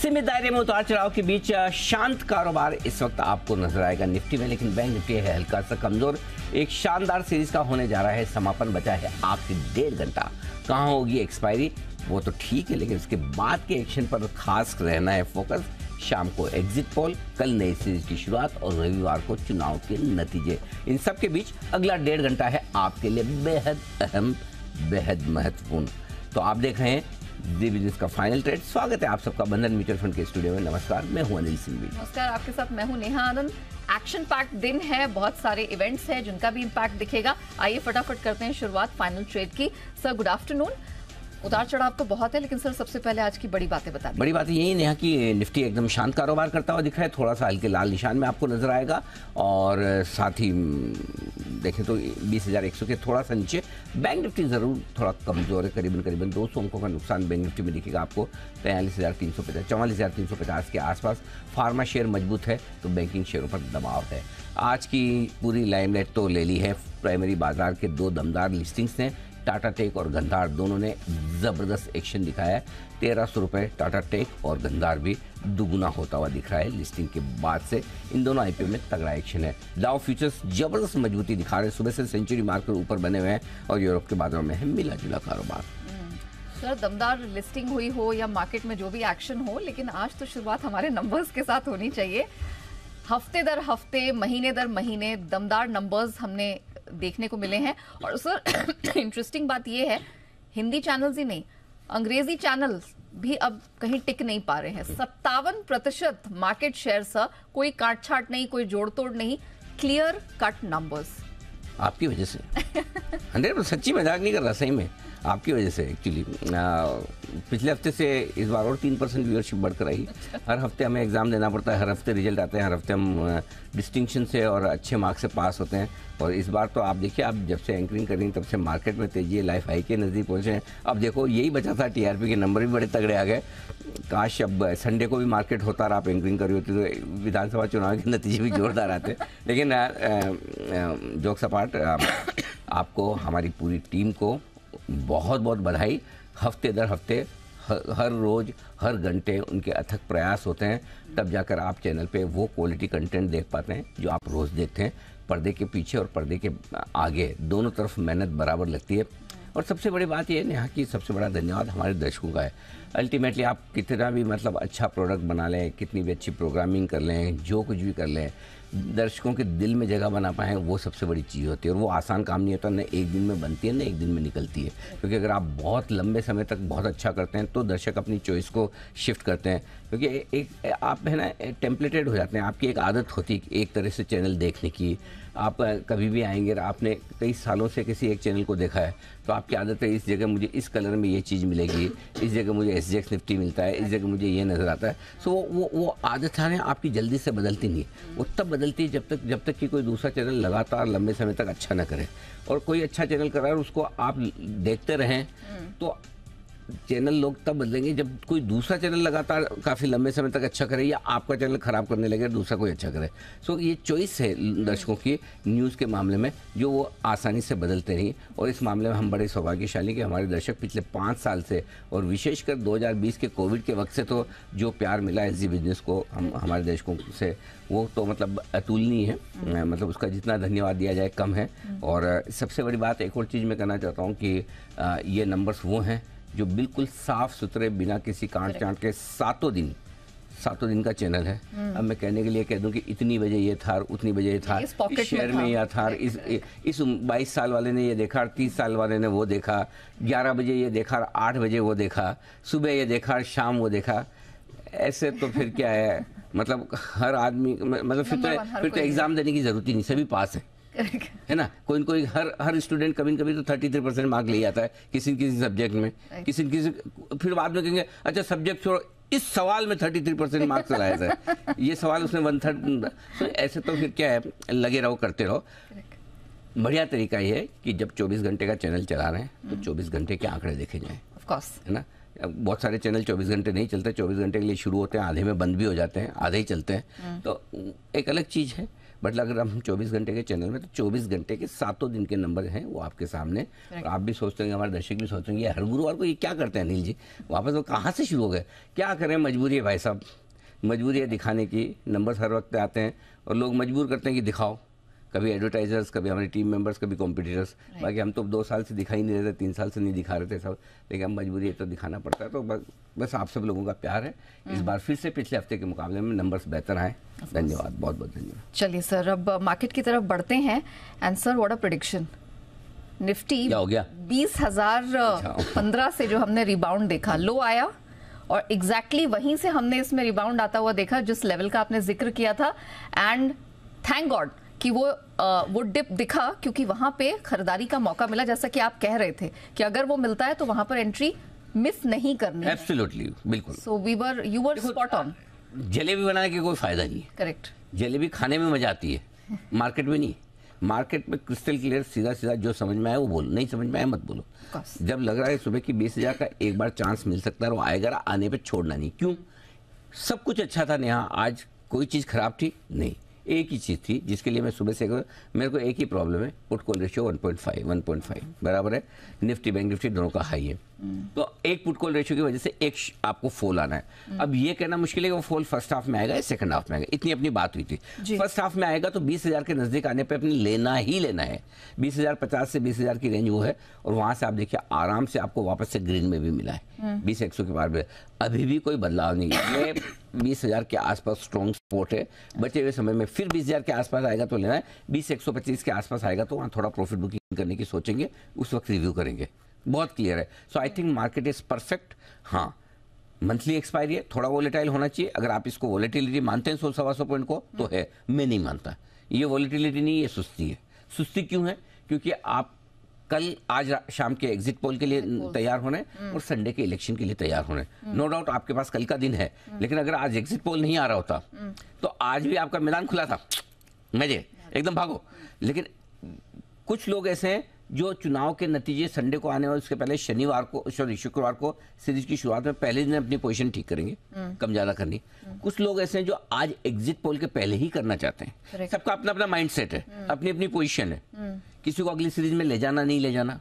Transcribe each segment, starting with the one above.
सीमित दायरे में उतार चढ़ाव के बीच शांत कारोबार इस वक्त आपको नजर आएगा निफ्टी में, लेकिन बैंक निफ्टी है हल्का सा कमजोर। एक शानदार सीरीज का होने जा रहा है समापन, बचा है आखिरी 1.5 घंटा। कहाँ होगी एक्सपायरी वो तो ठीक है, लेकिन उसके बाद के एक्शन पर खास रहना है फोकस। शाम को एग्जिट पोल, कल नई सीरीज की शुरुआत और रविवार को चुनाव के नतीजे। इन सब के बीच अगला 1.5 घंटा है आपके लिए बेहद अहम, बेहद महत्वपूर्ण। तो आप देख रहे हैं जी बिजनेस का फाइनल ट्रेड। स्वागत है आप सबका बंधन म्यूचुअल फंड के स्टूडियो में। नमस्कार, मैं हूं अनिल सिंह। नमस्कार, आपके साथ मैं हूं नेहा आनंद। एक्शन पैक्ड दिन है, बहुत सारे इवेंट्स हैं जिनका भी इम्पैक्ट दिखेगा। आइए फटाफट करते हैं शुरुआत फाइनल ट्रेड की। Sir good afternoon. उतार चढ़ाव तो बहुत है, लेकिन सर सबसे पहले आज की बड़ी बातें बता दें। बड़ी बात यही है कि निफ्टी एकदम शांत कारोबार करता हुआ दिख रहा है, थोड़ा सा हल्के लाल निशान में आपको नजर आएगा, और साथ ही देखें तो 20,100 के थोड़ा सा नीचे। बैंक निफ्टी जरूर थोड़ा कमजोर है, करीबन 200 अंकों का नुकसान बैंक निफ्टी में दिखेगा आपको। 43,350 44,350 के आसपास। फार्मा शेयर मजबूत है तो बैंकिंग शेयरों पर दबाव है। आज की पूरी लाइमलाइट तो ले ली है प्राइमरी बाजार के दो दमदार लिस्टिंग्स ने। टाटा टेक और गंधार दोनों ने जबरदस्त एक्शन दिखाया है। 1,300 रुपए टाटा टेक और गंधार भी दुगुना होता हुआ दिख रहा है लिस्टिंग के बाद से। इन दोनों आईपीओ में तगड़ा एक्शन है। डाउ फ्यूचर्स जबरदस्त मजबूती दिखा रहे हैं, सुबह से सेंचुरी मार्कर ऊपर बने हुए हैं, और यूरोप के बाजारों में है मिला जुला कारोबार। सर दमदार लिस्टिंग हुई हो या मार्केट में जो भी एक्शन हो, लेकिन आज तो शुरुआत हमारे नंबर्स के साथ होनी चाहिए। हफ्ते दर हफ्ते, महीने दर महीने दमदार नंबर्स हमने देखने को मिले हैं। और सर इंटरेस्टिंग बात यह है, हिंदी चैनल्स ही नहीं, अंग्रेजी चैनल्स भी अब कहीं टिक नहीं पा रहे हैं। 57% मार्केट शेयर सर, कोई काट छाट नहीं, कोई जोड़ तोड़ नहीं, क्लियर कट नंबर्स। आपकी वजह से 100%, सच्ची मजाक नहीं कर रहा, सही में आपकी वजह से। एक्चुअली पिछले हफ्ते से इस बार और 3% व्यूअरशिप बढ़कर आई। हर हफ्ते हमें एग्जाम देना पड़ता है, हर हफ्ते रिजल्ट आते हैं, हर हफ्ते हम डिस्टिंक्शन से और अच्छे मार्क्स से पास होते हैं। और इस बार तो आप देखिए, आप जब से एंकरिंग कर रही हैं तब से मार्केट में तेजी है, लाइफ हाई के नज़दीक पहुंचे हैं। अब देखो यही बचा था, टीआरपी के नंबर भी बड़े तगड़े आ गए। काश अब संडे को भी मार्केट होता और आप एंकरिंग कर रही होती तो विधानसभा चुनाव के नतीजे भी जोरदार आते। लेकिन जोक्स अपार्ट, आपको हमारी पूरी टीम को बहुत बहुत बधाई। हफ्ते दर हफ्ते, हर रोज, हर घंटे उनके अथक प्रयास होते हैं, तब जाकर आप चैनल पे वो क्वालिटी कंटेंट देख पाते हैं जो आप रोज देखते हैं। पर्दे के पीछे और पर्दे के आगे दोनों तरफ मेहनत बराबर लगती है। और सबसे बड़ी बात यह है यहाँ की, सबसे बड़ा धन्यवाद हमारे दर्शकों का है। अल्टीमेटली आप कितना भी मतलब अच्छा प्रोडक्ट बना लें, कितनी भी अच्छी प्रोग्रामिंग कर लें, जो कुछ भी कर लें, दर्शकों के दिल में जगह बना पाएँ वो सबसे बड़ी चीज़ होती है। और वो आसान काम नहीं होता, न एक दिन में बनती है न एक दिन में निकलती है। क्योंकि अगर आप बहुत लंबे समय तक बहुत अच्छा करते हैं तो दर्शक अपनी चॉइस को शिफ्ट करते हैं। क्योंकि एक आप है ना टेम्पलेटेड हो जाते हैं, आपकी एक आदत होती है एक तरह से चैनल देखने की। आप कभी भी आएंगे, आपने कई सालों से किसी एक चैनल को देखा है तो आपकी आदत है इस जगह मुझे इस कलर में ये चीज़ मिलेगी, इस जगह मुझे SGX निफ्टी मिलता है, इस जगह मुझे ये नज़र आता है। सो वो आदत है आपकी जल्दी से बदलती नहीं। वो तब बदलती है जब तक कि कोई दूसरा चैनल लगातार लंबे समय तक अच्छा ना करे। और कोई अच्छा चैनल कर रहा है और उसको आप देखते रहें तो चैनल लोग तब बदलेंगे जब कोई दूसरा चैनल लगातार काफ़ी लंबे समय तक अच्छा करे, या आपका चैनल खराब करने लगे दूसरा कोई अच्छा करे। सो ये चॉइस है दर्शकों की न्यूज़ के मामले में, जो वो आसानी से बदलते नहीं। और इस मामले में हम बड़े सौभाग्यशाली कि हमारे दर्शक पिछले 5 साल से, और विशेषकर 2020 के कोविड के वक्त से तो जो प्यार मिला है जी बिजनेस को हमारे दर्शकों से, वो तो मतलब अतुलनीय है। मतलब उसका जितना धन्यवाद दिया जाए कम है। और सबसे बड़ी बात एक और चीज़ मैं कहना चाहता हूँ कि ये नंबर्स वो हैं जो बिल्कुल साफ सुथरे, बिना किसी कांट चांट के सातों दिन का चैनल है। अब मैं कहने के लिए कह दूं कि इतनी बजे ये था, उतनी बजे ये था, इस शहर में यह था, इस 22 साल वाले ने ये देखा, 30 साल वाले ने वो देखा, 11 बजे ये देखा, 8 बजे वो देखा, सुबह ये देखा, शाम वो देखा। ऐसे तो फिर क्या है, मतलब हर आदमी, मतलब फिर तो एग्जाम देने की जरूरत ही नहीं, सभी पास है ना। कोई हर स्टूडेंट कभी कभी तो 33% मार्क ले आता है किसी सब्जेक्ट में, किसी फिर बाद में कहेंगे अच्छा सब्जेक्ट छोड़ो, इस सवाल में 33% मार्क्स लाया था, ये सवाल उसने 1/3। तो ऐसे तो फिर क्या है, लगे रहो, करते रहो। बढ़िया तरीका ये है कि जब 24 घंटे का चैनल चला रहे हैं तो 24 घंटे के आंकड़े देखे जाएं, ऑफ कोर्स, है ना। बहुत सारे चैनल 24 घंटे नहीं चलते, 24 घंटे के लिए शुरू होते हैं, आधे में बंद भी हो जाते हैं, आधे ही चलते हैं, तो एक अलग चीज़ है। बट अगर हम 24 घंटे के चैनल में, तो 24 घंटे के 7 दिन के नंबर हैं वो आपके सामने। और आप भी सोचते हैं, हमारे दर्शक भी सोचेंगे हर गुरुवार को ये क्या करते हैं अनिल जी, वापस वो कहाँ से शुरू हो गए। क्या करें, मजबूरी है भाई साहब, मजबूरी है दिखाने की। नंबर्स हर वक्त आते हैं और लोग मजबूर करते हैं कि दिखाओ, कभी एडवर्टाइजर्स, कभी हमारे टीम मेंबर्स, कभी कॉम्पिटिटर्स। बाकी हम तो 2 साल से दिखाई नहीं रहे थे, 3 साल से नहीं दिखा रहे थे सब, लेकिन अब मजबूरी है तो दिखाना पड़ता है। तो बस आप सब लोगों का प्यार है। इस बार फिर से पिछले हफ्ते के मुकाबले में नंबर्स बेहतर आए। धन्यवाद, बहुत बहुत धन्यवाद। चलिए सर, अब मार्केट की तरफ बढ़ते हैं। And sir, what a prediction, Nifty क्या हो गया? 20,015 से जो हमने रिबाउंड देखा, लो आया और एग्जैक्टली वहीं से हमने इसमें रिबाउंड आता हुआ देखा जिस लेवल का आपने जिक्र किया था। एंड थैंक गॉड कि वो डिप दिखा, क्योंकि वहां पे खरीदारी का मौका मिला, जैसा कि आप कह रहे थे कि अगर वो मिलता है तो वहां पर एंट्री मिस नहीं करनी। एब्सोल्युटली, बिल्कुल। So you were spot on. Jalebi बनाने की कोई फायदा नहीं है। करेक्ट। जलेबी खाने में मजा आती है, मार्केट में नहीं। मार्केट में क्रिस्टल क्लियर, सीधा सीधा जो समझ में आए वो बोलो, नहीं समझ में आए मत बोलो। जब लग रहा है सुबह की 20,000 का एक बार चांस मिल सकता है, वो आएगा, आने पे छोड़ना नहीं। क्यों? सब कुछ अच्छा था नेहा, आज कोई चीज़ खराब थी नहीं। एक ही चीज़ थी जिसके लिए मैं सुबह से मेरे को एक ही प्रॉब्लम है, पुट कॉल रेशियो 1.5 बराबर है। निफ्टी बैंक निफ्टी दोनों का हाई है, तो एक पुट कॉल रेशियो की वजह से एक आपको फॉल आना है। अब ये कहना मुश्किल है कि वो फॉल फर्स्ट हाफ में आएगा या सेकंड हाफ में आएगा, इतनी अपनी बात हुई थी। फर्स्ट हाफ में आएगा तो 20,000 के नजदीक आने पे अपनी लेना ही लेना है। 20,050 से 20,000 की रेंज वो है, और वहां से आप देखिए आराम से आपको वापस से ग्रीन में भी मिला है, 20,100 के पार भी। अभी भी कोई बदलाव नहीं है, 20,000 के आसपास स्ट्रॉन्ग सपोर्ट है। बचे हुए समय में फिर 20,000 के आसपास आएगा तो लेना है, 20,125 के आसपास आएगा तो वहाँ थोड़ा प्रॉफिट बुकिंग करने की सोचेंगे, उस वक्त रिव्यू करेंगे। बहुत क्लियर है। So I think market is perfect. हाँ, मंथली एक्सपायरी है, थोड़ा वोलेटाइल होना चाहिए। अगर आप इसको वोलेटिलिटी मानते हैं 100-125 पॉइंट को, तो है। मैं नहीं मानता, ये वोलेटिलिटी नहीं, ये सुस्ती है। सुस्ती क्यों है? क्योंकि आप कल आज शाम के एग्जिट पोल के लिए तैयार होने और संडे के इलेक्शन के लिए तैयार होने। नो डाउट आपके पास कल का दिन है, लेकिन अगर आज एग्जिट पोल नहीं आ रहा होता तो आज भी आपका मैदान खुला था, मजे एकदम भागो। लेकिन कुछ लोग ऐसे हैं जो चुनाव के नतीजे संडे को आने वाले उसके पहले शुक्रवार को सीरीज की शुरुआत में पहले दिन अपनी पोजीशन ठीक करेंगे, कम ज्यादा करनी। कुछ लोग ऐसे हैं जो आज एग्जिट पोल के पहले ही करना चाहते हैं। सबका अपना अपना माइंड सेट है, अपनी अपनी पोजीशन है, किसी को अगली सीरीज में ले जाना नहीं ले जाना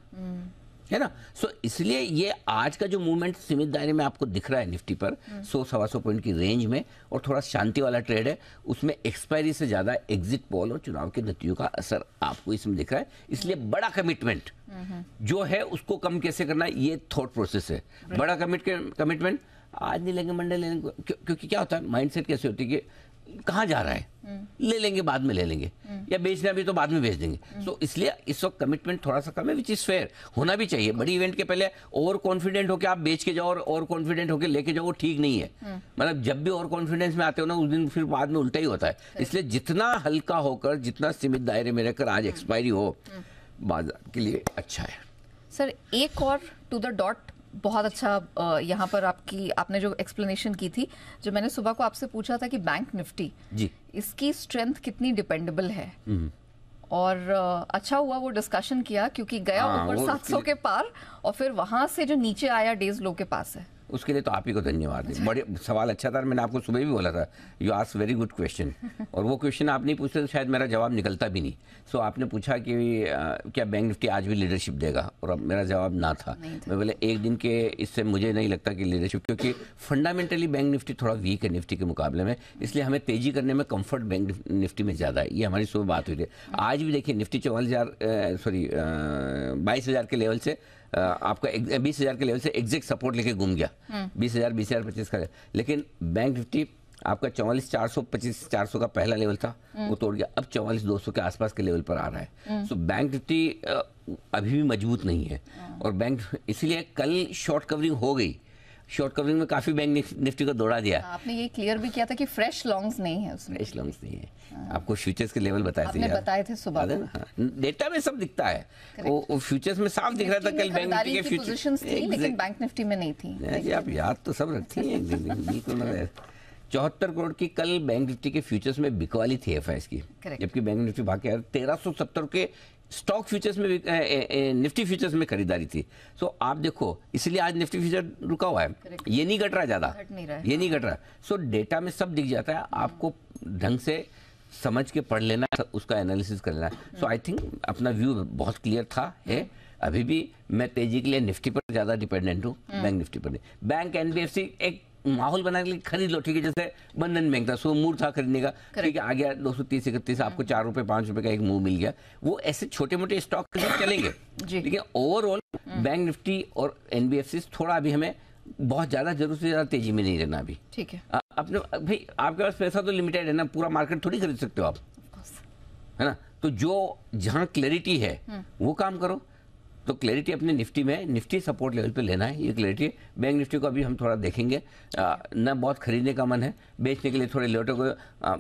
है ना। सो इसलिए ये आज का जो मूवमेंट सीमित दायरे में आपको दिख रहा है निफ्टी पर 100-125 पॉइंट की रेंज में, और थोड़ा शांति वाला ट्रेड है, उसमें एक्सपायरी से ज्यादा एग्जिट पोल और चुनाव के नतीजों का असर आपको इसमें दिख रहा है। इसलिए बड़ा कमिटमेंट जो है उसको कम कैसे करना है, ये थॉट प्रोसेस है। बड़ा कमिटमेंट आज नहीं लेंगे, मंडे ले लेंगे, क्योंकि क्या होता है माइंडसेट कैसे होती है कि कहाँ जा रहा है, ले लेंगे बाद में ले लेंगे, या बेचना भी तो बाद में बेच देंगे। सो इसलिए इस वक्त कमिटमेंट थोड़ा सा कम है, विच इज फेयर, होना भी चाहिए। बड़ी इवेंट के पहले ओवर कॉन्फिडेंट होकर आप बेच के जाओ और कॉन्फिडेंट होकर लेके जाओ, वो ठीक नहीं है। मतलब जब भी ओवर कॉन्फिडेंस में आते हो ना, उस दिन फिर बाद में उल्टा ही होता है। इसलिए जितना हल्का होकर, जितना सीमित दायरे में रहकर आज एक्सपायरी हो, बाजार के लिए अच्छा है। सर, एक और टू द डॉट बहुत अच्छा यहाँ पर आपने जो एक्सप्लेनेशन की थी, जो मैंने सुबह को आपसे पूछा था कि बैंक निफ्टी जी, इसकी स्ट्रेंथ कितनी डिपेंडेबल है, और अच्छा हुआ वो डिस्कशन किया, क्योंकि गया ऊपर 700 के पार और फिर वहां से जो नीचे आया डेज लो के पास है। उसके लिए तो आप ही को धन्यवाद है। बड़े सवाल अच्छा था, मैंने आपको सुबह भी बोला था, you ask very good question, और वो क्वेश्चन आप नहीं पूछते तो शायद मेरा जवाब निकलता भी नहीं। सो आपने पूछा कि क्या बैंक निफ्टी आज भी लीडरशिप देगा, और अब मेरा जवाब ना था। मैं बोले एक दिन के इससे मुझे नहीं लगता कि लीडरशिप, क्योंकि फंडामेंटली बैंक निफ्टी थोड़ा वीक है निफ्टी के मुकाबले में, इसलिए हमें तेजी करने में कंफर्ट बैंक निफ्टी में ज़्यादा है। ये हमारी सुबह बात हुई थी। आज भी देखिए निफ्टी 22,000 के लेवल से आपका 20,000 के लेवल से एग्जैक्ट सपोर्ट लेके घूम गया, 20,000 20,025 का। लेकिन बैंक निफ्टी आपका 44,425 का पहला लेवल था, वो तोड़ गया, अब 44,200 के आसपास के लेवल पर आ रहा है। सो बैंक निफ्टी अभी भी मजबूत नहीं है, और बैंक इसलिए कल शॉर्ट कवरिंग हो गई। शॉर्ट कवरिंग में काफी बैंक निफ्टी को दौड़ा दिया। आपने ये क्लियर भी किया था कि फ्रेश लॉन्ग्स नहीं है उसमें। फ्रेश लॉन्ग्स नहीं है। आपको फ्यूचर्स के लेवल बताए थे, बताए थे सुबह। डेटा में सब दिखता है, वो फ्यूचर्स में साफ दिख रहा था कल बैंक निफ्टी के फ्यूचर्स थी, लेकिन बैंक निफ्टी में नहीं थी। जी आप याद तो सब रखती हैं बिल्कुल। 74 करोड़ की कल बैंक निफ्टी के फ्यूचर्स में बिकवाली थी एफआईएस की, जबकि बैंक निफ्टी भाग के 1370 के स्टॉक फ्यूचर्स में निफ्टी फ्यूचर्स में खरीदारी थी। सो आप देखो, इसलिए आज निफ्टी फ्यूचर रुका हुआ है, ये नहीं घट रहा ज्यादा, ये नहीं घट रहा। सो डेटा में सब दिख जाता है, आपको ढंग से समझ के पढ़ लेना है, उसका एनालिसिस कर लेना है। सो आई थिंक अपना व्यू बहुत क्लियर था, है अभी भी। मैं तेजी के लिए निफ्टी पर ज्यादा डिपेंडेंट हूँ, बैंक निफ्टी पर नहीं। बैंक एनबीएफसी एक माहौल बनाने के लिए खरीद लो, ठीक है। जैसे बंधन बैंक था, सो मूड था खरीदने का, ठीक है, आ गया 230-31, आपको 4 रुपए 5 रुपए का एक मूव मिल गया। वो ऐसे छोटे मोटे स्टॉक के साथ चलेंगे, लेकिन ओवरऑल बैंक निफ्टी और एनबीएफसी थोड़ा अभी हमें बहुत ज्यादा जरूरत से ज्यादा तेजी में नहीं रहना अभी, ठीक है। अपने भाई आपके पास पैसा तो लिमिटेड है ना, पूरा मार्केट थोड़ी खरीद सकते हो आप, है ना। तो जो जहां क्लैरिटी है वो काम करो। तो क्लैरिटी अपने निफ्टी में, निफ्टी सपोर्ट लेवल पे लेना है, ये क्लैरिटी। बैंक निफ्टी को अभी हम थोड़ा देखेंगे, न बहुत खरीदने का मन है, बेचने के लिए थोड़े लेट हो गए।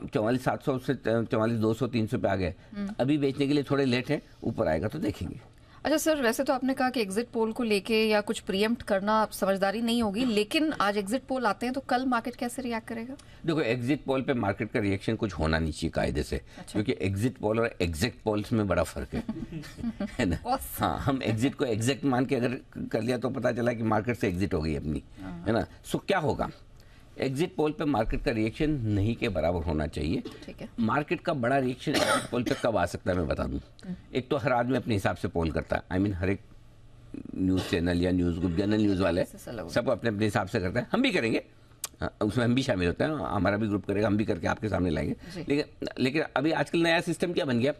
44,700 से 44,200 300 पे आ गए, अभी बेचने के लिए थोड़े लेट है, ऊपर आएगा तो देखेंगे। अच्छा सर, वैसे तो आपने कहा कि एग्जिट पोल को लेके या कुछ प्रीएम्प्ट करना समझदारी नहीं होगी, लेकिन आज एग्जिट पोल आते हैं तो कल मार्केट कैसे रिएक्ट करेगा? देखो, एग्जिट पोल पे मार्केट का रिएक्शन कुछ होना नहीं चाहिए कायदे से। अच्छा। क्योंकि एग्जिट पोल और एग्जैक्ट पोल्स में बड़ा फर्क है ना। हाँ, हम एग्जिट को एग्जैक्ट मान के अगर कर लिया तो पता चला कि मार्केट से एग्जिट हो गई अपनी, है ना। सो क्या होगा, एग्जिट पोल पे मार्केट का रिएक्शन नहीं के बराबर होना चाहिए, ठीक है। मार्केट का बड़ा रिएक्शन एग्जिट पोल पे कब आ सकता है मैं बता दूं। एक तो हर आदमी अपने हिसाब से पोल करता है, आई मीन हर एक न्यूज चैनल या न्यूज ग्रुप, जनरल न्यूज वाले सब अपने अपने हिसाब से करते हैं, हम भी करेंगे, उसमें हम भी शामिल होते हैं, हमारा भी ग्रुप करेगा, हम भी करके आपके सामने लाएंगे। लेकिन अभी आजकल नया सिस्टम क्या बन गया,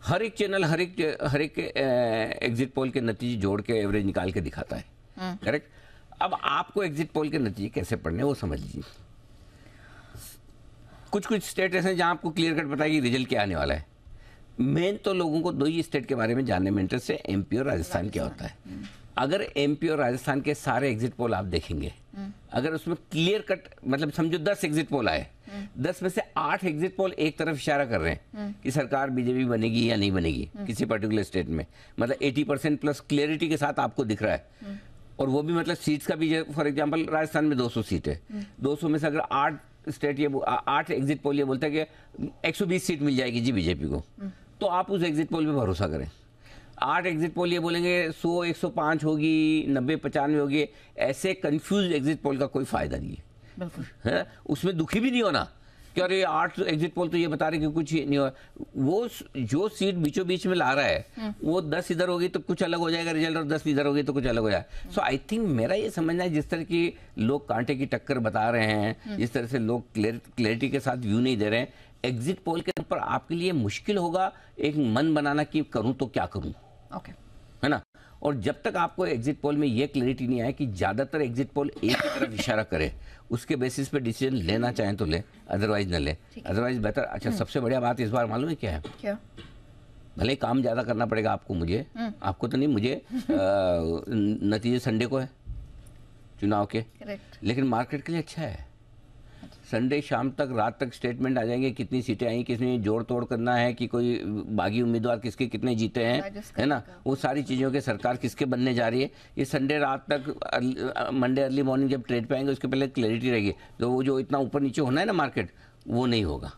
हर एक चैनल हर एक एग्जिट पोल के नतीजे जोड़ के एवरेज निकाल के दिखाता है, करेक्ट। अब आपको एग्जिट पोल के नतीजे कैसे पढ़ने वो समझ लीजिए। कुछ स्टेट ऐसे हैं जहां आपको क्लियर कट पता है कि रिजल्ट क्या आने वाला है। मेन तो लोगों को 2 ही स्टेट के बारे में जानने में इंटरेस्ट है, एमपी और राजस्थान क्या होता है। अगर एमपी और राजस्थान के सारे एग्जिट पोल आप देखेंगे, अगर उसमें क्लियर कट मतलब समझो 10 एग्जिट पोल आए, 10 में से 8 एग्जिट पोल एक तरफ इशारा कर रहे हैं कि सरकार बीजेपी बनेगी या नहीं बनेगी किसी पर्टिकुलर स्टेट में, मतलब 80% प्लस क्लियरिटी के साथ आपको दिख रहा है। और वो भी मतलब सीट्स का भी, फॉर एग्जांपल राजस्थान में 200 सीट है, 200 में से अगर 8 एग्जिट पोल ये बोलता है कि 120 सीट मिल जाएगी जी बीजेपी को, तो आप उस एग्जिट पोल पे भरोसा करें। 8 एग्जिट पोल ये बोलेंगे 100 105 होगी, 90 95 होगी, ऐसे कंफ्यूज एग्जिट पोल का कोई फायदा नहीं है। उसमें दुखी भी नहीं होना कि अरे 8 एग्जिट पोल तो ये बता रहे कि कुछ नहीं हो। वो जो सीट बीचों बीच में ला रहा है वो 10 इधर होगी तो कुछ अलग हो जाएगा रिजल्ट, और 10 इधर होगी तो कुछ अलग हो जाएगा। सो आई थिंक मेरा ये समझना है, जिस तरह की लोग कांटे की टक्कर बता रहे हैं, जिस तरह से लोग क्लैरिटी के साथ व्यू नहीं दे रहे हैं, एग्जिट पोल के ऊपर आपके लिए मुश्किल होगा एक मन बनाना कि करूं तो क्या करूं, है ना। और जब तक आपको एग्जिट पोल में ये क्लैरिटी नहीं आए कि ज्यादातर एग्जिट पोल एक ही तरफ इशारा करे, उसके बेसिस पे डिसीजन लेना चाहें तो ले, अदरवाइज न ले, अदरवाइज बेहतर। अच्छा, सबसे बढ़िया बात इस बार मालूम है क्या है? क्या? भले काम ज्यादा करना पड़ेगा आपको, मुझे, आपको तो नहीं, मुझे नतीजे संडे को है चुनाव के, लेकिन मार्केट के लिए अच्छा है। संडे शाम तक, रात तक स्टेटमेंट आ जाएंगे, कितनी सीटें आई, किसने जोड़ तोड़ करना है, कि कोई बागी उम्मीदवार किसके कितने जीते हैं, है ना, वो सारी चीज़ों के, सरकार किसके बनने जा रही है, ये संडे रात तक, मंडे अर्ली मॉर्निंग जब ट्रेड पे आएंगे उसके पहले क्लैरिटी रहेगी। तो वो जो इतना ऊपर नीचे होना है ना मार्केट, वो नहीं होगा।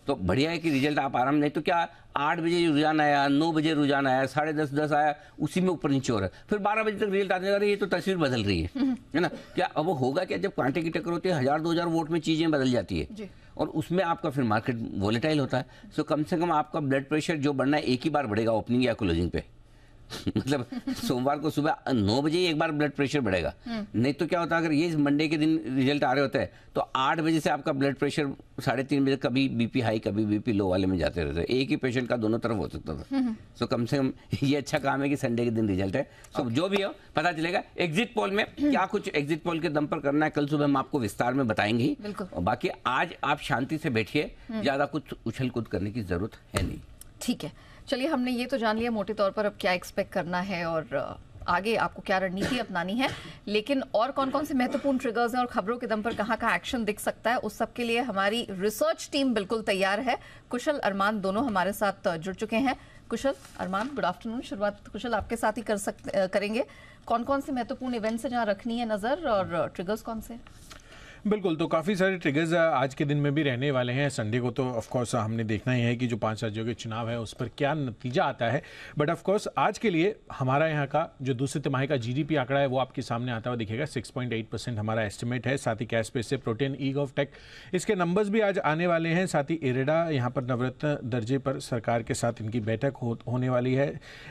तो बढ़िया है कि रिजल्ट आप आराम, नहीं तो क्या 8 बजे रुझान आया, 9 बजे रुझान आया, 10:30 आया, उसी में ऊपर नीचे हो रहा है, फिर 12 बजे तक रिजल्ट आने जा रहा है, ये तो तस्वीर बदल रही है ना। क्या अब वो होगा क्या, जब कांटे की टक्कर होती है 1000-2000 वोट में चीजें बदल जाती है और उसमें आपका फिर मार्केट वोलेटाइल होता है। सो कम से कम आपका ब्लड प्रेशर जो बढ़ना है एक ही बार बढ़ेगा, ओपनिंग या क्लोजिंग पे। मतलब सोमवार को सुबह 9 बजे ही एक बार ब्लड प्रेशर बढ़ेगा, नहीं तो क्या होता है, अगर ये मंडे के दिन रिजल्ट आ रहे होते हैं तो 8 बजे से आपका ब्लड प्रेशर 3:30 बजे कभी बीपी हाई कभी बीपी लो वाले में जाते रहते हैं, एक ही पेशेंट का दोनों तरफ हो सकता था। सो कम से कम ये अच्छा काम है कि संडे के दिन रिजल्ट है। सो जो भी हो पता चलेगा एग्जिट पोल में क्या कुछ एग्जिट पोल के दम पर करना है, कल सुबह हम आपको विस्तार में बताएंगे ही। और बाकी आज आप शांति से बैठिए, ज्यादा कुछ उछल कूद करने की जरूरत है नहीं। ठीक है, चलिए हमने ये तो जान लिया मोटे तौर पर अब क्या एक्सपेक्ट करना है और आगे आपको क्या रणनीति अपनानी है, लेकिन और कौन कौन से महत्वपूर्ण ट्रिगर्स हैं और खबरों के दम पर कहाँ का एक्शन दिख सकता है, उस सब के लिए हमारी रिसर्च टीम बिल्कुल तैयार है। कुशल, अरमान दोनों हमारे साथ जुड़ चुके हैं। कुशल, अरमान, गुड आफ्टरनून। शुरुआत कुशल आपके साथ ही करेंगे। कौन कौन से महत्वपूर्ण इवेंट्स हैं जहाँ रखनी है नजर और ट्रिगर्स कौन से? बिल्कुल, तो काफ़ी सारे ट्रिगर्स आज के दिन में भी रहने वाले हैं। संडे को तो ऑफ कोर्स हमने देखना ही है कि जो 5 राज्यों के चुनाव है उस पर क्या नतीजा आता है। बट ऑफ कोर्स आज के लिए हमारा यहाँ का जो दूसरी तिमाही का जीडीपी आंकड़ा है वो आपके सामने आता हुआ दिखेगा। 6.8% हमारा एस्टिमेट है। साथ ही कैश पे से प्रोटीन ई गव टेक इसके नंबर्स भी आज आने वाले हैं। साथ ही इरेडा यहाँ पर नवरत्न दर्जे पर सरकार के साथ इनकी बैठक होने वाली है।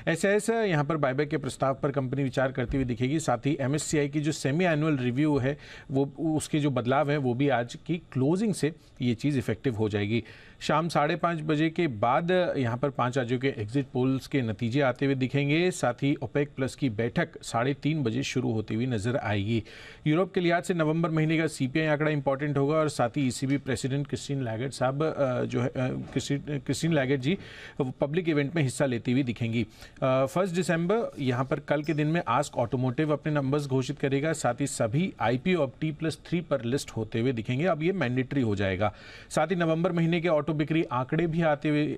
एसएस यहाँ पर बायबैक के प्रस्ताव पर कंपनी विचार करती हुई दिखेगी। साथ ही एमएससीआई की जो सेमी एनुअल रिव्यू है वो उसके जो बदलाव है वो भी आज की क्लोजिंग से ये चीज़ इफेक्टिव हो जाएगी। शाम 5:30 बजे के बाद यहाँ पर 5 राज्यों के एग्जिट पोल्स के नतीजे आते हुए दिखेंगे। साथ ही ओपेक प्लस की बैठक 3:30 बजे शुरू होती हुई नजर आएगी। यूरोप के लिहाज से नवंबर महीने का सीपीआई आंकड़ा इंपॉर्टेंट होगा और साथ ही ईसीबी प्रेसिडेंट क्रिस्टीन लैगार्ड साहब जो है क्रिस्टीन लैगार्ड जी पब्लिक इवेंट में हिस्सा लेती हुई दिखेंगी। 1 दिसंबर यहाँ पर कल के दिन में आस्क ऑटोमोटिव अपने नंबर्स घोषित करेगा। साथ ही सभी आईपीओ अब T+3 पर लिस्ट होते हुए दिखेंगे। अब ये मैंडेटरी हो जाएगा। साथ ही नवंबर महीने के ऑटो बिक्री आंकड़े भी आते हुए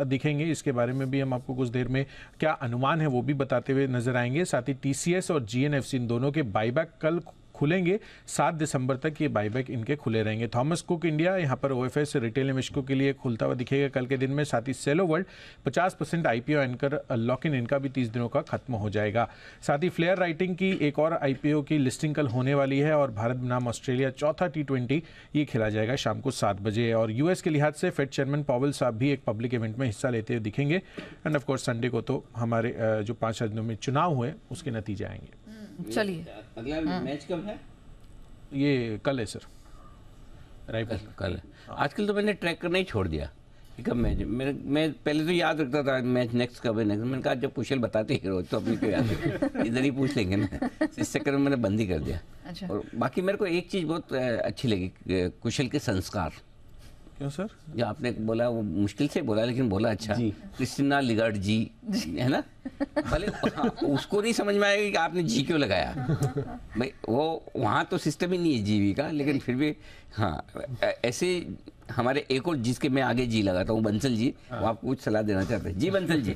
दिखेंगे। इसके बारे में भी हम आपको कुछ देर में क्या अनुमान है वो भी बताते हुए नजर आएंगे। साथ ही टीसीएस और जीएनएफसी इन दोनों के बाईबैक कल खुलेंगे। 7 दिसंबर तक ये बाईबैक इनके खुले रहेंगे। थॉमस कुक इंडिया यहाँ पर ओएफएस रिटेल निवेशकों के लिए खुलता हुआ दिखेगा कल के दिन में। साथ ही Cello world 50% IPO anchor lock in इनका भी 30 दिनों का खत्म हो जाएगा। साथ ही फ्लेयर राइटिंग की एक और आईपीओ की लिस्टिंग कल होने वाली है और भारत बनाम ऑस्ट्रेलिया चौथा T20 ये खेला जाएगा शाम को 7 बजे। और यूएस के लिहाज से फेड चेयरमैन पॉवेल साहब भी एक पब्लिक इवेंट में हिस्सा लेते हुए दिखेंगे। एंड ऑफ कोर्स संडे को तो हमारे जो 5 राज्यों में चुनाव हुए उसके नतीजे आएंगे। चलिए, अगला मैच कब है? ये कल है सर, राइट कल। आजकल तो मैंने ट्रैक करना ही छोड़ दिया कि कब मैच। मैं पहले तो याद रखता था मैच नेक्स्ट कब है नेक्स्ट। मैंने कहा जब कुशल बताते ही रोज तो अपनी को याद रखें, इधर ही पूछ लेंगे ना। इस चक्कर में मैंने बंद ही कर दिया। अच्छा। और बाकी मेरे को एक चीज़ बहुत अच्छी लगी, कुशल के संस्कार। क्यों सर? जो आपने बोला वो मुश्किल से बोला लेकिन बोला अच्छा। क्रिस्टीना लिगार्ड जी है ना, भले हाँ, उसको नहीं समझ में आएगा कि आपने जी क्यों लगाया भाई, वो वहाँ तो सिस्टम ही नहीं है जीवी का, लेकिन फिर भी हाँ ऐसे हमारे एक और जिसके मैं आगे जी लगाता हूँ बंसल जी, वो आपको कुछ सलाह देना चाहते हैं। जी बंसल जी।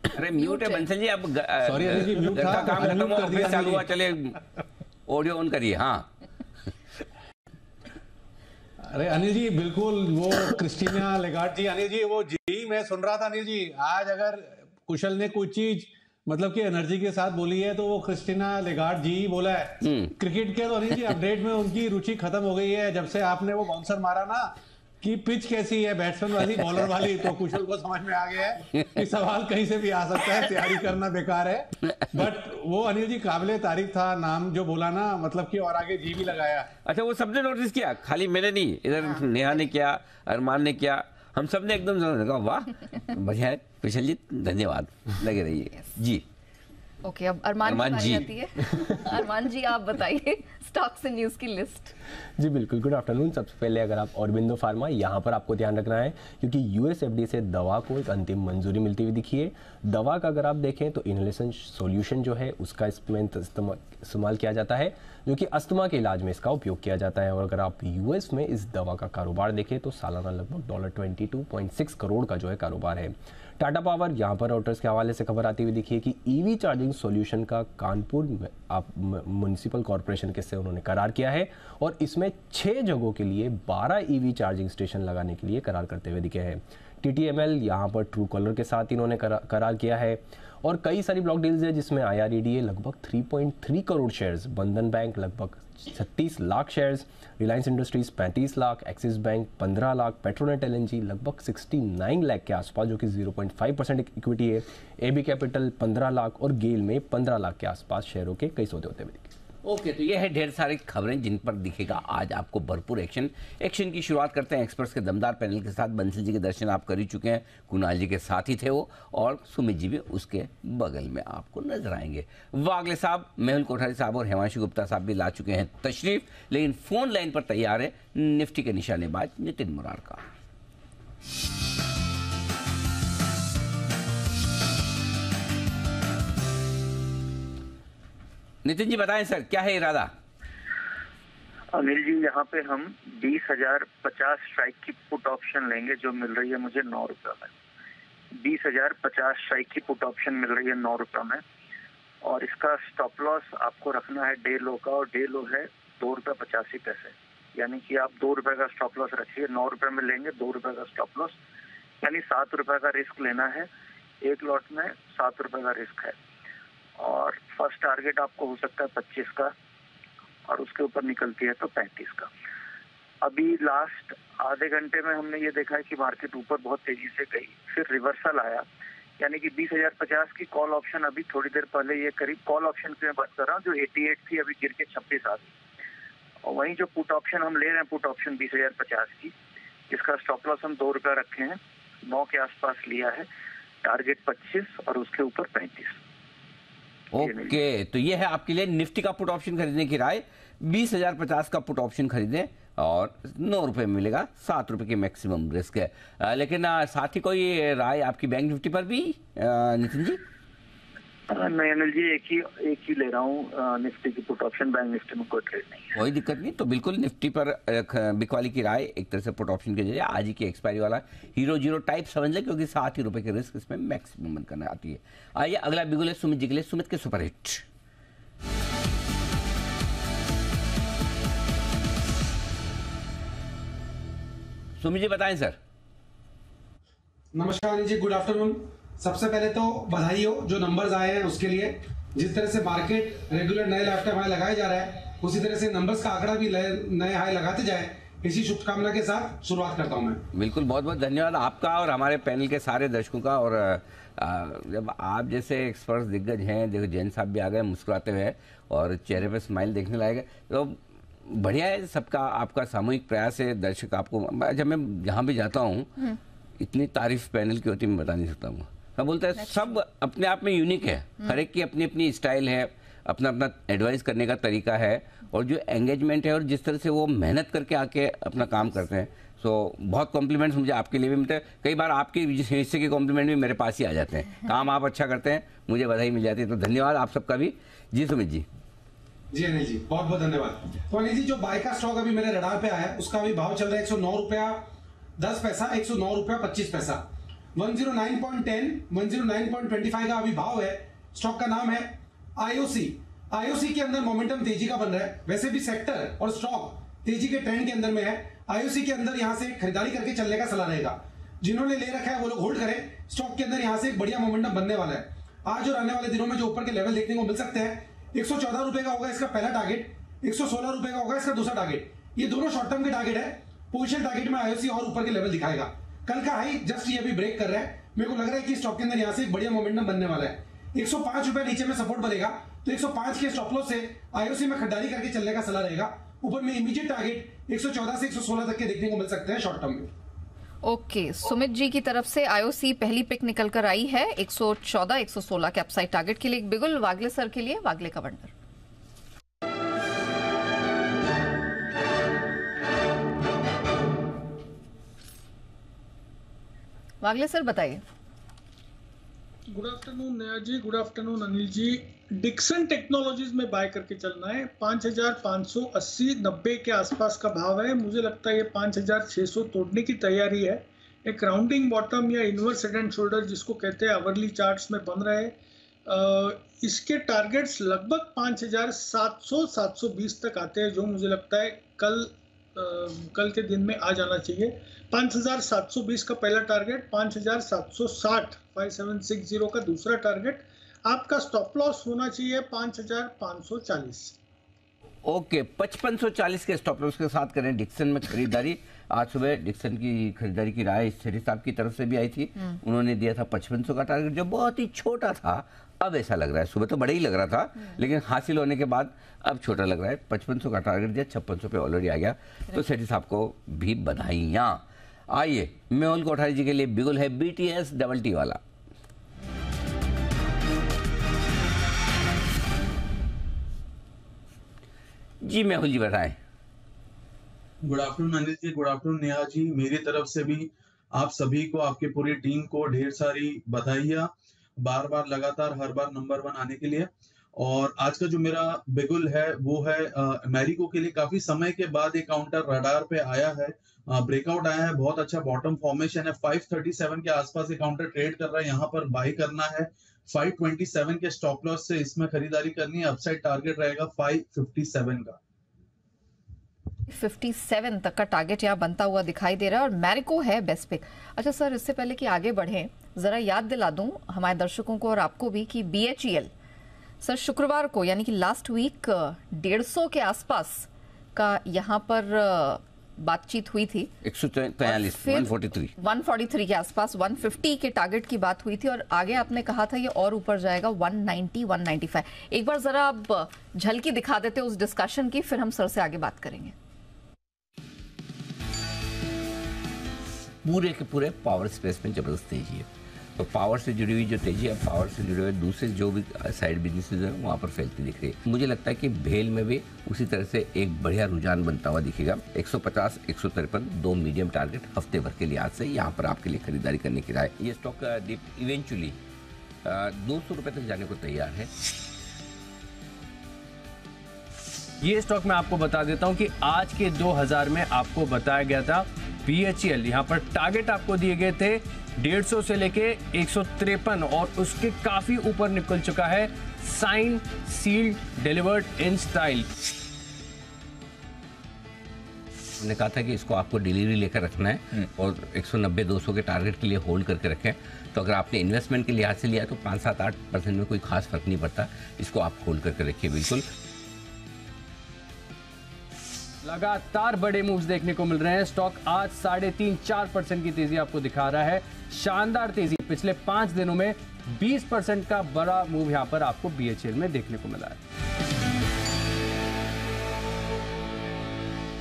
अरे म्यूट है बंसल जी, अब सॉरी अनिल जी, म्यूट था, काम खत्म अनम्यूट हो कर फिर दिया चालू हुआ, अनिल चले ऑडियो ऑन करिए। हाँ अरे अनिल जी बिल्कुल, वो क्रिस्टीना लेगार्ड जी, अनिल जी वो जी मैं सुन रहा था अनिल जी। आज अगर कुशल ने कोई चीज मतलब कि एनर्जी के साथ बोली है तो वो क्रिस्टीना लेगार्ड जी ही बोला है। क्रिकेट के तो अनिल जी अपडेट में उनकी रुचि खत्म हो गई है जब से आपने वो बाउंसर मारा ना कि पिच कैसी है, बैट्समैन वाली बॉलर वाली, तो कुशल को समझ में आ गया है कि सवाल कहीं से भी आ सकता है, तैयारी करना बेकार है। बट वो अनिल जी काबिले तारीफ था, नाम जो बोला ना मतलब कि, और आगे जी भी लगाया। अच्छा, वो सबने नोटिस किया, खाली मैंने नहीं, इधर नेहा ने किया, अरमान ने किया, हम सब ने एकदम कहा वाह बढ़िया है कुशल जी, धन्यवाद, लगे रहिए जी। ओके, अब अरमान जी आती है। अरमान जी आप बताइए स्टॉक्स एंड न्यूज़ की लिस्ट। जी बिल्कुल, गुड आफ्टरनून। सबसे पहले अगर आप ऑरबिंदो फार्मा, यहाँ पर आपको ध्यान रखना है क्योंकि यूएस एफडीए से दवा को एक अंतिम मंजूरी मिलती हुई दिखी है। दवा का अगर आप देखें तो इनहेलेशन सॉल्यूशन जो है उसका इसमें इस्तेमाल किया जाता है, जो कि अस्थमा के इलाज में इसका उपयोग किया जाता है। और अगर आप यूएस में इस दवा का कारोबार देखें तो सालाना लगभग $22.6 करोड़ का जो है कारोबार है। टाटा पावर, यहाँ पर रॉयटर्स के हवाले से खबर आती हुई दिखी है कि ईवी चार्जिंग सॉल्यूशन का कानपुर म्युनिसिपल कॉरपोरेशन के से उन्होंने करार किया है और इसमें 6 जगहों के लिए 12 ईवी चार्जिंग स्टेशन लगाने के लिए करार करते हुए दिखे हैं। टीटीएमएल यहाँ पर ट्रू कॉलर के साथ इन्होंने करार किया है। और कई सारी ब्लॉक डील्स है जिसमें IREDA लगभग 3.3 करोड़ शेयर्स, बंधन बैंक लगभग 36 lakh shares, Reliance industries 35 lakh, axis bank 15 lakh, Petronet LNG लगभग 69 लाख के आसपास जो कि 0.5% इक्विटी है, AB कैपिटल 15 लाख और गेल में 15 लाख के आसपास शेयरों के कई सौदे होते हुए दिखे। ओके, तो ये है ढेर सारी खबरें जिन पर दिखेगा आज आपको भरपूर एक्शन की शुरुआत करते हैं एक्सपर्ट्स के दमदार पैनल के साथ। बंसल जी के दर्शन आप कर ही चुके हैं, कुणाल जी के साथ ही थे वो, और सुमित जी भी उसके बगल में आपको नजर आएंगे। वागले साहब, मेहुल कोठारी साहब और हेमांशु गुप्ता साहब भी ला चुके हैं तशरीफ, लेकिन फोन लाइन पर तैयार है निफ्टी के निशानेबाज नितिन मुरारका। नितिन जी बताएं सर, क्या है इरादा? अनिल जी, यहाँ पे हम 20,050 स्ट्राइक की पुट ऑप्शन लेंगे जो मिल रही है मुझे 9 रुपये में। 20,050 स्ट्राइक की पुट ऑप्शन मिल रही है 9 रुपये में। और इसका स्टॉप लॉस आपको रखना है डे लो का, और डे लो है ₹2.85। यानी कि आप ₹2 का स्टॉप लॉस रखिए, ₹9 में लेंगे, ₹2 का स्टॉप लॉस, यानी ₹7 का रिस्क लेना है। एक लॉट में ₹7 का रिस्क है, और फर्स्ट टारगेट आपको हो सकता है 25 का, और उसके ऊपर निकलती है तो 35 का। अभी लास्ट आधे घंटे में हमने ये देखा है कि मार्केट ऊपर बहुत तेजी से गई, फिर रिवर्सल आया, यानी कि 20,050 की कॉल ऑप्शन अभी थोड़ी देर पहले ये करीब, कॉल ऑप्शन की मैं बात कर रहा हूँ, जो 88 थी अभी गिर के 26 आ गई। और वहीं जो पुट ऑप्शन हम ले रहे हैं, पुट ऑप्शन 20,050 की, इसका स्टॉप लॉस हम ₹2 रखे हैं, 9 के आसपास लिया है, टारगेट 25 और उसके ऊपर 35। ओके, तो ये है आपके लिए निफ्टी का पुट ऑप्शन खरीदने की राय। 20,050 का पुट ऑप्शन खरीदें और ₹9 में मिलेगा, ₹7 की मैक्सिमम रिस्क है। लेकिन साथ ही कोई राय आपकी बैंक निफ्टी पर भी नितिन जी? नहीं अनिल जी, एक ही ले रहा हूँ निफ्टी की पुट ऑप्शन, बैंक निफ्टी में कोई ट्रेड नहीं है। कोई दिक्कत नहीं, तो बिल्कुल निफ्टी पर बिकवाली की राय एक तरह से पुट ऑप्शन के जरिए आज ही की एक्सपायरी वाला हीरो जीरो टाइप समझ लें, क्योंकि ₹7 की रिस्क इसमें मैक्सिमम बन करने आती है। आइए अगला बिगुल है सुमित जी के लिए, सुमित के सुपरहिट। सुमित जी बताएं सर। नमस्कार अनिल जी, गुड आफ्टरनून। सबसे पहले तो बधाई हो जो नंबर्स आए हैं उसके लिए। जिस तरह से मार्केट रेगुलर नए लाइफ टाइम हाई लगाया जा रहा है, उसी तरह से नंबर्स का आंकड़ा भी नए हाई लगाते जाए, इसी शुभकामना के साथ शुरुआत करता हूं मैं। बिल्कुल, बहुत बहुत धन्यवाद आपका और हमारे पैनल के सारे दर्शकों का। और जब आप जैसे एक्सपर्ट्स दिग्गज हैं, देखो जैन साहब भी आ गए मुस्कुराते हुए और चेहरे पे स्माइल देखने लायक, तो बढ़िया है सबका, आपका सामूहिक प्रयास है। दर्शक आपको, जब मैं जहाँ भी जाता हूँ इतनी तारीफ पैनल की होती मैं बता नहीं सकता हूँ। मैं बोलता है सब अपने आप में यूनिक है, हर एक की अपनी अपनी स्टाइल है, अपना अपना एडवाइस करने का तरीका है, और जो एंगेजमेंट है और जिस तरह से वो मेहनत करके आके अपना काम करते हैं। सो बहुत कॉम्प्लीमेंट्स मुझे आपके लिए भी मिलते हैं। कई बार आपके हिस्से के कॉम्प्लीमेंट भी मेरे पास ही आ जाते हैं। काम आप अच्छा करते हैं, मुझे बधाई मिल जाती है, तो धन्यवाद आप सबका भी। जी सुमित जी। जी अनिल जी, बहुत बहुत धन्यवाद। तो अनिल जी, जो बाय का स्टॉक अभी मेरे रडार पे आया है, उसका अभी भाव चल रहा है ₹109.10, ₹109.25। 109.10, 109.25 का अभी भाव है। स्टॉक का नाम है आईओसी। आईओसी के अंदर मोमेंटम तेजी का बन रहा है। वैसे भी सेक्टर और स्टॉक तेजी के ट्रेंड के अंदर में है। आईओसी के अंदर यहां से खरीदारी करके चलने का सलाह रहेगा। जिन्होंने ले रखा है वो लोग होल्ड करें। स्टॉक के अंदर यहां से एक बढ़िया मोमेंटम बनने वाला है। आज और आने वाले दिनों में जो ऊपर के लेवल देखने को मिल सकते हैं, ₹114 का होगा इसका पहला टारगेट, ₹116 का होगा इसका दूसरा टारगेट। ये दोनों शॉर्ट टर्म के टारगेट है। पोजिशन टारगेट में आईओसी और ऊपर के लेवल दिखाएगा। कल का हाई जस्ट ये अभी ब्रेक कर रहा है। मेरे को लग रहा है कि स्टॉक के अंदर यहां से एक बढ़िया मोमेंटम बनने वाला है। ₹105 नीचे में सपोर्ट बनेगा, तो 105 के स्टॉप लॉस से आईओसी में खरीदारी करके चलने का सलाह रहेगा। ऊपर में इमीडिएट टारगेट 114 से 116 तक के देखने को मिल सकते हैं शॉर्ट टर्म में। ओके, सुमित जी की तरफ से आईओसी पहली पिक निकल कर आई है 114, 116 के अपसाइड टारगेट के लिए। एक बिगुल वागले सर के लिए, वागले का वंडर। वागले सर बताइए। गुड आफ्टरनून नया जी, good afternoon Anil ji. Dixon technologies में बाय करके चलना है। 5,580-90 के आसपास का भाव है। मुझे लगता है ये 5,600 तोड़ने की तैयारी है। एक राउंडिंग बॉटम या इनवर्स हेड एंड शोल्डर जिसको कहते हैं आवरली चार्ट्स में बन रहा है। इसके टारगेट्स लगभग 5,700-720 तक आते हैं, जो मुझे लगता है कल के दिन में आ जाना चाहिए। 5,720 का पहला टारगेट, 5,760 5760 का दूसरा टारगेट। आपका स्टॉप लॉस होना चाहिए 5,540। ओके, 5,540 के स्टॉप लॉस के साथ करें डिक्सन में खरीदारी। आज सुबह डिक्सन की खरीदारी की राय सेठी साहब की तरफ से भी आई थी। उन्होंने दिया था 5,500 का टारगेट, जो बहुत ही छोटा था। अब ऐसा लग रहा है, सुबह तो बड़ा ही लग रहा था, लेकिन हासिल होने के बाद अब छोटा लग रहा है। 5,500 का टारगेट दिया, 5,600 पे ऑलरेडी आ गया, तो सेठी साहब को भी बधाइयाँ। आइए मेहुल कोठारी जी के लिए बिगुल है BTS डबल-T वाला। जी मेहुल जी बताएं। Good afternoon Anil ji, good afternoon Neha ji. मेरी तरफ से भी आप सभी को, आपके पूरी टीम को ढेर सारी बधाइयाँ, बार बार लगातार हर बार नंबर 1 आने के लिए। और आज का जो मेरा बिगुल है वो है मैरिको के लिए। काफी समय के बाद एक काउंटर रडार पे आया है, ब्रेकआउट आया है, बहुत अच्छा बॉटम फॉर्मेशन है। 537 के आसपास एक काउंटर ट्रेड कर रहा है, यहाँ पर बाई करना है। 527 के स्टॉप लॉस से इसमें खरीदारी करनी है। अपसाइड टारगेट रहेगा 557 का। 57 तक का टारगेट यहाँ बनता हुआ दिखाई दे रहा है और मैरिको है बेस्ट पिक। अच्छा सर, इससे पहले कि आगे बढ़ें, जरा याद दिला दूं हमारे दर्शकों को और आपको भी कि BHEL सर शुक्रवार को यानी कि लास्ट वीक 150 के आसपास का यहाँ पर बातचीत हुई थी। 143 143 के आसपास 150 के टारगेट की बात हुई थी और आगे आपने कहा था ये और ऊपर जाएगा 190 195। एक बार जरा आप झलकी दिखा देते उस डिस्कशन की, फिर हम सर से आगे बात करेंगे। पूरे के पूरे पावर स्पेस में जबरदस्त तेजी है, तो पावर से जुड़ी हुई जो तेजी है, पावर से जुड़े हुए दूसरे जो भी साइड बिजनेसेस हैं वहाँ पर फैलती दिख रही है। मुझे लगता है कि भेल में भी उसी तरह से एक बढ़िया रुझान बनता हुआ दिखेगा। 150 153 दो मीडियम टारगेट हफ्ते भर के लिहाज से यहाँ पर आपके लिए खरीदारी करने की राय। ये स्टॉक इवेंचुअली 200 रुपये तक जाने को तैयार है। ये स्टॉक मैं आपको बता देता हूं कि आज के 2000 में आपको बताया गया था BHEL, यहाँ पर टारगेट आपको दिए गए थे 150 से लेके 153 और उसके काफी ऊपर निकल चुका है। Sign seal delivered in style. हमने कहा था कि इसको आपको डिलीवरी लेकर रखना है और 190 200 के टारगेट के लिए होल्ड करके रखें। तो अगर आपने इन्वेस्टमेंट के लिहाज से लिया तो 5-7-8% में कोई खास फर्क नहीं पड़ता, इसको आप होल्ड करके रखिए बिल्कुल। लगातार बड़े मूव्स देखने को मिल रहे हैं। स्टॉक आज 3.5-4% की तेजी आपको दिखा रहा है। शानदार तेजी, पिछले 5 दिनों में 20% का बड़ा मूव यहां पर आपको BHEL में देखने को मिला है।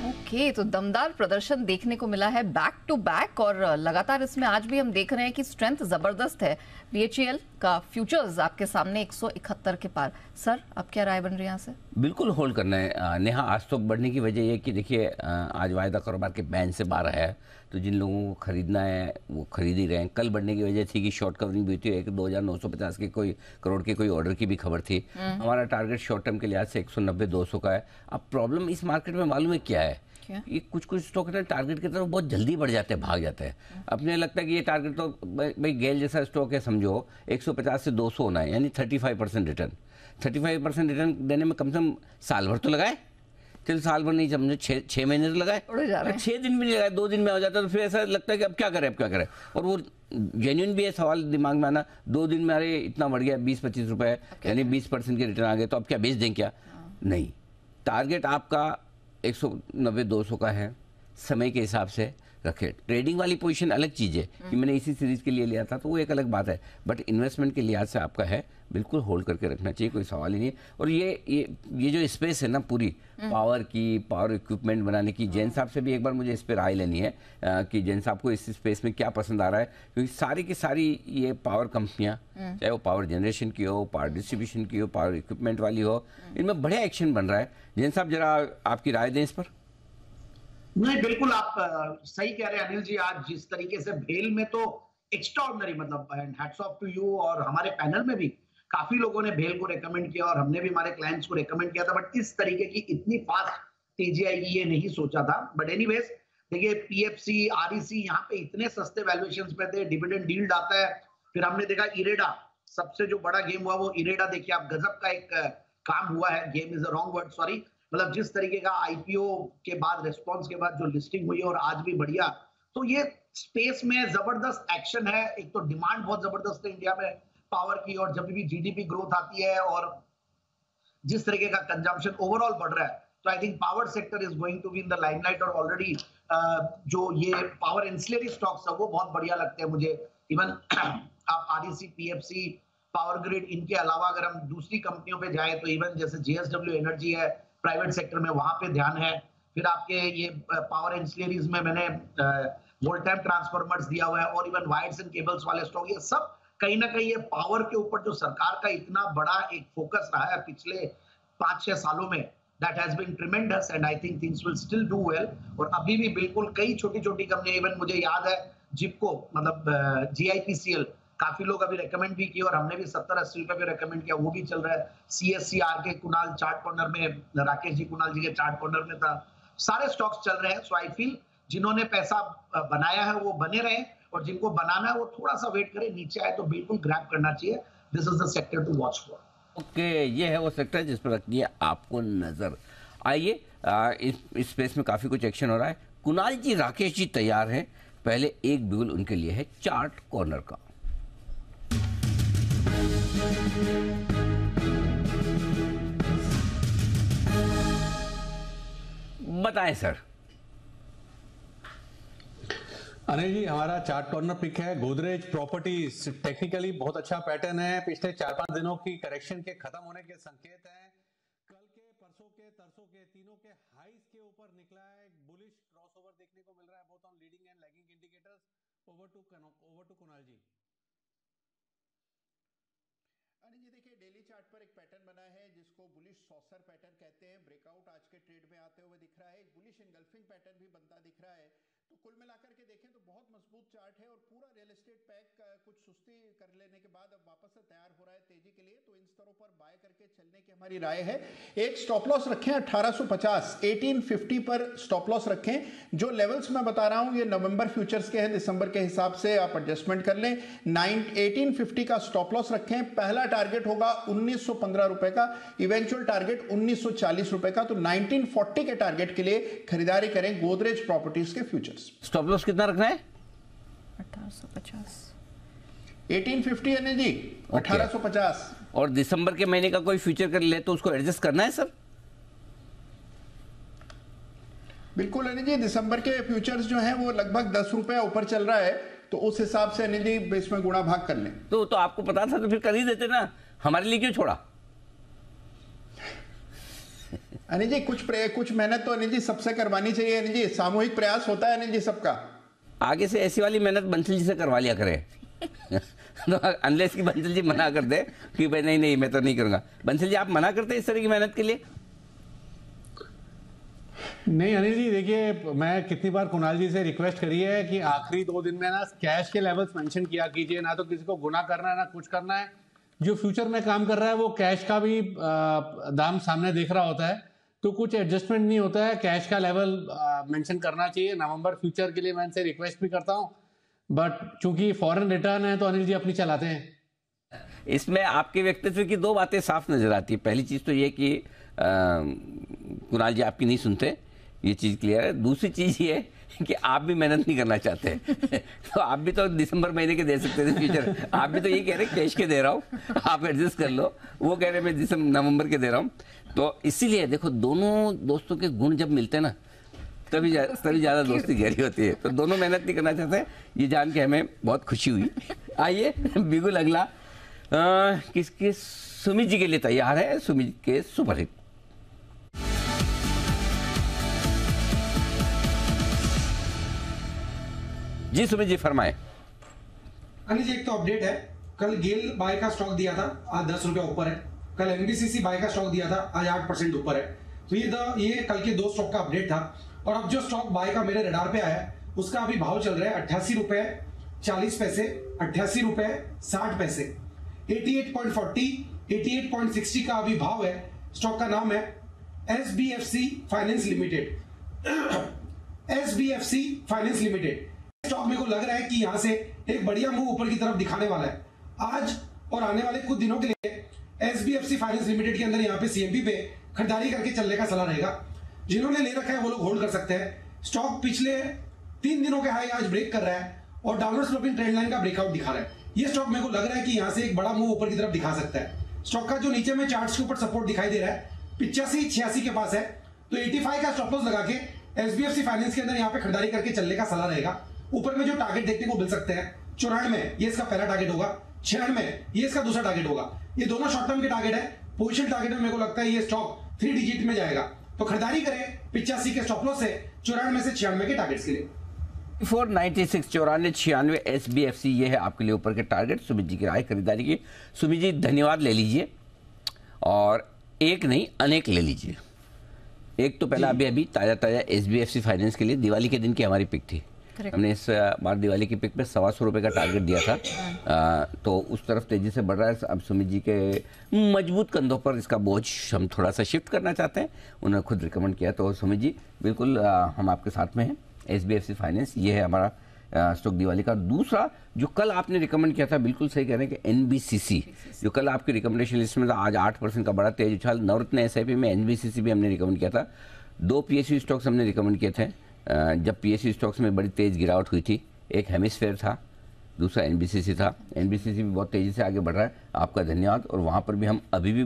ओके, तो दमदार प्रदर्शन देखने को मिला है बैक टू बैक और लगातार इसमें आज भी हम देख रहे हैं कि स्ट्रेंथ जबरदस्त है। BHEL का फ्यूचर्स आपके सामने 171 के पार। सर, अब क्या राय बन रही है यहाँ से? बिल्कुल होल्ड करना है। नेहा, आज तो बढ़ने की वजह ये कि देखिए आज वायदा कारोबार के बैन से बाहर आया है, तो जिन लोगों को खरीदना है वो खरीद ही रहे हैं। कल बढ़ने की वजह थी कि शॉर्ट कवरिंग भी थी, 2950 के कोई करोड़ के कोई ऑर्डर की भी खबर थी। हमारा टारगेट शॉर्ट टर्म के लिहाज से 190 200 का है। अब प्रॉब्लम इस मार्केट में मालूम है क्या है? ये कुछ स्टॉक है टारगेट की तरफ बहुत जल्दी बढ़ जाते हैं, भाग जाते हैं। अपने लगता है कि ये टारगेट तो भाई गेल जैसा स्टॉक है, समझो 150 से 200 होना है, यानी 35% रिटर्न। 35% रिटर्न देने में कम से कम साल भर तो लगाए। चल साल भर नहीं, समझो 6 महीने तो लगाए, 6 दिन भी नहीं लगाए, 2 दिन में हो जाता, तो फिर ऐसा लगता है कि अब क्या करें। और वो जेन्युइन भी है सवाल दिमाग में आना, 2 दिन में अरे इतना बढ़ गया 20-25 रुपए, यानी 20% के रिटर्न आ गए, तो अब क्या बेच दें क्या? नहीं, टारगेट आपका 190 200 का है। समय के हिसाब से रखे। ट्रेडिंग वाली पोजीशन अलग चीज़ है कि मैंने इसी सीरीज के लिए लिया था, तो वो एक अलग बात है, बट इन्वेस्टमेंट के लिहाज से आपका है, बिल्कुल होल्ड करके रखना चाहिए, कोई सवाल ही नहीं। और ये जो स्पेस है ना पूरी पावर की, पावर इक्विपमेंट बनाने की, जैन साहब से भी एक बार मुझे इस पर राय लेनी है कि जैन साहब को इस स्पेस में क्या पसंद आ रहा है, क्योंकि सारी की सारी ये पावर कंपनियां, चाहे वो पावर जनरेशन की हो, पावर डिस्ट्रीब्यूशन की हो, पावर इक्विपमेंट वाली हो, इनमें बढ़िया एक्शन बन रहा है। जैन साहब जरा आपकी राय दें इस पर। नहीं, बिल्कुल आप सही कह रहे हैं अनिल जी। आज जिस तरीके से भेल में तो एक्स्ट्राऑर्डिनरी, मतलब हैट्स ऑफ टू यू, और हमारे पैनल में भी काफी लोगों ने भेल को रेकमेंड किया और हमने भी हमारे क्लाइंट्स को रेकमेंड किया था, बट इस तरीके की इतनी फास्ट तेजी आएगी ये नहीं सोचा था। बट एनीवेज देखिए, PFC, REC यहाँ पे इतने सस्ते वैल्यूएशंस पे थे, डिविडेंड यील्ड आता है। फिर हमने देखा इरेडा, सबसे जो बड़ा गेम हुआ वो इरेडा, देखिए आप गजब का एक काम हुआ है, game is a wrong word, sorry, मतलब जिस तरीके का IPO के बाद, रेस्पॉन्स के बाद जो लिस्टिंग हुई है और आज भी बढ़िया, तो ये स्पेस में जबरदस्त एक्शन है। एक तो डिमांड बहुत जबरदस्त है इंडिया में पावर की, और जब भी GDP ग्रोथ आती है और जिस तरीके का कंजम्पशन ओवरऑल बढ़ रहा है, तो I think power sector is going to be in the limelight. और ऑलरेडी जो ये पावर एंसिलरी स्टॉक्स है वो बहुत बढ़िया लगते हैं मुझे। इवन आप REC, PFC, पावर ग्रिड, इनके अलावा अगर हम दूसरी कंपनियों पे जाएं तो इवन जैसे JSW एनर्जी है प्राइवेट सेक्टर में, वहां पे ध्यान है। फिर आपके ये पावर एंसिलरीज में मैंने वोल्टेम ट्रांसफार्मर्स दिया हुआ है, और इवन वायर्स एंड केबल्स वाले स्टॉक, ये सब कहीं ना कहीं ये पावर के ऊपर जो सरकार का इतना बड़ा एक फोकस रहा है पिछले 5-6 सालों में, that has been tremendous, and I think things will still do well. और अभी भी बिल्कुल कई छोटी छोटी कंपनी, इवन मुझे याद है जिपको, मतलब GIPCL, काफी लोग अभी रेकमेंड भी किए और हमने भी 70-80 रुपए पे रेकमेंड किया, वो भी चल रहा है। CSCR के कुणाल चार्ट कॉर्नर में, राकेश जी कुणाल जी के चार्ट कॉर्नर में था, सारे स्टॉक्स चल रहे हैं। सो आई फील जिन्होंने पैसा बनाया है वो बने रहे, और जिनको बनाना है वो थोड़ा सा वेट करे, नीचे आए तो बिल्कुल ग्रैब करना चाहिए। this is the sector to watch for. Okay, ये है वो सेक्टर जिस पर रखनी है आपको नजर। आइए, इस स्पेस में काफी कुछ एक्शन हो रहा है। कुणाल जी, राकेश जी तैयार हैं। पहले एक बिगुल उनके लिए है चार्ट कॉर्नर का। बताएं सर। अनिल जी, हमारा चार्ट कॉर्नर पिक है गोदरेज प्रॉपर्टीज। टेक्निकली बहुत अच्छा पैटर्न है। पिछले 4-5 दिनों की करेक्शन के खत्म होने के संकेत हैं। कल के, परसों के, तरसों के तीनों के हाईज के ऊपर निकला है। एक बुलिश क्रॉसओवर देखने को मिल रहा है both on leading and lagging indicators. Over to Kunal ji. Anil ji, देखिए डेली चार्ट पर एक पैटर्न बना है जिसको बुलिश सॉसर पैटर्न कहते हैं। ब्रेकआउट आज के ट्रेड में आते हुए दिख रहा है। एक बुलिश एंगल्फिंग पैटर्न भी बनता दिख रहा है। तो कुल मिलाकर के देखें तो बहुत मजबूत चार्ट है और पूरा रियल एस्टेट पैक कुछ सुस्ती कर लेने के बाद अब वापस से तैयार हो रहा है तेजी के लिए। तो इन स्तरों पर बाय करके चलने की हमारी राय है। एक स्टॉप लॉस रखें 1850, 1850 पर स्टॉप लॉस रखें। जो लेवल्स मैं बता रहा हूं ये नवंबर फ्यूचर्स के हैं, दिसंबर के हिसाब से आप एडजस्टमेंट कर लें। 1850 का स्टॉप लॉस रखें। पहला टारगेट होगा 1915 रुपए का, इवेंचुअल टारगेट 1940 रुपए का। तो 1940 के टारगेट के लिए खरीदारी करें गोदरेज प्रॉपर्टीज के फ्यूचर्स। स्टॉप लॉस कितना रखना है? 1850, 1850 है जी, 1850। और दिसंबर के महीने का कोई फ्यूचर कर ले तो उसको एडजस्ट करना है सर? बिल्कुल अनिल जी, दिसंबर के फ्यूचर्स जो हैं वो लगभग 10 रुपए ऊपर चल रहा है। तो उस हिसाब से अनिल जी इसमें गुणा भाग कर लें। तो आपको पता था तो फिर कर ही देते ना, हमारे लिए क्यों छोड़ा? अनिल जी कुछ मेहनत तो अनिल जी सबसे करवानी चाहिए। अनिल जी सामूहिक प्रयास होता है अनिल जी सबका। आगे से ऐसी वाली मेहनत बंसल जी से करवा लिया करें। तो अनलेस की बंसल जी मना कर दे कि भाई नहीं मैं तो नहीं करूंगा। बंसल जी, आप मना करते इस तरह की मेहनत के लिए? नहीं अनिल जी, देखिए मैं कितनी बार कुणाल जी से रिक्वेस्ट करी है कि आखिरी 2 दिन में ना कैश के लेवल्स मेंशन किया कीजिए। ना तो किसी को गुना करना है ना कुछ करना है। जो फ्यूचर में काम कर रहा है वो कैश का भी दाम सामने देख रहा होता है, तो कुछ एडजस्टमेंट नहीं होता है। कैश का लेवल मेंशन करना चाहिए। नवंबर फ्यूचर के लिए मैं इनसे रिक्वेस्ट भी करता हूं, बट चूंकि फॉरेन रिटर्न है तो अनिल जी अपनी चलाते हैं। इसमें आपके व्यक्तित्व की 2 बातें साफ नजर आती है। पहली चीज तो ये कि कुणाल जी आपकी नहीं सुनते, ये चीज क्लियर है। दूसरी चीज ये कि आप भी मेहनत नहीं करना चाहते। तो आप भी तो दिसंबर महीने के दे सकते थे फ्यूचर। आप भी तो ये कह रहे कैश के दे रहा हूँ, आप एडजस्ट कर लो। वो कह रहे मैं नवंबर के दे रहा हूँ। तो इसीलिए देखो, दोनों दोस्तों के गुण जब मिलते हैं ना तभी ज्यादा दोस्ती गहरी होती है। तो दोनों मेहनत नहीं करना चाहते, ये जान के हमें बहुत खुशी हुई। आइए बिगुल अगला किसके सुमित जी के लिए तैयार है। सुमित के सुपरहिट। जी सुमित जी फरमाए। अनिल जी, एक तो अपडेट है। कल गेल बाय का स्टॉक दिया था, आज 10 रुपया ऊपर है। कल एमबीसीसी बाय का स्टॉक दिया था, आज 8% ऊपर है। तो ये कल के 2 स्टॉक का अपडेट था। और अब जो स्टॉक बाय का मेरे रडार पे आया उसका अभी भाव चल रहा है 88 रुपए 40 पैसे, 88 रुपए 60 पैसे, 88.40, 88.60 का अभी भाव है। स्टॉक का नाम है SBFC finance limited. SBFC finance limited. Stock मेरे को लग रहा है कि यहां से एक बढ़िया मूव ऊपर की तरफ दिखाने वाला है आज और आने वाले कुछ दिनों के लिए। SBFC फाइनेंस लिमिटेड के अंदर यहाँ पे CMB पे खरीदारी करके चलने का सलाह रहेगा। जिन्होंने ले रखा है वो लोग होल्ड कर सकते हैं। स्टॉक पिछले 3 दिनों के हाई आज ब्रेक कर रहा है और डाउनवर्ड स्लोपिंग ट्रेंड लाइन का ब्रेकआउट दिखा रहा है। ये स्टॉक मेरे को लग रहा है कि यहाँ से एक बड़ा मूव ऊपर की तरफ दिखा सकता है। स्टॉक का जो नीचे में चार्ट्स के ऊपर सपोर्ट दिखाई दे रहा है 85-86 के पास है। तो 85 का स्टॉप लॉस लगा के SBFC फाइनेंस के अंदर यहाँ पे खरीदारी करके चलने का सलाह रहेगा। ऊपर में जो टारगेट देखने को मिल सकते हैं 94 ये इसका पहला टारगेट होगा, 96 ये इसका दूसरा टारगेट होगा। ये दोनों शॉर्ट टर्म के टारगेट है। पोजीशन टारगेट में मेरे को लगता है ये स्टॉक 3 डिजिट में जाएगा। तो खरीदारी करें 85 के स्टॉप लॉस से, 94 से 96 के टारगेट्स के लिए। 496 94 96 SBFC ये है आपके लिए ऊपर के टारगेट। सुमित जी की राय खरीदारी की। सुमित जी धन्यवाद, ले लीजिए और एक नहीं अनेक ले लीजिए। एक तो पहला अभी ताजा SBFC फाइनेंस के लिए दिवाली के दिन की हमारी पिक थी। हमने इस बार दिवाली की पिक पे 125 रुपए का टारगेट दिया था। तो उस तरफ तेजी से बढ़ रहा है। अब सुमित जी के मजबूत कंधों पर इसका बोझ हम थोड़ा सा शिफ्ट करना चाहते हैं। उन्होंने खुद रिकमेंड किया। तो सुमित जी बिल्कुल हम आपके साथ में हैं। SBFC फाइनेंस ये है हमारा स्टॉक दिवाली का। दूसरा जो कल आपने रिकमेंड किया था, बिल्कुल सही कह रहे हैं कि एनबीसीसी जो कल आपकी रिकमेंडेशन लिस्ट में था, आज 8% का बड़ा तेज उछाल। नवरत्न एसआईपी में एनबीसीसी भी हमने रिकमेंड किया था। 2 पीएसयू स्टॉक्स हमने रिकमेंड किए थे जब पीएसयू स्टॉक्स में बड़ी तेज गिरावट हुई थी। एक हेमिस्फेयर था, दूसरा एनबीसीसी था। एनबीसीसी भी बहुत तेजी से आगे बढ़ रहा है, आपका धन्यवाद। और वहाँ पर भी हम अभी भी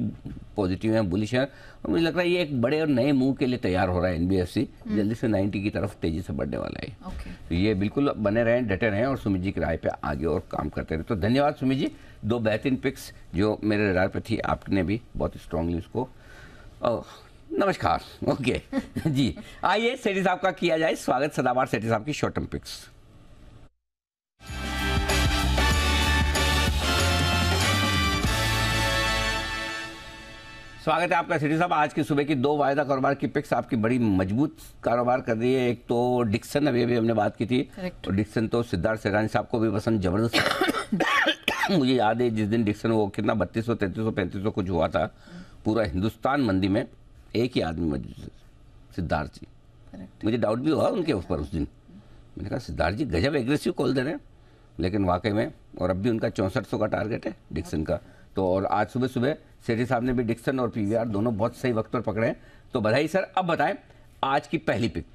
पॉजिटिव हैं, बुलिश हैं। और मुझे लग रहा है ये एक बड़े और नए मूव के लिए तैयार हो रहा है एनबीएफसी, जल्दी से 90 की तरफ तेजी से बढ़ने वाला है। तो ये बिल्कुल बने रहें, डटे रहें और सुमित जी की राय पे आगे और काम करते रहे। तो धन्यवाद सुमित जी, 2 बेहतरीन पिक्स जो मेरे रडार पे थी, आपने भी बहुत स्ट्रांगली उसको नमस्कार। ओके जी, आइए सेठी साहब का किया जाए स्वागत। सदाबहार सेठी साहब की शॉर्ट टर्म पिक्स। स्वागत है आपका सेठी साहब। आज की सुबह की 2 वायदा कारोबार की पिक्स आपकी बड़ी मजबूत कारोबार कर रही है। एक तो डिक्सन, अभी हमने बात की थी, और डिक्सन तो सिद्धार्थ सेरानी साहब को भी पसंद जबरदस्त। मुझे याद है जिस दिन डिक्सन वो कितना 3200, 3300, 3500 कुछ हुआ था, पूरा हिंदुस्तान मंदी में एक ही आदमी मौजूद है, सिद्धार्थ जी। मुझे डाउट भी हुआ उनके ऊपर उस दिन, मैंने कहा सिद्धार्थ जी गजब एग्रेसिव कॉल दे रहे हैं, लेकिन वाकई में। और अब भी उनका 6400 का टारगेट है डिक्सन का। तो और आज सुबह सुबह सेठी साहब ने भी डिक्सन और पीवीआर दोनों बहुत सही वक्त पर पकड़े हैं, तो बधाई सर। अब बताएं आज की पहली pick.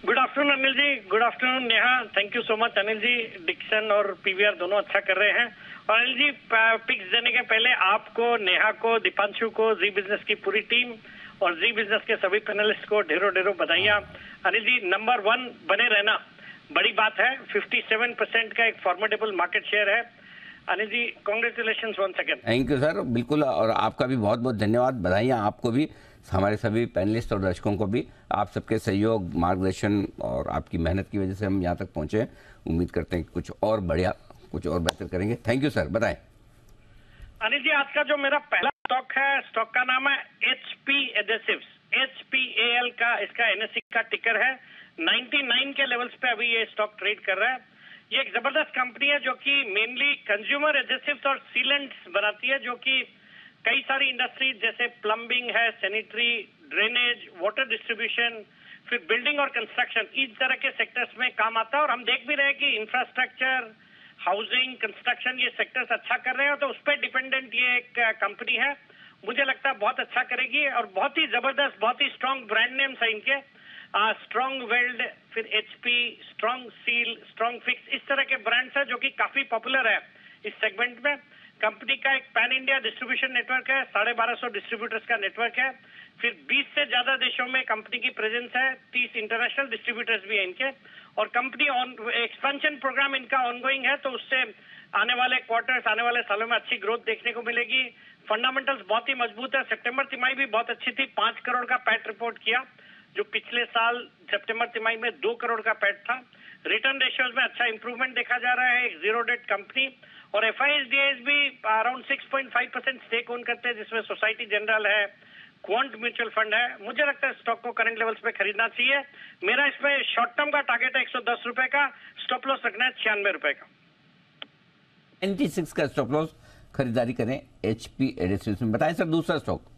Good afternoon Anil ji. Good afternoon Neha. Thank you so much Anil ji. Dixon और पीवीआर दोनों अच्छा कर रहे हैं। और अनिल जी पिक्स देने के पहले आपको, नेहा को, दीपांशु को, जी बिजनेस की पूरी टीम और जी बिजनेस के सभी पैनलिस्ट को ढेरों ढेरों बधाइयां। अनिल जी नंबर 1 बने रहना बड़ी बात है। 57% का एक फॉर्मेडेबल मार्केट शेयर है। Anil ji congratulations once again. Thank you sir, बिल्कुल। और आपका भी बहुत बहुत धन्यवाद, बधाइयाँ आपको भी, हमारे सभी पैनलिस्ट और दर्शकों को भी। आप सबके सहयोग, मार्गदर्शन और आपकी मेहनत की वजह से हम यहाँ तक पहुँचे। उम्मीद करते हैं कि कुछ और बढ़िया, कुछ और बेहतर करेंगे। थैंक यू सर, बताएं। अनिल जी आज का जो मेरा पहला स्टॉक है, स्टॉक का नाम है HP एडेसिव्स, HPAL का इसका NSE का टिकर है। 99 के लेवल्स पे अभी ये स्टॉक ट्रेड कर रहा है। ये एक जबरदस्त कंपनी है जो कि मेनली कंज्यूमर एडेसिव्स और सीलेंट्स बनाती है, जो कि कई सारी इंडस्ट्रीज जैसे प्लम्बिंग है, सैनिटरी, ड्रेनेज, वाटर डिस्ट्रीब्यूशन, फिर बिल्डिंग और कंस्ट्रक्शन, इस तरह के सेक्टर्स में काम आता है। और हम देख भी रहे हैं कि इंफ्रास्ट्रक्चर, हाउसिंग, कंस्ट्रक्शन, ये सेक्टर्स अच्छा कर रहे हैं, तो उस पर डिपेंडेंट ये एक कंपनी है। मुझे लगता है बहुत अच्छा करेगी और बहुत ही जबरदस्त, बहुत ही स्ट्रॉन्ग ब्रांड नेम्स है इनके। स्ट्रॉन्ग वेल्ड, फिर HP, strong seal, strong fix, इस तरह के ब्रांड्स है जो कि काफी पॉपुलर है इस सेगमेंट में। कंपनी का एक पैन इंडिया डिस्ट्रीब्यूशन नेटवर्क है, 1250 डिस्ट्रीब्यूटर्स का नेटवर्क है। फिर 20 से ज्यादा देशों में कंपनी की प्रेजेंस है, 30 इंटरनेशनल डिस्ट्रीब्यूटर्स भी है इनके। और कंपनी एक्सपेंशन प्रोग्राम इनका ऑनगोइंग है, तो उससे आने वाले क्वार्टर्स, आने वाले सालों में अच्छी ग्रोथ देखने को मिलेगी। फंडामेंटल्स बहुत ही मजबूत है। सितंबर तिमाही भी बहुत अच्छी थी, 5 करोड़ का पैट रिपोर्ट किया, जो पिछले साल सितंबर तिमाही में 2 करोड़ का पैट था। रिटर्न रेशियोज में अच्छा इंप्रूवमेंट देखा जा रहा है। एक जीरो डेट कंपनी। और FISDAs भी अराउंड 6.5% स्टेक ओन करते हैं, जिसमें सोसाइटी जनरल है, क्वांट म्यूचुअल फंड है। मुझे लगता है स्टॉक को करंट लेवल्स पे खरीदना चाहिए। मेरा इसमें शॉर्ट टर्म का टारगेट है 110 रुपए का, स्टॉप लॉस रखना है 96 रुपए का। 96 का स्टॉप लॉस, खरीदारी करें HP एडेसिव्स में। बताएं सर दूसरा स्टॉक।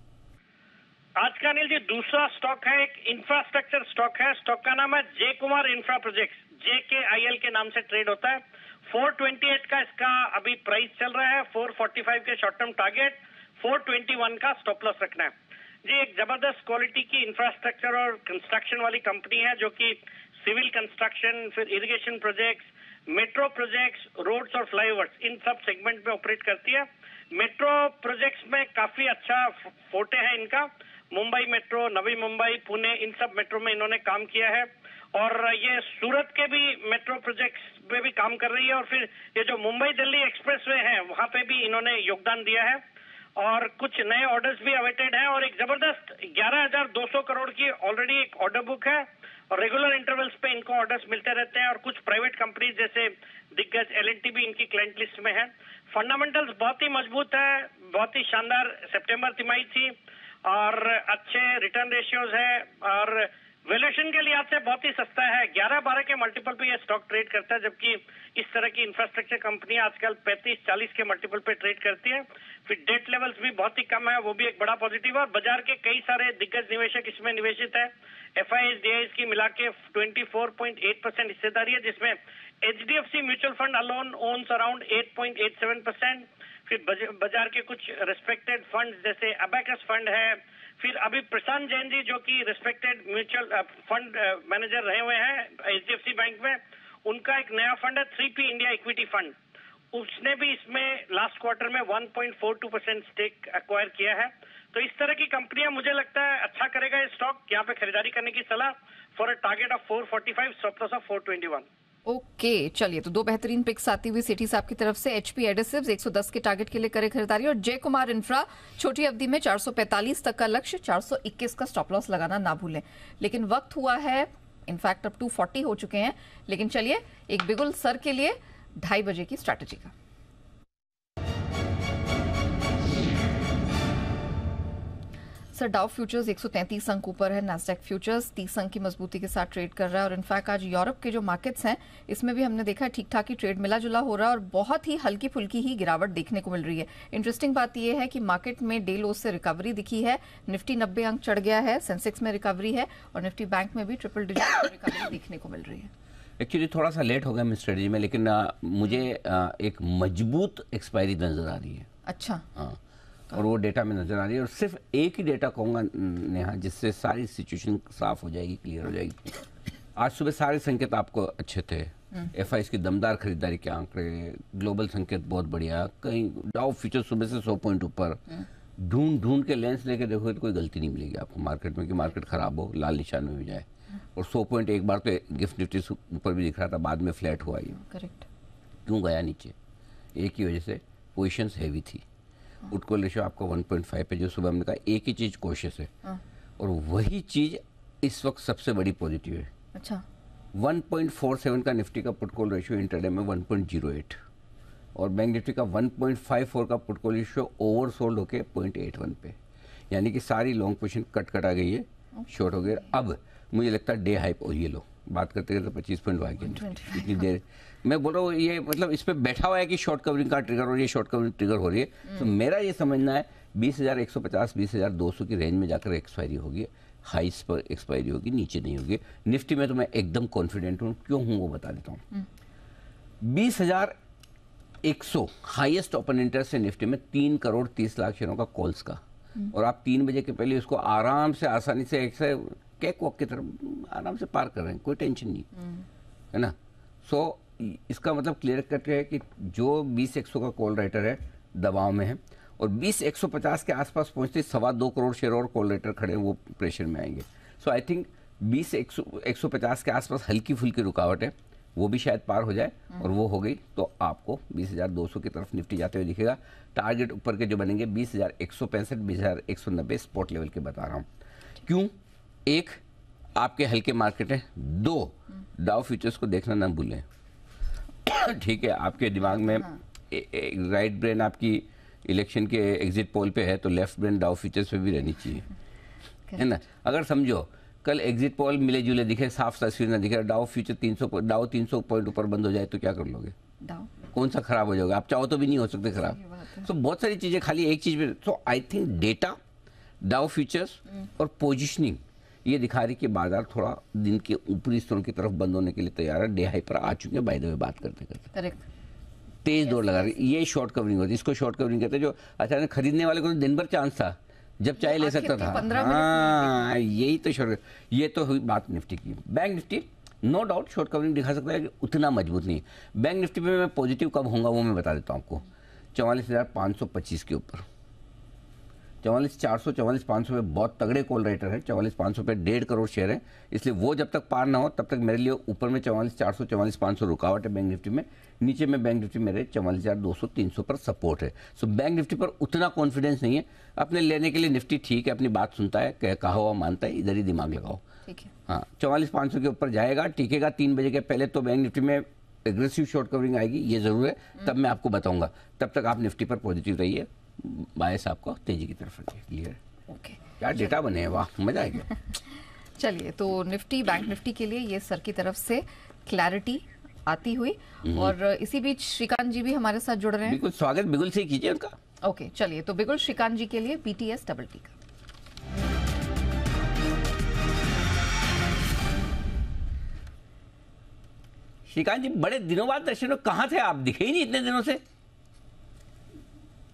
आज का अनिल जी दूसरा स्टॉक है, एक इंफ्रास्ट्रक्चर स्टॉक है। स्टॉक का नाम है जय कुमार इंफ्रा प्रोजेक्ट्स, JKIL के नाम से ट्रेड होता है। 428 का इसका अभी प्राइस चल रहा है, 445 के शॉर्ट टर्म टारगेट, 421 का स्टॉप लॉस रखना है जी। एक जबरदस्त क्वालिटी की इंफ्रास्ट्रक्चर और कंस्ट्रक्शन वाली कंपनी है, जो कि सिविल कंस्ट्रक्शन, फिर irrigation projects, metro projects, roads और फ्लाईओवर्स, इन सब सेगमेंट में ऑपरेट करती है। मेट्रो प्रोजेक्ट्स में काफी अच्छा फोटे है इनका। मुंबई मेट्रो, नवी मुंबई, पुणे, इन सब मेट्रो में इन्होंने काम किया है। और ये सूरत के भी मेट्रो प्रोजेक्ट्स में भी काम कर रही है। और फिर ये जो मुंबई दिल्ली एक्सप्रेसवे है, वहां पे भी इन्होंने योगदान दिया है। और कुछ नए ऑर्डर्स भी अवेटेड हैं। और एक जबरदस्त 11,200 करोड़ की ऑलरेडी एक ऑर्डर बुक है, और रेगुलर इंटरवल्स पे इनको ऑर्डर्स मिलते रहते हैं। और कुछ प्राइवेट कंपनीज जैसे दिग्गज L&T भी इनकी क्लाइंट लिस्ट में है। फंडामेंटल्स बहुत ही मजबूत है, बहुत ही शानदार सितंबर तिमाही थी, और अच्छे रिटर्न रेशियोज है, और वैल्यूएशन के लिहाज से बहुत ही सस्ता है। 11-12 के मल्टीपल पे ये स्टॉक ट्रेड करता है, जबकि इस तरह की इंफ्रास्ट्रक्चर कंपनी आजकल 35-40 के मल्टीपल पे ट्रेड करती है। फिर डेट लेवल्स भी बहुत ही कम है, वो भी एक बड़ा पॉजिटिव है। और बाजार के कई सारे दिग्गज निवेशक इसमें निवेशित है। FISDAs की मिला के 24.8% हिस्सेदारी है, जिसमें HDFC mutual fund alone owns around 8.87%। फिर बाजार के कुछ रिस्पेक्टेड फंड जैसे अबैकस फंड है, फिर अभी प्रशांत जैन जी जो कि रिस्पेक्टेड म्यूचुअल फंड मैनेजर रहे हुए हैं HDFC बैंक में, उनका एक नया फंड है 3P इंडिया इक्विटी फंड, उसने भी इसमें लास्ट क्वार्टर में 1.42% स्टेक एक्वायर किया है। तो इस तरह की कंपनियां मुझे लगता है अच्छा करेगा ये स्टॉक, यहाँ पे खरीदारी करने की सलाह for a target of 445, stop loss of 421। Okay चलिए, तो दो बेहतरीन पिक्स आती हुई सिटी साहब की तरफ से। HP एडिसिव्स 110 के टारगेट के लिए करे खरीदारी, और जय कुमार इंफ्रा छोटी अवधि में 445 तक का लक्ष्य, 421 का स्टॉप लॉस लगाना ना भूलें। लेकिन वक्त हुआ है, इनफैक्ट अब 240 हो चुके हैं, लेकिन चलिए एक बिगुल सर के लिए 2:30 बजे की स्ट्रैटेजी का। सर डाउ फ्यूचर्स 133 अंक ऊपर है, नैस्डैक फ्यूचर्स 30 अंक की मजबूती के साथ ट्रेड कर रहा है, और इनफैक्ट आज यूरोप के जो मार्केट्स हैं इसमें भी हमने देखा है ठीक ठाक ही ट्रेड मिला जुला हो रहा है, और बहुत ही हल्की फुल्की ही गिरावट देखने को मिल रही है। इंटरेस्टिंग बात यह है कि मार्केट में डे लो से रिकवरी दिखी है, निफ्टी 90 अंक चढ़ गया है, सेंसेक्स में रिकवरी है, और निफ्टी बैंक में भी ट्रिपल डिजिट रिकवरी देखने को मिल रही है। एक्चुअली थोड़ा सा लेट हो गया मेरी स्ट्रेटजी में, लेकिन मुझे एक मजबूत एक्सपायरी नजर आ रही है। अच्छा, हाँ, और वो डेटा में नजर आ रही है, और सिर्फ एक ही डेटा कहूँगा नेहा जिससे सारी सिचुएशन साफ हो जाएगी, क्लियर हो जाएगी। आज सुबह सारे संकेत आपको अच्छे थे, FIs की दमदार खरीदारी के आंकड़े, ग्लोबल संकेत बहुत बढ़िया, कहीं डाउ फ्यूचर सुबह से 100 पॉइंट ऊपर, ढूंढ के लेंस लेके देखो तो कोई गलती नहीं मिलेगी आपको मार्केट में कि मार्केट खराब हो, लाल निशान में भी जाए। और 100 पॉइंट एक बार तो गिफ्ट निफ्टी ऊपर भी दिख रहा था, बाद में फ्लैट हुआ ये। करेक्ट। क्यों गया नीचे? एक ही वजह से, पोजिशंस हैवी थी। पुट कॉल रेशियो आपका 1.5 पे, जो सुबह हमने कहा एक ही चीज कॉशियस है, और वही चीज इस वक्त सबसे बड़ी पॉजिटिव है। अच्छा, 1.47 का निफ्टी का पुट कॉल रेशियो इंटरडे में 1.08, और बैंक निफ्टी का 1.54 का पुट कॉल रेशियो ओवरसोल्ड होके 0.81 पे, यानी कि सारी लॉन्ग पोजीशन कट आ गई है, शॉर्ट हो गया। अब मुझे लगता है डे हाइप, और ये लो बात करते करते 25 पॉइंट आ गए इतनी देर। मैं बोल रहा हूँ ये मतलब इस पे बैठा हुआ है कि शॉर्ट कवरिंग का ट्रिगर हो रही है, शॉर्ट कवरिंग ट्रिगर हो रही है। तो मेरा ये समझना है 20,150 20,200 की रेंज में जाकर एक्सपायरी होगी, हाइस पर एक्सपायरी होगी, नीचे नहीं होगी। निफ्टी में तो मैं एकदम कॉन्फिडेंट हूँ, क्यों हूँ वो बता देता हूँ। 20,100 हाईएस्ट ओपन इंटरेस्ट है निफ्टी में, 3 करोड़ 30 लाख शेयरों का कॉल्स का, और आप 3 बजे के पहले उसको आराम से आसानी से कैक वॉक की तरफ आराम से पार कर रहे हैं, कोई टेंशन नहीं है ना। सो इसका मतलब क्लियर कट है कि जो 20,100 का कॉल राइटर है दबाव में है, और 20,150 के आसपास पहुंचते 2.25 करोड़ शेयर और कॉल राइटर खड़े हैं, वो प्रेशर में आएंगे। सो आई थिंक 20,150 के आसपास हल्की फुल्की रुकावट है, वो भी शायद पार हो जाए, और वो हो गई तो आपको 20,200 की तरफ निफ्टी जाते हुए दिखेगा। टारगेट ऊपर के जो बनेंगे 20,165 20,190 स्पॉट लेवल के बता रहा हूँ। क्यों? एक, आपके हल्के मार्केट है, 2, डाउ फ्यूचर्स को देखना ना भूलें। ठीक है, आपके दिमाग में राइट ब्रेन आपकी इलेक्शन के एग्जिट पोल पे है, तो लेफ्ट ब्रेन डाउ फ्यूचर्स पे भी रहनी चाहिए, है ना। अगर समझो कल एग्जिट पोल मिले जुले दिखे, साफ तस्वीर ना दिखे, डाउ फ्यूचर 300 पॉइंट ऊपर बंद हो जाए तो क्या कर लोगे? कौन सा खराब हो जाएगा? आप चाहो तो भी नहीं हो सकते खराब। तो बहुत सारी चीजें, खाली एक चीज में। तो I think data, Dow futures और पोजिशनिंग ये दिखा रही कि बाजार थोड़ा दिन के ऊपरी स्तरों की तरफ बंद होने के लिए तैयार है। डे हाई पर आ चुके हैं, बाय द वे बात करते करते तेज दौड़ लगा रही। ये शॉर्ट कवरिंग होती है, इसको शॉर्ट कवरिंग कहते हैं। जो अचानक खरीदने वाले को तो दिन भर चांस था, जब चाहे ले सकता था। हाँ, यही तो शॉर्ट, ये तो हुई बात निफ्टी की। Bank Nifty no doubt short covering दिखा सकता है कि उतना मजबूत नहीं। बैंक निफ्टी पे मैं पॉजिटिव कब होऊंगा वो मैं बता देता हूँ आपको। 44,525 के ऊपर, 44,400 44,500 पे बहुत तगड़े कॉल राइटर है। 44,500 पे 1.5 करोड़ शेयर है, इसलिए वो जब तक पार ना हो तब तक मेरे लिए ऊपर में 44,400 44,500 रुकावट है बैंक निफ्टी में। नीचे में बैंक निफ्टी मेरे 44,200 300 पर सपोर्ट है। सो बैंक निफ्टी पर उतना कॉन्फिडेंस नहीं है। अपने लेने के लिए निफ्टी ठीक है, अपनी बात सुनता है, कहा हुआ मानता है, इधर ही दिमाग लगाओ। ठीक है, हाँ, 44,500 के ऊपर जाएगा, टिकेगा 3 बजे के पहले, तो बैंक निफ्टी में एग्रेसिव शॉर्ट कवरिंग आएगी, ये जरूर है। तब मैं आपको बताऊंगा, तब तक आप निफ्टी पर पॉजिटिव रहिए, बायस आपको तेजी की तरफ रखिए। क्लियर? ओके, क्या डेटा बने हैं, वाह मजा आ गया। चलिए, तो निफ्टी बैंक निफ्टी के लिए ये सर की तरफ से क्लैरिटी आती हुई, और इसी बीच श्रीकांत जी भी हमारे साथ जुड़ रहे हैं। बिल्कुल स्वागत, बिगुल से ही कीजिए उनका। ओके, चलिए, तो बिगुल श्रीकांत जी के लिए BTS डबल टी का। श्रीकांत जी, बड़े दिनों बाद दर्शन हो, कहाँ थे आप? दिखे ही नहीं इतने दिनों से।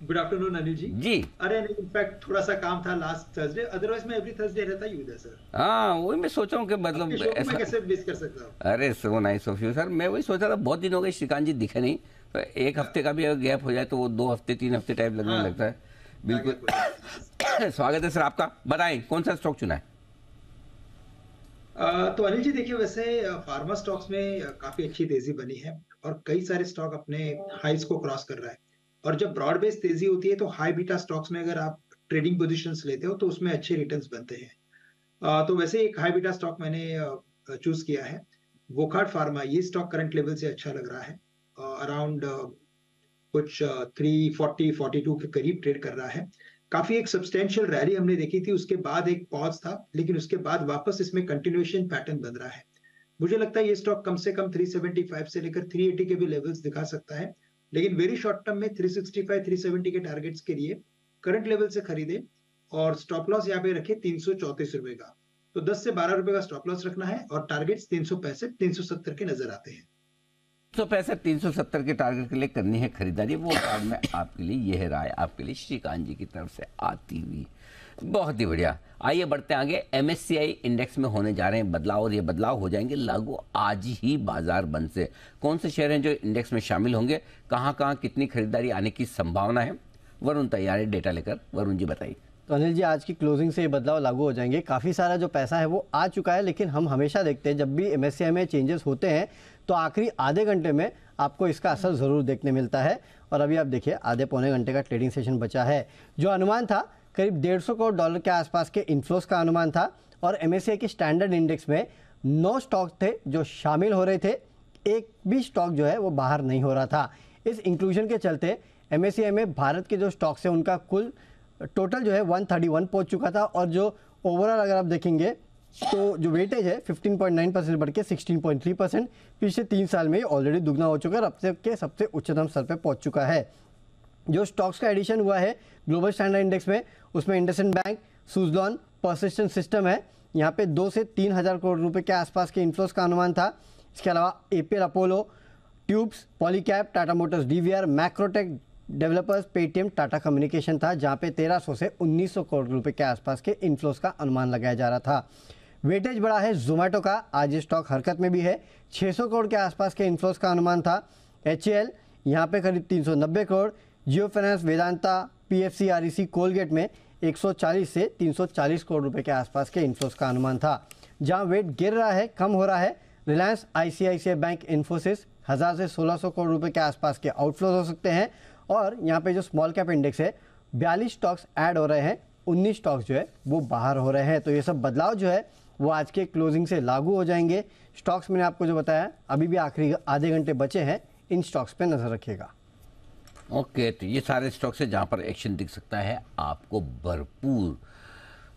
गुड आफ्टरनून अनिल जी। जी। अरे इनफैक्ट थोड़ा सा काम था लास्ट थर्सडे, अदरवाइज मैं एवरी थर्सडे रहता ही उधर सर। हाँ, वही मैं सोच रहा हूँ कि मतलब मैं कैसे मिस कर सकता हूँ। अरे so nice of you sir. मैं वही सोच रहा था, बहुत दिन हो गए श्रीकांत जी दिखे नहीं, तो एक हफ्ते का भी अगर गैप हो जाए तो वो 2 हफ्ते 3 हफ्ते टाइप लगने लगता है। बिल्कुल स्वागत है सर आपका। बताएं कौन सा स्टॉक चुना है? तो अनिल जी देखिए, वैसे फार्मा स्टॉक्स में काफी अच्छी तेजी बनी है और कई सारे स्टॉक अपने हाइस को क्रॉस कर रहा है। और जब ब्रॉड बेस तेजी होती है तो हाई बीटा स्टॉक्स में अगर आप ट्रेडिंग पोजीशंस लेते हो तो उसमें अच्छे रिटर्न्स बनते हैं। तो वैसे एक हाई बीटा स्टॉक मैंने चूज किया है, वोकहार्ट फार्मा। ये स्टॉक करंट लेवल से अच्छा लग रहा है, अराउंड कुछ 340-42 के करीब ट्रेड कर रहा है। काफी एक सब्सटेंशियल रैली हमने देखी थी, उसके बाद एक पॉज था, लेकिन उसके बाद वापस इसमें कंटिन्यूएशन पैटर्न बन रहा है। मुझे लगता है ये स्टॉक कम से कम 375 से लेकर 380 के भी लेवल्स दिखा सकता है, लेकिन वेरी शॉर्ट टर्म में 365-370 के टारगेट्स के लिए करंट लेवल से खरीदे और स्टॉप लॉस यहाँ पे रखे 334 रुपए का। तो 10 से 12 रुपए का स्टॉप लॉस रखना है और टारगेट्स 365-370 के नजर आते हैं। 365-370 के टारगेट के लिए करनी है खरीदारी, वो कार्ड में आपके लिए यह राय आपके लिए श्रीकांत जी की तरफ से आती हुई। बहुत ही बढ़िया। आइए बढ़ते हैं आगे। MSCI इंडेक्स में होने जा रहे हैं बदलाव और ये बदलाव हो जाएंगे लागू आज ही बाजार बंद से। कौन से शेयर हैं जो इंडेक्स में शामिल होंगे, कहां कहां कितनी खरीदारी आने की संभावना है? वरुण तैयार है डेटा लेकर। वरुण जी बताइए। तो अनिल जी, आज की क्लोजिंग से ये बदलाव लागू हो जाएंगे। काफ़ी सारा जो पैसा है वो आ चुका है, लेकिन हम हमेशा देखते हैं जब भी MSCI में चेंजेस होते हैं तो आखिरी आधे घंटे में आपको इसका असर ज़रूर देखने मिलता है। और अभी आप देखिए आधे पौने घंटे का ट्रेडिंग सेशन बचा है। जो अनुमान था करीब 150 करोड़ डॉलर के आसपास के इन्फ्लोस का अनुमान था और MSCI के स्टैंडर्ड इंडेक्स में 9 स्टॉक थे जो शामिल हो रहे थे, एक भी स्टॉक जो है वो बाहर नहीं हो रहा था। इस इंक्लूजन के चलते MSCI में भारत के जो स्टॉक्स हैं उनका कुल टोटल जो है 131 पहुंच चुका था और जो ओवरऑल अगर आप देखेंगे तो जो वेटेज है 15.9% बढ़ के 16.3%, पिछले 3 साल में ऑलरेडी दुगना हो चुका है और अब तक के सबसे उच्चतम स्तर पर पहुंच चुका है। जो स्टॉक्स का एडिशन हुआ है ग्लोबल स्टैंडर्ड इंडेक्स में, उसमें IndusInd bank, Suzlon, persistent system है। यहाँ पे 2 से 3 हज़ार करोड़ रुपए के आसपास के इन्फ्लोस का अनुमान था। इसके अलावा APL Apollo tubes, Polycab, Tata Motors DVR, Macrotech developers, Paytm, Tata communication था, जहाँ पे 1300 से 1900 करोड़ रुपए के आसपास के इन्फ्लोस का अनुमान लगाया जा रहा था। वेटेज बड़ा है जोमेटो का, आज ये स्टॉक हरकत में भी है। 600 करोड़ के आसपास के इन्फ्लोस का अनुमान था। HAL यहाँ पे करीब 390 crore, Jio finance, Vedanta, PFC, REC, Colgate में 140 से 340 करोड़ रुपए के आसपास के इन्फ्लोस का अनुमान था। जहाँ वेट गिर रहा है, कम हो रहा है, रिलायंस, ICICI बैंक, इन्फोसिस 1000 से 1600 करोड़ रुपए के आसपास के आउटफ्लोज हो सकते हैं। और यहाँ पे जो स्मॉल कैप इंडेक्स है 42 स्टॉक्स ऐड हो रहे हैं, 19 स्टॉक्स जो है वो बाहर हो रहे हैं। तो ये सब बदलाव जो है वो आज के क्लोजिंग से लागू हो जाएंगे। स्टॉक्स मैंने आपको जो बताया, अभी भी आखिरी आधे घंटे बचे हैं, इन स्टॉक्स पे नजर रखिएगा। ओके, तो ये सारे स्टॉक्स है जहाँ पर एक्शन दिख सकता है आपको भरपूर।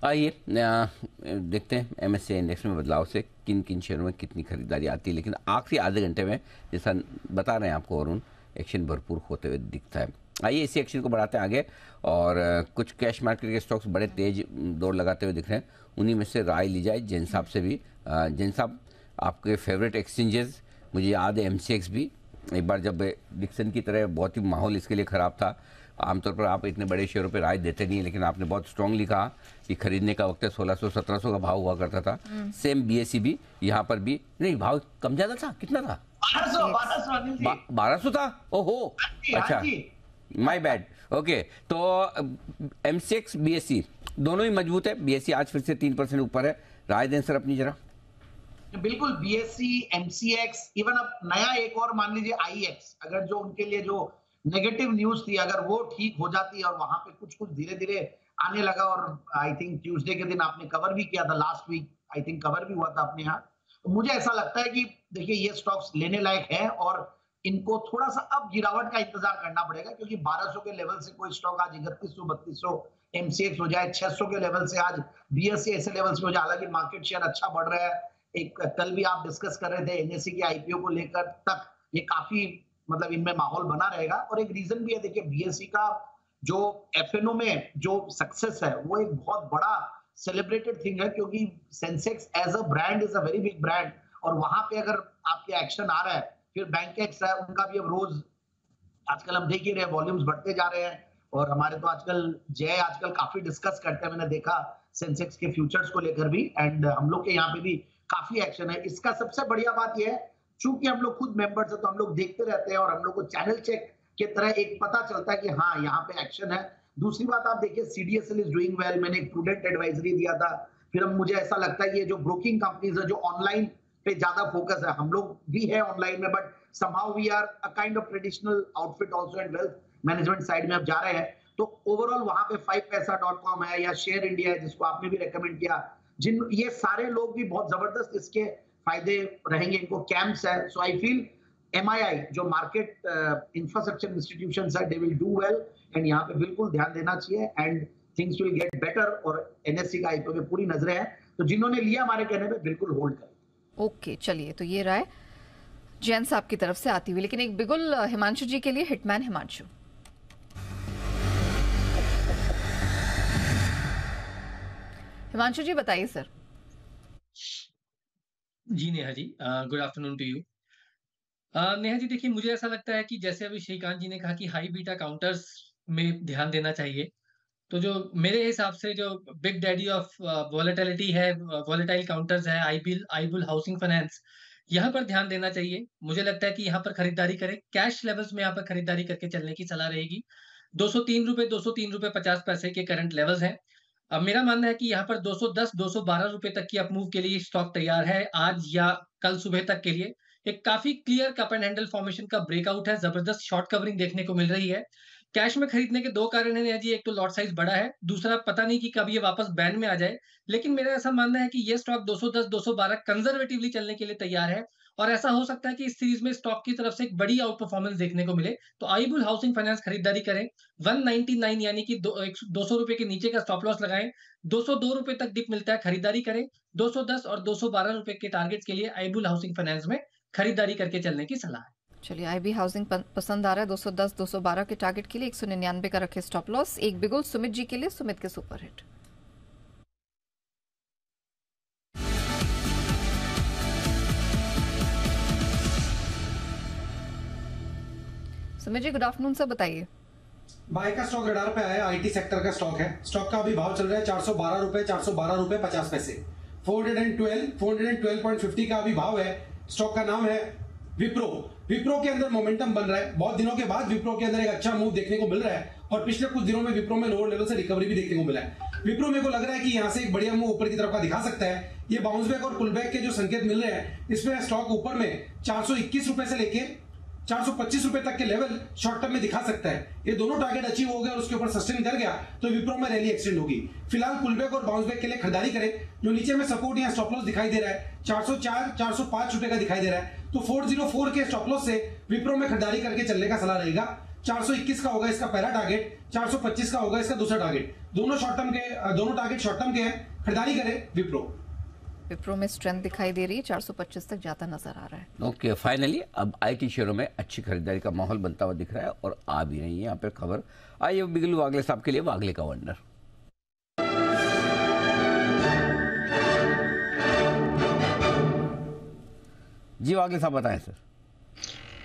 आइए देखते हैं MSCI इंडेक्स में बदलाव से किन किन शेयरों में कितनी खरीदारी आती है, लेकिन आखिरी आधे घंटे में जैसा बता रहे हैं आपको वरुण, एक्शन भरपूर होते हुए दिखता है। आइए इसी एक्शन को बढ़ाते हैं आगे और कुछ कैश मार्केट के स्टॉक्स बड़े तेज दौड़ लगाते हुए दिख रहे हैं, उन्हीं में से राय ली जाए जैन साहब से भी। जैन साहब, आपके फेवरेट एक्सचेंजेस, मुझे याद है MCX भी एक बार जब डिक्सन की तरह बहुत ही माहौल इसके लिए ख़राब था। आमतौर पर आप इतने बड़े शेयरों पे राय देते नहीं है, लेकिन आपने बहुत स्ट्रांगली कहा कि खरीदने का वक्त 1600-1700 का भाव हुआ करता था। सेम BSE भी, यहाँ पर भी नहीं, भाव कम ज़्यादा था, कितना था? 1200 था। ओहो, अच्छा, माय बैड। ओके, तो MCX BSE दोनों ही मजबूत है। BSE आज फिर से 3% ऊपर है। राय दें सर अपनी जरा। बिल्कुल, BSE, MCX, इवन अब नया एक और मान लीजिए IEX, अगर जो उनके लिए जो नेगेटिव न्यूज थी अगर वो ठीक हो जाती है और वहां पे कुछ कुछ धीरे धीरे आने लगा, और आई थिंक ट्यूसडे के दिन आपने कवर भी किया था, last week I think cover भी हुआ था अपने यहाँ, तो मुझे ऐसा लगता है कि देखिए ये स्टॉक्स लेने लायक है और इनको थोड़ा सा अब गिरावट का इंतजार करना पड़ेगा, क्योंकि 1200 के लेवल से कोई स्टॉक आज 3100-3200 MCX हो जाए, 600 के लेवल से आज BSE ऐसे लेवल से हो जाए। हालांकि मार्केट शेयर अच्छा बढ़ रहा है। एक कल भी आप डिस्कस कर रहे थे NSE की IPO को लेकर, तक ये काफी मतलब इनमें माहौल बना रहेगा। और एक रीजन भी है, देखिए BSE का जो FNO में जो सक्सेस है वो एक बहुत बड़ा सेलिब्रेटेड थिंग है, क्योंकि Sensex as a brand is a very big brand, और वहां पे अगर आपके एक्शन आ रहा है। फिर बैंक एक्स है, उनका भी अब रोज आजकल हम देख ही रहे हैं, वॉल्यूम्स बढ़ते जा रहे हैं। और हमारे तो आजकल काफी डिस्कस करते हैं, मैंने देखा सेंसेक्स के फ्यूचर्स को लेकर भी, एंड हम लोग के यहाँ पे भी काफी एक्शन है। इसका सबसे बढ़िया बात यह है, चूंकि हम लोग खुद मेंबर्स है तो हम लोग देखते रहते हैं और हम लोग को चैनल चेक की तरह एक पता चलता है कि हाँ यहाँ पे एक्शन है। दूसरी बात आप देखिए, CDSL इज डूइंग वेल, मैंने एक प्रूडेंट एडवाइजरी दिया था। फिर अब मुझे ऐसा लगता है कि ये जो ब्रोकिंग कंपनीज है जो ऑनलाइन पे ज्यादा फोकस है, हम लोग भी है ऑनलाइन में, but somehow we are a kind of traditional outfit also and wealth management side में अब जा रहे हैं। तो ओवरऑल वहां पे 5paisa.com है या शेयर इंडिया है जिसको आपने भी रेकमेंड किया, ये सारे लोग भी बहुत जबरदस्त इसके फायदे रहेंगे, इनको कैंप्स है। सो आई फील MII जो मार्केट इंफ्रास्ट्रक्चर इंस्टीट्यूशंस है, they will do well, and यहाँ पे बिल्कुल ध्यान देना चाहिए and things will get better. और NSE का IPO पे पूरी नजरें हैं, तो जिन्होंने लिया हमारे कहने पे बिल्कुल होल्ड करें। ओके, चलिए, तो ये राय जैन साहब की तरफ से आती हुई, लेकिन एक बिगुल हिमांशु जी के लिए। हिटमैन हिमांशु, हिमांशु जी बताइए सर। जी Neha ji, good afternoon to you. Neha ji देखिए, मुझे ऐसा लगता है कि जैसे अभी श्रीकांत जी ने कहा कि हाई बीटा काउंटर्स में ध्यान देना चाहिए, तो जो मेरे हिसाब से जो बिग डैडी ऑफ वॉलेटिलिटी है, वॉलेटाइल काउंटर्स है, आईबुल हाउसिंग फाइनेंस, यहाँ पर ध्यान देना चाहिए। मुझे लगता है कि यहाँ पर खरीदारी करें, कैश लेवल्स में यहाँ पर खरीदारी करके चलने की सलाह रहेगी। 203 रुपए 50 पैसे के करंट लेवल्स हैं। अब मेरा मानना है कि यहाँ पर 210 212 रुपए तक की अपमूव के लिए स्टॉक तैयार है आज या कल सुबह तक के लिए। एक काफी clear cup and handle formation का ब्रेकआउट है, जबरदस्त शॉर्ट कवरिंग देखने को मिल रही है। कैश में खरीदने के दो कारण हैं जी, एक तो लॉट साइज बड़ा है, दूसरा पता नहीं कि कब ये वापस बैन में आ जाए। लेकिन मेरा ऐसा मानना है कि ये स्टॉक 210 212 कंजर्वेटिवली चलने के लिए तैयार है, और ऐसा हो सकता है कि इस सीरीज में स्टॉक की तरफ से एक बड़ी आउट परफॉर्मेंस देखने को मिले। तो आईबुल हाउसिंग फाइनेंस खरीदारी करें, 199 यानी कि 200 रुपए के नीचे का स्टॉप लॉस लगाएं, 202 रुपए तक डिप मिलता है, खरीदारी करें। 210 और 212 रुपए के टारगेट के लिए आईबुल हाउसिंग फाइनेंस में खरीदारी करके चलने की सलाह है। चलिए, IB हाउसिंग पसंद आ रहा है। 210 212 के टारगेट के लिए 199 का रखे स्टॉप लॉस। एक बिगुल सुमित जी के लिए, सुमित के super hit. Sumit ji good afternoon sir, बताइए। बाय का स्टॉक रडार पे आया, IT सेक्टर का स्टॉक है। स्टॉक का अभी भाव चल रहा है 412 रुपए 50 पैसे। 412.50 का अभी भाव है। स्टॉक का नाम है विप्रो। विप्रो के अंदर मोमेंटम बन रहा है, बहुत दिनों के बाद विप्रो के अंदर एक अच्छा मूव देखने को मिल रहा है, और पिछले कुछ दिनों में विप्रो में लोअर लेवल से रिकवरी भी देखने को मिला है। विप्रो मेरे को लग रहा है कि यहाँ से एक बढ़िया मूव ऊपर की तरफ का दिखा सकता है। ये बाउंस बैक और पुल बैक के जो संकेत मिल रहे हैं, इसमें स्टॉक ऊपर में 421 रुपए से लेके 425 रुपए तक के लेवल शॉर्ट टर्म में दिखा सकता है। ये दोनों टारगेट अचीव हो गए और उसके ऊपर सस्टेन कर गया तो विप्रो में रैली एक्सटेंड होगी। फिलहाल पुल बैक और बाउंस बैक के लिए खरीदारी करें। जो नीचे में सपोर्ट या स्टॉप लॉस दिखाई दे रहा है 404 405 रुपए का दिखाई दे रहा है, तो 404 के स्टॉप लॉस से विप्रो में खरीदारी करके चलने का सलाह रहेगा। 421 का होगा इसका पहला टारगेट, 425 का होगा इसका दूसरा टारगेट। दोनों टारगेट शॉर्ट टर्म के हैं, खरीदारी करें विप्रो। विप्रो में स्ट्रेंथ दिखाई दे रही है, 425 तक जाता नजर आ रहा है। ओके, फाइनली अब IT शेयरों में अच्छी खरीदारी का माहौल बनता हुआ दिख रहा है और आ भी रही है यहाँ पे खबर। आइए बिगलू वागले साहब के लिए वागले का वंडर। जी वागले साहब बताएं सर।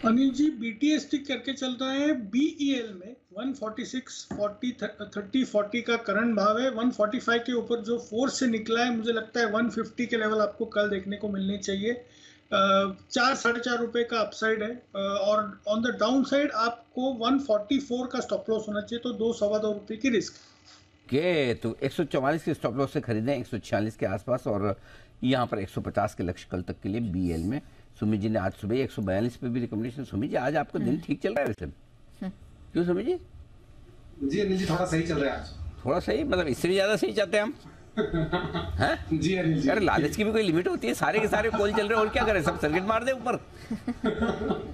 अनिल जी, BTS टिक करके चल रहा है। BEL में 146 40 30 40 का करंट भाव है। 145 के ऊपर जो फोर्स से निकला है, मुझे लगता है 150 के लेवल आपको कल देखने को मिलने चाहिए। 4 साढ़े 4 रुपए का अपसाइड है, और ऑन द डाउन साइड आपको 144 का स्टॉप लॉस होना चाहिए, तो 2-2.25 रुपए की रिस्क। के तो 144 के स्टॉप लॉस से खरीदें 146 के आसपास, और यहाँ पर 150 के लक्ष्य कल तक के लिए BL में। सुमित जी ने आज सुबह 142 पे भी रिकमेंडेशन। सुमित जी आज आपका दिन ठीक चल रहा है वैसे, क्यों सुमित जी? जी अनिल जी थोड़ा सही चल रहा है आज। थोड़ा सही मतलब इससे भी ज्यादा सही चाहते हैं हम? हैं? जी अनिल जी। अरे लालच की भी कोई लिमिट होती है, सारे के सारे कॉल चल रहे हैं और क्या करें, सब सर्किट मार दे ऊपर।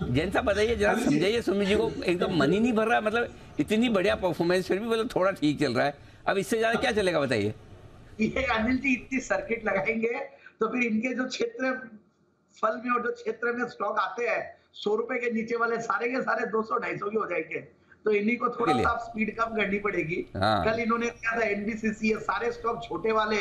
जैन साहब बताइए जरा, समझाइए सुमित जी को, एकदम मन ही नहीं भर रहा है, मतलब इतनी बढ़िया परफॉर्मेंस फिर भी मतलब थोड़ा ठीक चल रहा है, अब इससे ज्यादा क्या चलेगा बताइए? ये अनिल जी इतनी सर्किट लगाएंगे तो फिर इनके जो क्षेत्र फल में और जो क्षेत्र में स्टॉक आते हैं 100 रुपए के नीचे वाले सारे के सारे 200-250 के हो जाएंगे, तो इन्हीं को थोड़ा सा स्पीड कम करनी पड़ेगी। कल इन्होंने किया था NBCC, ये सारे स्टॉक छोटे वाले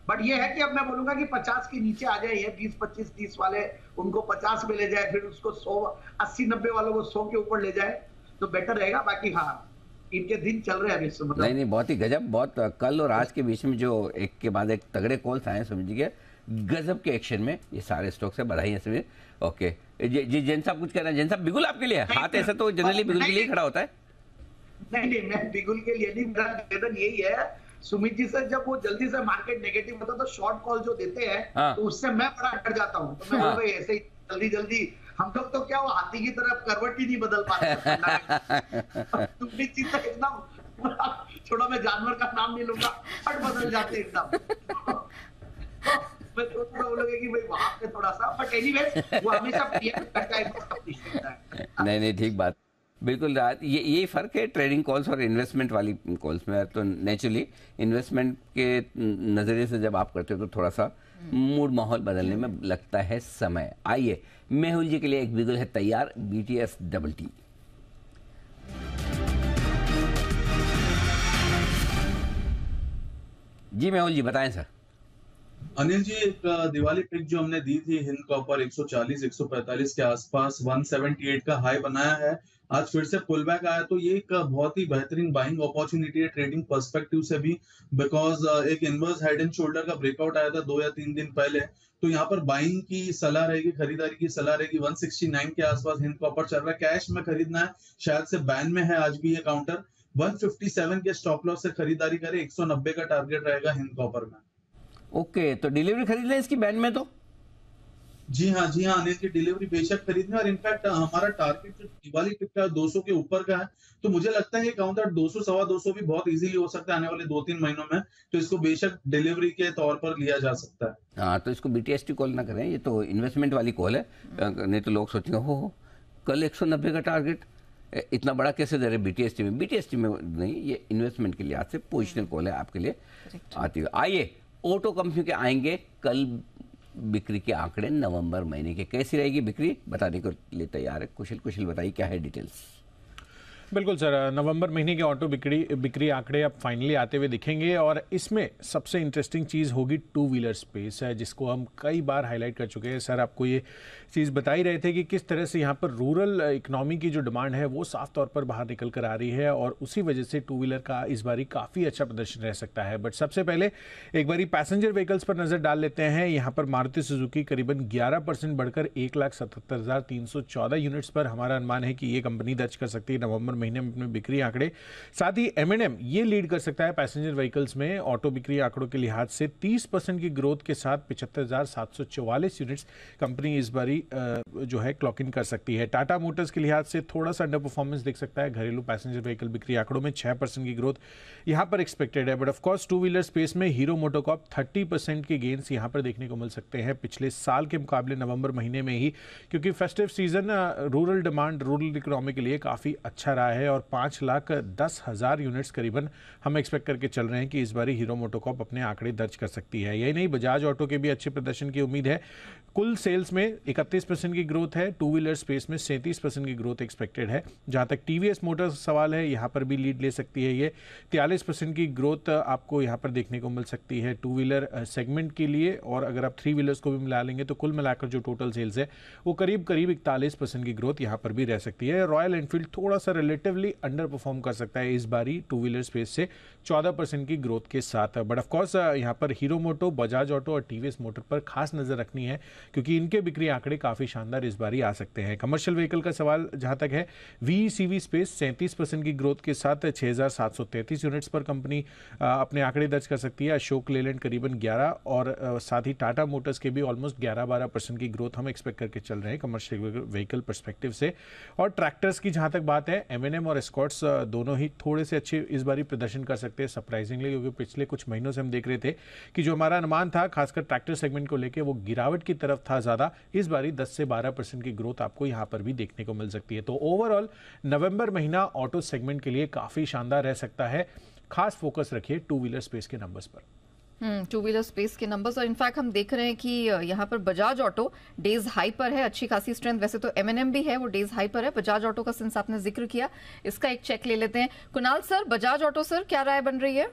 बट ये है कि अब मैं बोलूंगा कि 50 के नीचे आ जाए, 20, 25, 30 वाले उनको 50 में ले जाए, फिर उसको 100, 80, 90 वालों को 100 के ऊपर ले जाए तो बेटर रहेगा। बाकी हाँ, इनके दिन चल रहे हैं अभी से, मतलब नहीं बहुत ही गजब, बहुत कल और आज के बीच में जो एक के बाद एक तगड़े कॉल्स आए समझिए, गजब के एक्शन में ये सारे स्टॉक से बधाई है। ओके जी जैन साहब कुछ कह रहे हैं। जैन साहब बिगुल आपके लिए हाथ ऐसा तो जनरली बिगुल के लिए खड़ा होता है। नहीं मैं बिगुल के लिए नहीं, मेरा निवेदन यही है सुमित जी से, जब वो जल्दी से मार्केट नेगेटिव होता है तो शॉर्ट कॉल जो देते हैं तो उससे मैं बड़ा डर जाता हूँ। तो मैं भाई ऐसे ही जल्दी हम लोग तो क्या वो हाथी की तरफ करवट ही नहीं बदल पाते। सुमित जी तो एकदम छोड़ो, मैं जानवर का नाम नहीं लूंगा, फट बदल जाते एकदम। मैं थोड़ा बोलूंगा कि भाई वहां पे थोड़ा सा, बट एनीवेज वो हमेशा प्रिय करता है। नहीं ठीक बात, बिल्कुल यही फर्क है ट्रेडिंग कॉल्स और इन्वेस्टमेंट वाली कॉल्स में। तो नेचुरली इन्वेस्टमेंट के नजरिए से जब आप करते हो तो थोड़ा सा मूड माहौल बदलने में लगता है समय। आइए मेहुल जी के लिए एक बिगुल है तैयार, BTS डबल टी। जी मेहुल जी बताएं सर। अनिल जी, एक दिवाली पिक जो हमने दी थी हिंद कॉपर 140 145 के आसपास 178 का हाई बनाया है, आज फिर से पुल बैक आया, तो ये एक बहुत ही बेहतरीन बाइंग अपॉर्चुनिटी है ट्रेडिंग पर्सपेक्टिव से भी, बिकॉज एक इनवर्स हेड एंड शोल्डर का ब्रेकआउट आया था 2 या 3 दिन पहले, तो यहाँ पर बाइंग की सलाह रहेगी, खरीदारी की सलाह रहेगी। 169 के आसपास हिंद कॉपर चल रहा है, कैश में खरीदना है, शायद से बैन में है आज भी ये काउंटर। 157 के स्टॉप लॉस से खरीदारी करें, 190 का टारगेट रहेगा हिंद कॉपर में। ओके तो डिलीवरी खरीद लें इसकी बैन में तो? जी हाँ अनिल की डिलीवरी बेशक खरीदना, और इनफैक्ट हमारा टारगेट जो दिवाली पिक का 200 के ऊपर का है, तो मुझे लगता है ये काउंटर 200 सवा 200 भी बहुत इजीली हो सकता है आने वाले 2-3 महीनों में, तो इसको बेशक डिलीवरी के तौर पर लिया जा सकता है। हाँ तो इसको BTST कॉल ना करें, ये तो इन्वेस्टमेंट वाली कॉल है, नहीं तो लोग सोचेंगे हो कल 190 का टारगेट इतना बड़ा कैसे दे रहे BTST में नहीं, ये इन्वेस्टमेंट के लिए आज से पोजिशनल कॉल है आपके लिए आती है। आइए ऑटो कंपनी के आएंगे कल बिक्री के आंकड़े नवंबर महीने के, कैसी रहेगी बिक्री बताने को लिए तैयार है। कुशल बताइए क्या है डिटेल्स। बिल्कुल सर, नवंबर महीने के ऑटो बिक्री आंकड़े अब फाइनली आते हुए दिखेंगे, और इसमें सबसे इंटरेस्टिंग चीज़ होगी टू व्हीलर स्पेस है, जिसको हम कई बार हाईलाइट कर चुके हैं। सर आपको ये चीज़ बता ही रहे थे कि किस तरह से यहाँ पर रूरल इकोनॉमी की जो डिमांड है वो साफ तौर पर बाहर निकल कर आ रही है, और उसी वजह से टू व्हीलर का इस बारी काफ़ी अच्छा प्रदर्शन रह सकता है। बट सबसे पहले एक बारी पैसेंजर व्हीकल्स पर नज़र डाल लेते हैं। यहाँ पर मारुति सुजुकी करीबन 11% बढ़कर 1,77,314 यूनिट्स पर हमारा अनुमान है कि ये कंपनी दर्ज कर सकती है नवंबर महीने में अपने बिक्री आंकड़े। साथ ही M&M ये लीड कर सकता है पैसेंजर व्हीकल्स में ऑटो बिक्री आंकड़ों के लिहाज से 30% की ग्रोथ के साथ 75,744 यूनिट्स कंपनी इस बारी जो है क्लॉक इन कर सकती है। टाटा मोटर्स के लिहाज से थोड़ा सा अंडर परफॉर्मेंस दिख सकता है, घरेलू पैसेंजर व्हीकल बिक्री आंकड़ों में 6% की ग्रोथ यहाँ पर एक्सपेक्टेड है। But of course two wheeler space में हीरो मोटोकॉर्प 30% के गेन्स यहाँ पर देखने को मिल सकते हैं पिछले साल के मुकाबले नवंबर महीने में ही, क्योंकि festive season rural demand rural economy के लिए काफ़ी अच्छा रहा है, और 5,10,000 यूनिट्स करीबन हम एक्सपेक्ट करके चल रहे हैं कि इस बारी हीरो मोटोकॉर्प अपने आंकड़े दर्ज कर सकती है। यही नहीं, बजाज ऑटो के भी अच्छे प्रदर्शन की उम्मीद है। कुल सेल्स में 31% की ग्रोथ है, टू व्हीलर स्पेस में 37% की ग्रोथ एक्सपेक्टेड है। जहां तक TVS मोटर्स सवाल है, यहां पर भी लीड ले सकती है, ये 43% की ग्रोथ आपको यहां पर देखने को मिल सकती है टू व्हीलर सेगमेंट के लिए, और अगर आप थ्री व्हीलर्स को भी मिला लेंगे तो कुल मिलाकर जो टोटल सेल्स है वो करीब 41% की ग्रोथ यहां पर भी रह सकती है। रॉयल एनफील्ड थोड़ा सा रिलेटिवली अंडर परफॉर्म कर सकता है इस बारी टू व्हीलर स्पेस से 14% की ग्रोथ के साथ। बट ऑफकोर्स यहाँ पर हीरो मोटो, बजाज ऑटो और TVS मोटर पर खास नजर रखनी है, क्योंकि इनके बिक्री आंकड़े काफी शानदार इस बारी आ सकते हैं। कमर्शियल व्हीकल का सवाल जहां तक है, VECV स्पेस 37% की ग्रोथ के साथ 6,733 यूनिट्स पर कंपनी अपने आंकड़े दर्ज कर सकती है। अशोक लेलैंड करीबन 11, और साथ ही टाटा मोटर्स के भी ऑलमोस्ट 11-12% की ग्रोथ हम एक्सपेक्ट करके चल रहे हैं कमर्शियल व्हीकल परस्पेक्टिव से। और ट्रैक्टर्स की जहां तक बात है, M&M और एस्कॉर्ट्स दोनों ही थोड़े से अच्छे इस बारी प्रदर्शन कर सकते हैं सरप्राइजिंगली, क्योंकि पिछले कुछ महीनों से हम देख रहे थे कि जो हमारा अनुमान था खासकर ट्रैक्टर सेगमेंट को लेकर वो गिरावट की तरफ था ज्यादा। इस बारी 10 से 12% की ग्रोथ आपको यहां पर भी देखने को मिल सकती है। तो ओवरऑल नवंबर महीना ऑटो सेगमेंट के लिए काफी शानदार रह सकता है। खास फोकस रखिए टू व्हीलर स्पेस के नंबर्स पर। टू व्हीलर स्पेस के नंबर्स, और इनफैक्ट हम देख रहे हैं कि यहाँ पर बजाज ऑटो डेज हाई पर है, अच्छी खासी स्ट्रेंथ। वैसे तो M&M भी है, वो डेज हाई पर है। बजाज ऑटो का सिंस आपने जिक्र किया, इसका एक चेक ले लेते हैं। Kunal sir, Bajaj auto sir क्या राय बन रही है?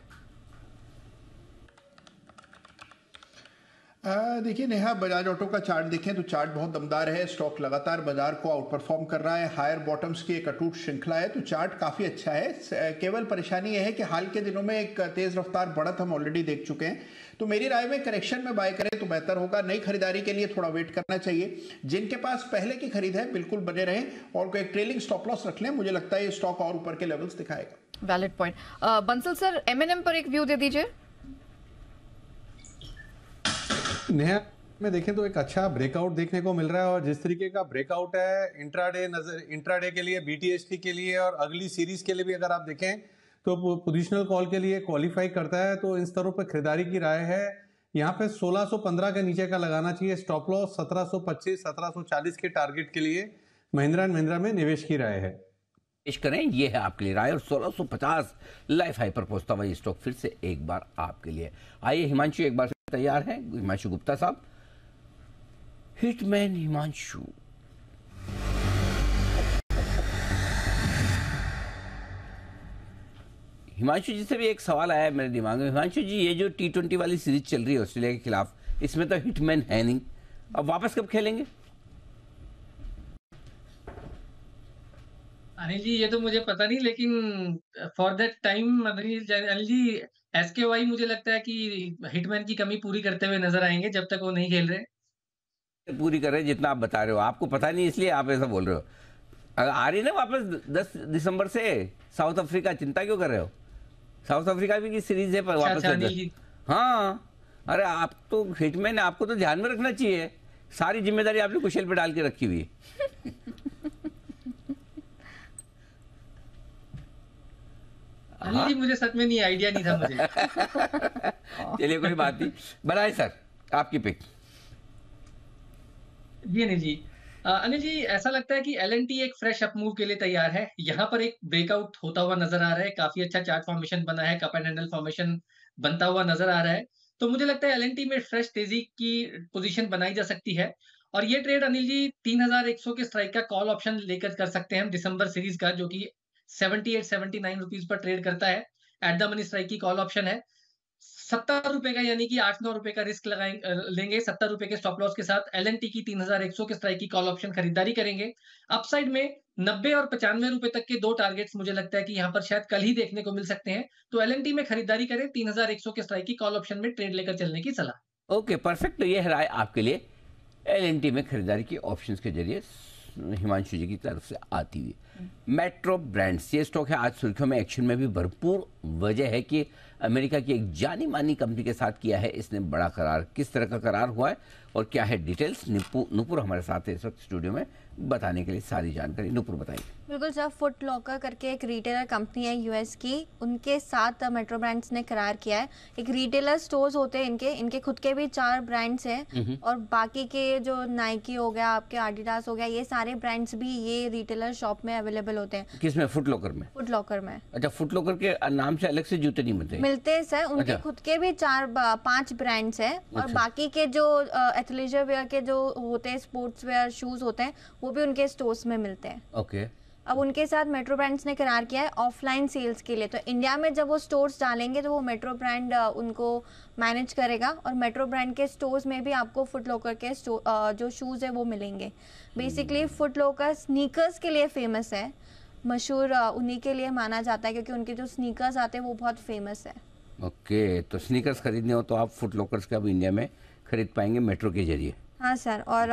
देखिए नेहा, बजाज ऑटो का चार्ट देखें तो चार्ट बहुत दमदार है। स्टॉक लगातार बाजार को आउट परफॉर्म कर रहा है। हायर बॉटम्स की एक अटूट श्रृंखला है, तो चार्ट काफी अच्छा है। केवल परेशानी यह है कि हाल के दिनों में एक तेज रफ्तार बढ़त हम ऑलरेडी देख चुके हैं। तो मेरी राय में करेक्शन में बाय करें तो बेहतर होगा। नई खरीदारी के लिए थोड़ा वेट करना चाहिए। जिनके पास पहले की खरीद है बिल्कुल बने रहें और कोई ट्रेलिंग स्टॉप लॉस रख लें। मुझे लगता है ये स्टॉक और ऊपर के लेवल्स दिखाएगा। Valid point. Bansal sir, M&M पर एक व्यू दे दीजिए। नेहा में देखें तो एक अच्छा ब्रेकआउट देखने को मिल रहा है, और जिस तरीके का ब्रेकआउट है इंट्राडे के लिए, BTST के लिए और अगली सीरीज के लिए भी अगर आप देखें तो पोजिशनल कॉल के लिए क्वालिफाई करता है। तो इन स्तरों पर खरीदारी की राय है। यहाँ पे 1615 के नीचे का लगाना चाहिए स्टॉप लॉस। 1725 1740 के टारगेट के लिए महिंद्रा एंड महिंद्रा में निवेश की राय है। पेश करें, ये है आपके लिए राय। और 1650 लाइफ हाई पर पहुंचता हुआ ये स्टॉक फिर से एक बार आपके लिए। आइए हिमांशु एक बार से तैयार है। हिमांशु गुप्ता साहब, हिटमैन हिमांशु। हिमांशु जी से भी एक सवाल आया है मेरे दिमाग में। हिमांशु जी, ये जो T20 वाली सीरीज चल रही है ऑस्ट्रेलिया के खिलाफ, इसमें तो हिटमैन है नहीं, अब वापस कब खेलेंगे? अनिल जी, ये तो मुझे पता नहीं, लेकिन for that time Anil ji SKY मुझे लगता है कि हिटमैन की कमी पूरी करते हुए नजर आएंगे जब तक वो नहीं खेल रहे। पूरी कर रहे जितना आप बता रहे हो, आपको पता नहीं इसलिए आप ऐसा बोल रहे हो। आ रही ना वापस 10 दिसंबर से साउथ अफ्रीका, चिंता क्यों कर रहे हो? साउथ अफ्रीका भी की सीरीज है पर वापस। हाँ, अरे आप तो हिटमैन, आपको तो ध्यान में रखना चाहिए। सारी जिम्मेदारी आपने कुशल पे डाल के रखी हुई है। अनिल जी, मुझे सच में नहीं, आइडिया नहीं था मुझे। चलिए कोई बात नहीं, बनाए सर आपकी पिक। जी अनिल जी, अनिल जी ऐसा लगता है कि L&T एक फ्रेश अप मूव के लिए तैयार है। यहाँ पर एक ब्रेकआउट होता हुआ नजर आ रहा है। काफी अच्छा चार्ट फॉर्मेशन बना है, कप एंड हैंडल फॉर्मेशन बनता हुआ नजर आ रहा है। तो मुझे लगता है L&T में फ्रेश तेजी की पोजीशन बनाई जा सकती है। और ये ट्रेड अनिल जी 3100 के स्ट्राइक का कॉल ऑप्शन लेकर कर सकते हैं हम दिसंबर सीरीज का, जो कि 78-79 रुपीज पर ट्रेड करता है। एट द मनी स्ट्राइक की कॉल ऑप्शन है। 70 रुपए का, यानी कि 8-9 रुपए का रिस्क लेंगे 70 रुपए के स्टॉप लॉस के साथ। L&T की 3100 के स्ट्राइक की कॉल ऑप्शन खरीदारी करेंगे। अपसाइड में 90 और 95 रुपए तक के दो टारगेट्स मुझे लगता है कि यहाँ पर शायद कल ही देखने को मिल सकते हैं। तो L&T में खरीदारी करें। 3100 के स्ट्राइक की कॉल ऑप्शन में ट्रेड लेकर चलने की सलाह। Okay, perfect. तो ये है राय आपके लिए L&T में खरीदारी की ऑप्शंस के जरिए हिमांशु जी की तरफ से आती हुई। मेट्रो ब्रांड्स, ये स्टॉक है आज सुर्खियों में, एक्शन में भी भरपूर। वजह है कि अमेरिका की एक जानी मानी कंपनी के साथ किया है इसने बड़ा करार। किस तरह का करार हुआ है और क्या है डिटेल्स, नुपुर हमारे साथ है इस वक्त स्टूडियो में बताने के लिए सारी जानकारी। नुपुर बताइए। बिल्कुल सर, फुट लॉकर करके एक रिटेलर कंपनी है US की, उनके साथ मेट्रो ब्रांड्स ने करार किया है। एक रिटेलर स्टोर्स होते हैं इनके खुद के भी 4 ब्रांड्स हैं, और बाकी के जो नाइकी हो गया, आपके आडिडास हो गया, ये सारे ब्रांड्स भी ये रिटेलर शॉप में अवेलेबल होते हैं। किसमें? फुट लॉकर में। फुट लॉकर में। अच्छा, फुट लॉकर के नाम से अलग से जूते नहीं मिलते हैं सर। उनके खुद के भी 4-5 ब्रांड्स हैं, और बाकी के जो एथलेजर वेयर के जो होते हैं, स्पोर्ट्स वेयर शूज होते हैं, वो भी उनके स्टोर्स में मिलते हैं। ओके। अब उनके साथ मेट्रो ब्रांड्स ने करार किया है ऑफलाइन सेल्स के लिए। तो इंडिया में जब वो स्टोर्स डालेंगे तो वो मेट्रो ब्रांड उनको मैनेज करेगा, और मेट्रो ब्रांड के स्टोर्स में भी आपको फुट लॉकर के जो शूज़ है वो मिलेंगे। बेसिकली फुट लॉकर स्नीकर्स के लिए फेमस है, मशहूर उन्हीं के लिए माना जाता है, क्योंकि उनके जो स्नीकर्स आते हैं वो बहुत फेमस है। ओके, तो स्नीकर्स खरीदने हो तो आप फुट लॉकर्स का भी इंडिया में खरीद पाएंगे मेट्रो के जरिए। हाँ सर, और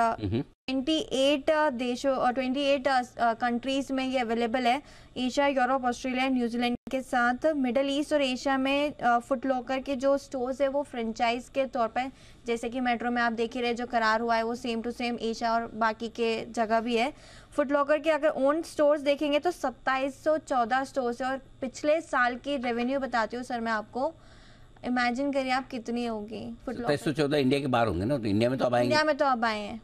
28 देशों और 28 कंट्रीज में ये अवेलेबल है। एशिया, यूरोप, ऑस्ट्रेलिया, न्यूजीलैंड के साथ मिडल ईस्ट और एशिया में फुट लॉकर के जो स्टोर्स है वो फ्रेंचाइज के तौर पर, जैसे कि मेट्रो में आप देख ही रहे जो करार हुआ है वो सेम टू सेम एशिया और बाकी के जगह भी है। फुट लॉकर के अगर ओन स्टोर्स देखेंगे तो 2714 स्टोर्स है, और पिछले साल की रेवेन्यू बताती हूँ सर मैं आपको, इमेजिन करिए आप कितनी होगी। 2714 इंडिया के बाहर होंगे ना, तो इंडिया में तो अब आएंगे। इंडिया में तो अब आए हैं।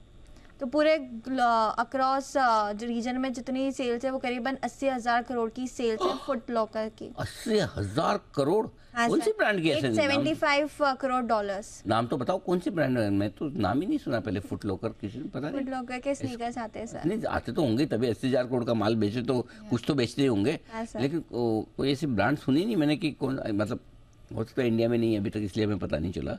तो पूरे अक्रॉस रीजन में जितनी सेल्स है वो करीबन 80,000 करोड़ की सेल्स है फुट लॉकर की। 80,000 करोड़? कौन सी ब्रांड की है? 75 करोड़ डॉलर्स। नाम तो बताओ कौन सी ब्रांड है? मैं तो नाम ही नहीं सुना पहले। फुट लॉकर किसी ने पता नहीं। फुट लॉकर के स्नीकर्स आते हैं सर। नहीं आते तो होंगे, तभी 80,000 करोड़ का माल बेचे तो कुछ तो बेचते होंगे, लेकिन कोई ऐसी ब्रांड सुनी नहीं मैंने कि कौन, मतलब हो सकता है इंडिया में नहीं है अभी तक, इसलिए हमें पता नहीं चला।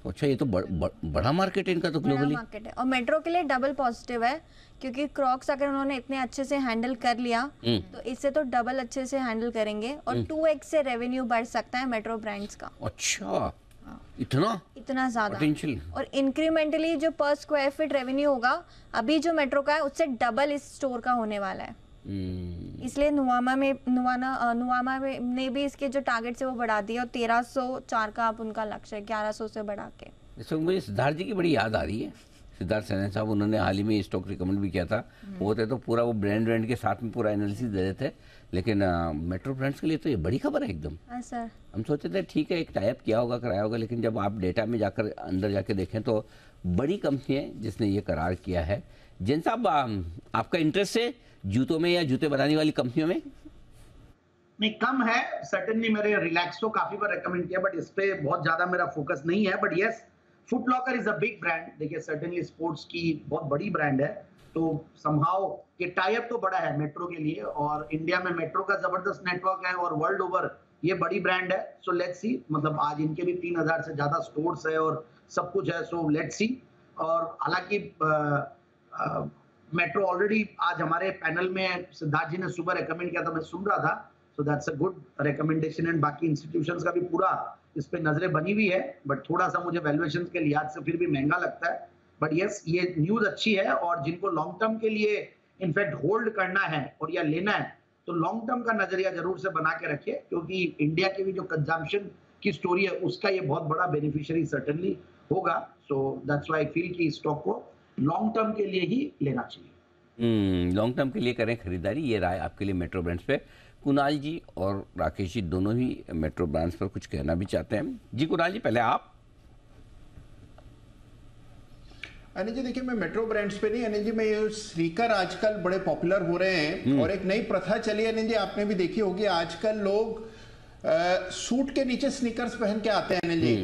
अच्छा, ये तो बड़ा मार्केट है इनका तो, ग्लोबली मार्केट है। और मेट्रो के लिए डबल पॉजिटिव है, क्योंकि क्रॉक्स अगर उन्होंने इतने अच्छे से हैंडल कर लिया तो इससे तो डबल अच्छे से हैंडल करेंगे और 2x से रेवेन्यू बढ़ सकता है मेट्रो ब्रांड्स का। अच्छा, इतना ज्यादा और इंक्रीमेंटली जो पर स्क्वायर फीट रेवेन्यू होगा अभी जो मेट्रो का है उससे डबल इस स्टोर का होने वाला है। इसलिए नुवामा ने भी इसके जो टारगेट्स है वो बढ़ा दिए और 1304 का आप उनका लक्ष्य है 1100 से बढ़ा के। इसमें मुझे सिद्धार्थ जी की बड़ी याद आ रही है। सिद्धार्थ सैनी साहब, उन्होंने हाल ही में स्टॉक रिकमेंड भी किया था। वो थे तो पूरा वो ब्रांड के साथ में पूरा एनालिसिस दे देते, लेकिन मेट्रो ब्रांड्स के लिए तो ये बड़ी खबर है एकदम। सर हम सोचते थे ठीक है एक टाइप किया होगा, कराया होगा, लेकिन जब आप डेटा में जाकर अंदर जाके देखें तो बड़ी कंपनी है जिसने ये करार किया है। जिन साहब, आपका इंटरेस्ट है जूतों में या जूते बनाने वाली कंपनियों में? नहीं, कम है सर्टेनली। मेरे रिलैक्सो काफी बार रेकमेंड किया, बट इस पे बहुत ज्यादा मेरा फोकस नहीं है। But yes, foot locker is a big brand. देखिए सर्टेनली स्पोर्ट्स की बहुत बड़ी ब्रांड है, तो समहाउ ये टाई अप तो बड़ा है मेट्रो के लिए, और इंडिया में मेट्रो का जबरदस्त नेटवर्क है और वर्ल्ड ओवर ये बड़ी ब्रांड है। सो लेट्स सी, मतलब आज इनके भी 3000 से ज्यादा स्टोर्स है और सब कुछ है। So let's see. और हालांकि मेट्रो ऑलरेडी आज हमारे पैनल में सिद्धार्थ जी ने सुबह रेकमेंड किया था, मैं सुन रहा था। So that's a good recommendation. And बाकी इंस्टीट्यूशंस का भी पूरा इस पे नजरें बनी हुई है, बट थोड़ा सा मुझे वैल्यूएशन के लिहाज से फिर भी महंगा लगता है। बट यस, ये न्यूज अच्छी है, और जिनको लॉन्ग टर्म के लिए इनफैक्ट होल्ड करना है और या लेना है तो लॉन्ग टर्म का नजरिया जरूर से बना के रखिए, क्योंकि इंडिया की भी जो कंजम्पशन की स्टोरी है उसका ये बहुत बड़ा बेनिफिशियरी सर्टेनली होगा। So that's why I feel कि स्टॉक को लॉन्ग टर्म के लिए ही लेना चाहिए। लॉन्ग टर्म के लिए करें खरीदारी, ये राय आपके लिए मेट्रो ब्रांड्स पे। कुणाल जी और राकेश जी दोनों ही मेट्रो ब्रांड्स पर कुछ कहना भी चाहते हैं। जी कुणाल जी, पहले आप। अनिल जी देखिए, मैं मेट्रो ब्रांड्स पे नहीं, अनिल जी मैं ये स्नीकर आजकल बड़े पॉपुलर हो रहे हैं और एक नई प्रथा चली है अनिल जी, आपने भी देखी होगी। आजकल लोग सूट के नीचे स्नीकर्स पहन के आते हैं अनिल जी।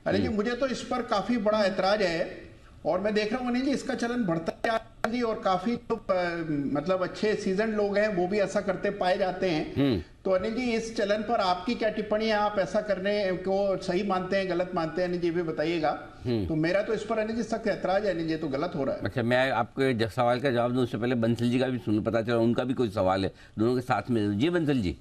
अनिल जी मुझे तो इस पर काफी बड़ा ऐतराज है और मैं देख रहा हूँ अनिल जी इसका चलन बढ़ता है जी, और काफी तो मतलब अच्छे सीजन लोग हैं वो भी ऐसा करते पाए जाते हैं। तो अनिल जी इस चलन पर आपकी क्या टिप्पणी है? आप ऐसा करने को सही मानते हैं, गलत मानते हैं? अनिल जी भी बताइएगा। तो मेरा तो इस पर अनिल जी सख्त ऐतराज है अनिल जी, तो गलत हो रहा है। अच्छा, मैं आपके सवाल का जवाब दूं उससे पहले बंसल जी का भी सुन, पता चला उनका भी कोई सवाल है, दोनों के साथ में। जी बंसल जी।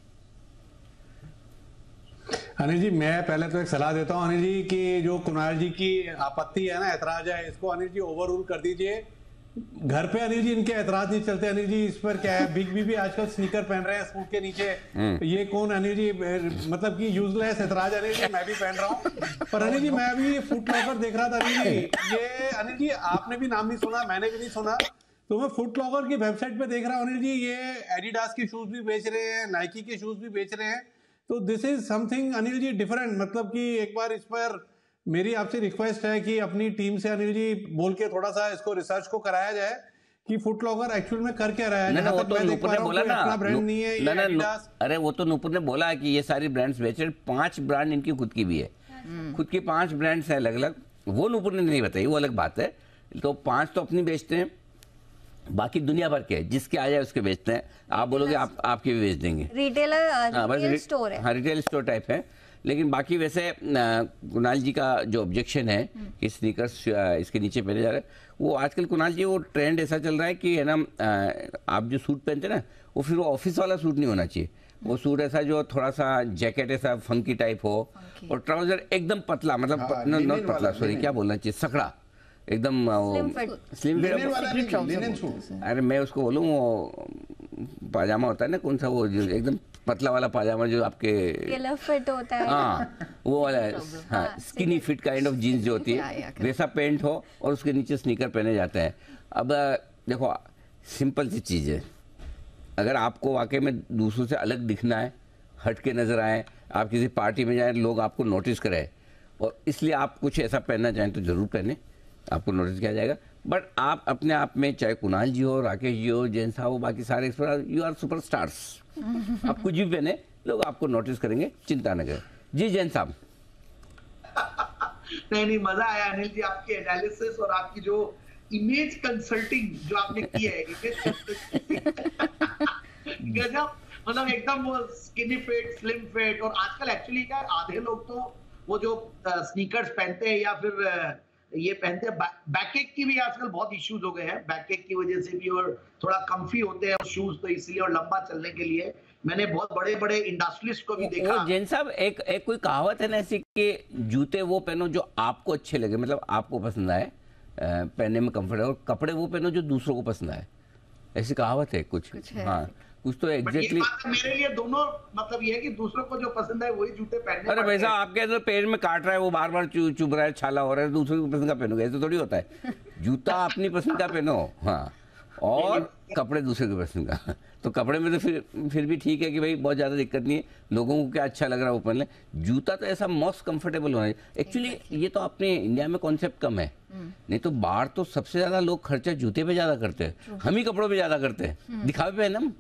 अनिल जी मैं पहले तो एक सलाह देता हूँ अनिल जी कि जो कुणाल जी की आपत्ति है ना, ऐतराज है, इसको अनिल जी ओवर रूल कर दीजिए। घर पे अनिल जी इनके ऐतराज नहीं चलते अनिल जी। इस पर क्या है, बिग बी भी आजकल स्नीकर पहन रहे हैं सूट के नीचे। ये कौन अनिल जी, मतलब कि यूजलेस ऐतराज अनिल जी, मैं भी पहन रहा हूँ। पर अनिल जी मैं अभी फुट लॉकर देख रहा था अनिल जी, ये अनिल जी आपने भी नाम नहीं सुना, मैंने भी नहीं सुना, तो मैं फुट लॉकर की वेबसाइट पे देख रहा हूँ अनिल जी, ये एडिडास के शूज भी बेच रहे हैं, नाइकी के शूज भी बेच रहे हैं। तो this is something Anil ji different. मतलब कि एक बार इस पर मेरी आपसे रिक्वेस्ट है कि अपनी टीम से अनिल जी बोल के थोड़ा सा इसको रिसर्च को कराया जाए कि फुट लॉकर एक्चुअल में कर क्या रहा है। वो तो नूपुर ने बोला ना, ब्रांड नहीं है। अरे वो तो नूपुर ने बोला कि ये सारी ब्रांड्स बेच रहे, 5 ब्रांड इनकी खुद की भी है, खुद की 5 ब्रांड्स है अलग अलग। वो नूपुर ने नहीं बताई, वो अलग बात है। तो 5 तो अपनी बेचते हैं, बाकी दुनिया भर के जिसके आ जाए उसके बेचते हैं। आप बोलोगे आपके भी बेच देंगे, रिटेल स्टोर है। हाँ, रिटेल स्टोर टाइप है। लेकिन बाकी वैसे कुणाल जी का जो ऑब्जेक्शन है कि स्नीकर्स इसके नीचे पहने जा रहे हैं, वो आजकल कुणाल जी वो ट्रेंड ऐसा चल रहा है कि है ना, आप जो सूट पहनते हैं ना, वो फिर वो ऑफिस वाला सूट नहीं होना चाहिए। वो सूट ऐसा जो थोड़ा सा जैकेट ऐसा फंकी टाइप हो, और ट्राउजर एकदम पतला, मतलब नॉट पतला, सॉरी क्या बोलना चाहिए, सकड़ा एकदम स्लिम फिट। अरे मैं उसको बोलूँ वो पाजामा होता है ना, कौन सा वो जो एकदम पतला वाला पाजामा जो आपके फिट होता है, हाँ वो वाला, हाँ skinny fit kind of jeans जो होती है, वैसा पैंट हो और उसके नीचे स्नीकर पहने जाते हैं। अब देखो सिंपल सी चीज़ है, अगर आपको वाकई में दूसरों से अलग दिखना है, हट के नजर आए, आप किसी पार्टी में जाए, लोग आपको नोटिस करें, और इसलिए आप कुछ ऐसा पहनना चाहें तो जरूर पहने, आपको नोटिस किया जाएगा। बट आप अपने आप में, चाहे कुणाल जी हो, राकेश जी हो, जैन साहब हो, बाकी सारे यू आर सुपर स्टार्स। आप कुछ भी पहने, लोग आपको नोटिस करेंगे, चिंता न करें। जी जैन साहब। नहीं मजा आया अनिल जी, आपकी एनालिसिस और आपकी जो इमेज कंसल्टिंग जो आपने की है, गजब। मतलब एकदम वो स्किनी फिट, स्लिम फिट, और आजकल एक्चुअली क्या, आधे लोग तो वो जो स्नीकर्स पहनते हैं या फिर ये पहनते हैं, बैकएक की भी आजकल बहुत इश्यूज हो गए हैं, बैकएक की वजह से भी, और थोड़ा कंफी होते हैं शूज तो इसलिए, और लंबा चलने के लिए मैंने बहुत बड़े बड़े इंडस्ट्रियलिस्ट को भी देखा। जैन साहब, एक कोई कहावत है ना ऐसी कि जूते वो पहनो जो आपको अच्छे लगे, मतलब आपको पसंद आए, पहनने में कंफर्ट है, और कपड़े वो पहनो जो दूसरों को पसंद आए, ऐसी कहावत है कुछ है। हाँ, कुछ तो एग्जैक्टली मेरे लिए दोनों मतलब ये है कि दूसरों को जो पसंद है वही जूते पहनने। अरे वैसा आपके अंदर पैर में काट रहा है, वो बार बार चुभ रहा है, छाला हो रहा है, दूसरे की पसंद का पहनोगे, ऐसे थोड़ी होता है। जूता अपनी पसंद का पहनो, हाँ, और कपड़े दूसरे की पसंद का। तो कपड़े में तो फिर भी ठीक है कि भाई बहुत ज्यादा दिक्कत नहीं है, लोगों को क्या अच्छा लग रहा है वो पहन ले। जूता तो ऐसा मोस्ट कंफर्टेबल होना है। एक्चुअली ये तो अपने इंडिया में कॉन्सेप्ट कम है, नहीं तो बाहर तो सबसे ज्यादा लोग खर्चा जूते पे ज्यादा करते हैं, हम ही कपड़ों पे ज्यादा करते हैं, दिखावे पे है ना।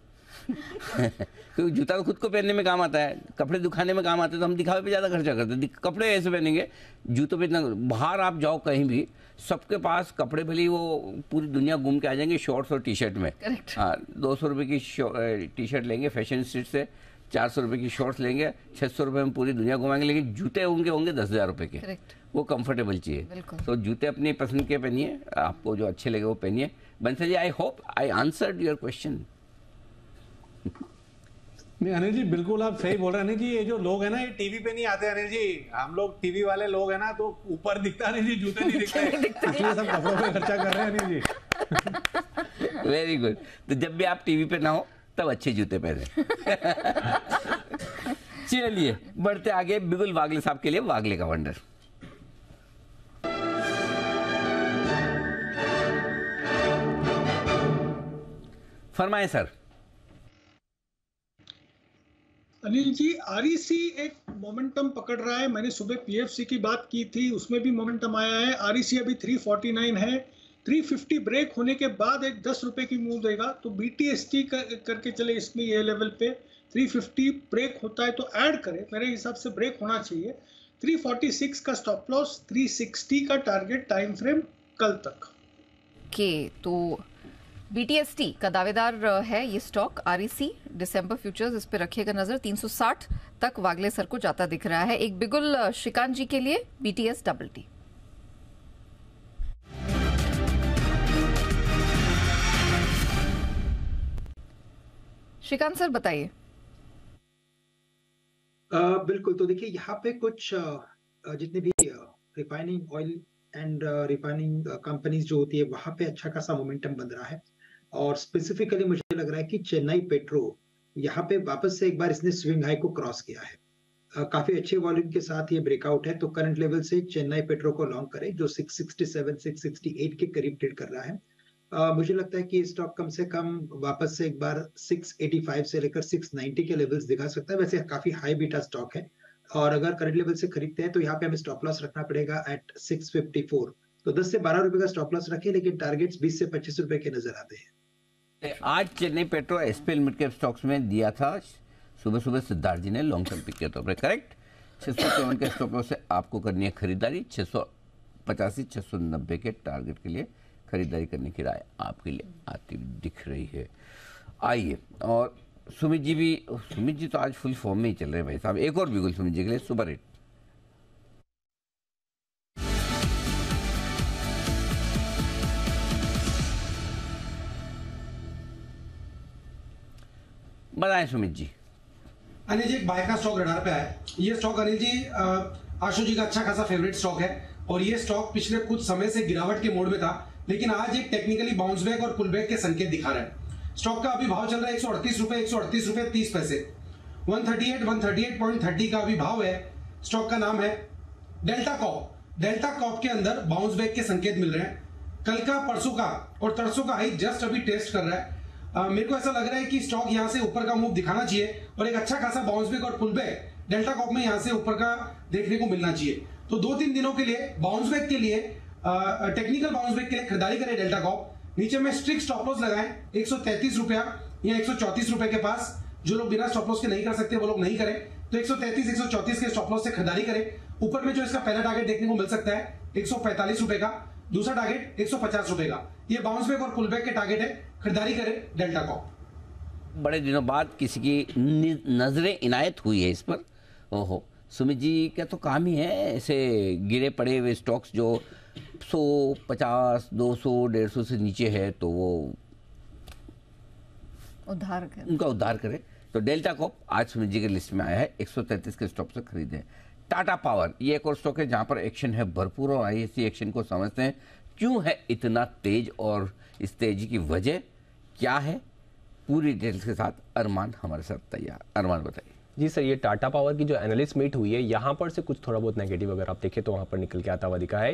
क्योंकि जूता तो खुद को पहनने में काम आता है, कपड़े दिखाने में काम आते हैं, तो हम दिखावे पे ज्यादा खर्चा करते हैं। कपड़े ऐसे पहनेंगे, जूतों पे इतना। बाहर आप जाओ कहीं भी, सबके पास कपड़े, भले ही वो पूरी दुनिया घूम के आ जाएंगे शॉर्ट्स और टी शर्ट में। हाँ, 200 रुपए की टी शर्ट लेंगे फैशन स्ट्रीट से, 400 रुपए की शॉर्ट्स लेंगे, 600 रुपए में पूरी दुनिया घुमाएंगे, लेकिन जूते होंगे 10,000 रुपए के, वो कंफर्टेबल चाहिए। तो जूते अपनी पसंद के पहनिए, आपको जो अच्छे लगे वो पहनिए। Bansal ji, I hope I answered your question. नहीं अनिल जी, बिल्कुल आप सही बोल रहे हैं अनिल जी। ये जो लोग हैं ना, ये टीवी पे नहीं आते अनिल जी, हम लोग टीवी वाले लोग हैं ना, तो ऊपर दिखता अनिल जी, जूते नहीं दिखते, इसलिए सब कपड़ों पे खर्चा कर रहे हैं अनिल जी। Very good. तो जब भी आप टीवी पे ना हो तब अच्छे जूते पहने। चलिए बढ़ते आगे, बिगुल वागले साहब के लिए वागले का wonder. फरमाएं sir. Anil ji, REC एक मोमेंटम पकड़ रहा है। मैंने सुबह पीएफसी की बात की थी, उसमें भी मोमेंटम आया है। आरईसी अभी 349 है, 350 ब्रेक होने के बाद एक 10 रुपए की मूव देगा, तो बीटीएसटी करके चले इसमें, ये लेवल पे 350 ब्रेक होता है तो ऐड करें, मेरे हिसाब से ब्रेक होना चाहिए। 346 का स्टॉप लॉस, 360 का टारगेट टाइम फ्रेम कल तक। तो बीटीएसटी का दावेदार है ये स्टॉक। आरईसी दिसंबर फ्यूचर्स, इस पे रखिएगा नजर। 360 तक वागले सर को जाता दिख रहा है। एक बिगुल श्रीकांत जी के लिए BTS double T. Shrikant sir बताइए। बिल्कुल, तो देखिए यहाँ पे कुछ जितने भी refining oil and refining companies जो होती है, वहां पे अच्छा खासा मोमेंटम बन रहा है। और स्पेसिफिकली मुझे लग रहा है कि चेन्नई पेट्रो यहाँ पे वापस से एक बार इसने स्विंग हाई को क्रॉस किया है। काफी अच्छे वॉल्यूम के साथ ये ब्रेकआउट है, तो करंट लेवल से चेन्नई पेट्रो को लॉन्ग करें, जो 667 668 के करीब ट्रेड कर रहा है। मुझे लगता है कि स्टॉक कम से कम वापस से एक बार 685 से लेकर 690 के लेवल्स दिखा सकता है। वैसे काफी हाई बीटा स्टॉक है, और अगर करंट लेवल से खरीदते हैं तो यहाँ पे हमें स्टॉप लॉस रखना पड़ेगा एट 654। तो 10 से 12 रुपए का स्टॉप लॉस रखें, लेकिन टारगेट्स 20 से 25 रुपए के नजर आते हैं। आज Chennai petro SPL mid cap stocks में दिया था सुबह सिद्धार्थ जी ने लॉन्ग टर्म पिक के तौर पर। करेक्ट। 607 के स्टॉप लॉस से आपको करनी है खरीदारी। 685 690 के टारगेट के लिए खरीदारी करने की राय आपके लिए आती दिख रही है। आइए, और सुमित जी तो आज फुल फॉर्म में ही चल रहे हैं भाई साहब। एक और बिगुल सुमित जी के लिए, सुपर हिट। बताएं सुमित जी। अनिल जी, एक बाय का स्टॉक रडार पे है। ये स्टॉक अनिल जी आशु जी का अच्छा खासा फेवरेट स्टॉक है, और ये स्टॉक पिछले कुछ समय से गिरावट के मोड में था, लेकिन आज एक टेक्निकली बाउंस बैक और पुल बैक के संकेत दिखा रहा है। स्टॉक का अभी भाव चल रहा है 138 रुपए, 138 रुपए 30 पैसे। 138.30 का अभी भाव है। स्टॉक का नाम है डेल्टा कॉप। डेल्टा कॉप के अंदर बाउंस बैक के संकेत मिल रहे हैं। कल का, परसों का और तरसों का हाई जस्ट अभी टेस्ट कर रहा है। मेरे को ऐसा लग रहा है कि स्टॉक यहां से ऊपर का मूव दिखाना चाहिए, और एक अच्छा खासा बाउंस बैक और पुल बैक डेल्टा कॉप में यहां से ऊपर का देखने को मिलना चाहिए। तो 2-3 दिनों के लिए बाउंस बैक के लिए, टेक्निकल बाउंस बैक के लिए खरीदारी करें डेल्टा कॉप। नीचे में स्ट्रिक्ट स्टॉप लॉस लगाएं 133 रुपया या 134 रुपए के पास। जो लोग बिना स्टॉप लॉस के नहीं कर सकते वो लोग नहीं करें, तो 133 134 के स्टॉप लॉस से खरीदारी करें। ऊपर में जो इसका पहला टारगेट देखने को मिल सकता है 145 रुपए का, दूसरा टारगेट 150 रुपए का। ये बाउंस बैक और पुल बैक के टारगेट है, खरीदारी करें डेल्टा कॉप। बड़े दिनों बाद किसी की नजरें इनायत हुई है इस पर। ओहो, सुमित जी का तो काम ही है ऐसे गिरे पड़े हुए स्टॉक्स जो 100, 50, 200, 150 से नीचे है तो वो उनका उद्धार करे। तो डेल्टा कॉर्प आज सुमित जी के लिस्ट में आया है, 133 के स्टॉक से खरीदे। टाटा पावर ये एक और स्टॉक है जहां पर एक्शन है भरपूर और आईएससी एक्शन को समझते हैं क्यों है इतना तेज और इस तेजी की वजह क्या है, पूरी डिटेल्स के साथ अरमान हमारे साथ तैयार। अरमान बताइए। जी सर, ये टाटा पावर की जो एनालिस्ट मीट हुई है यहाँ पर से कुछ थोड़ा बहुत नेगेटिव अगर आप देखें तो वहाँ पर निकल के आता हुआ दिखा है,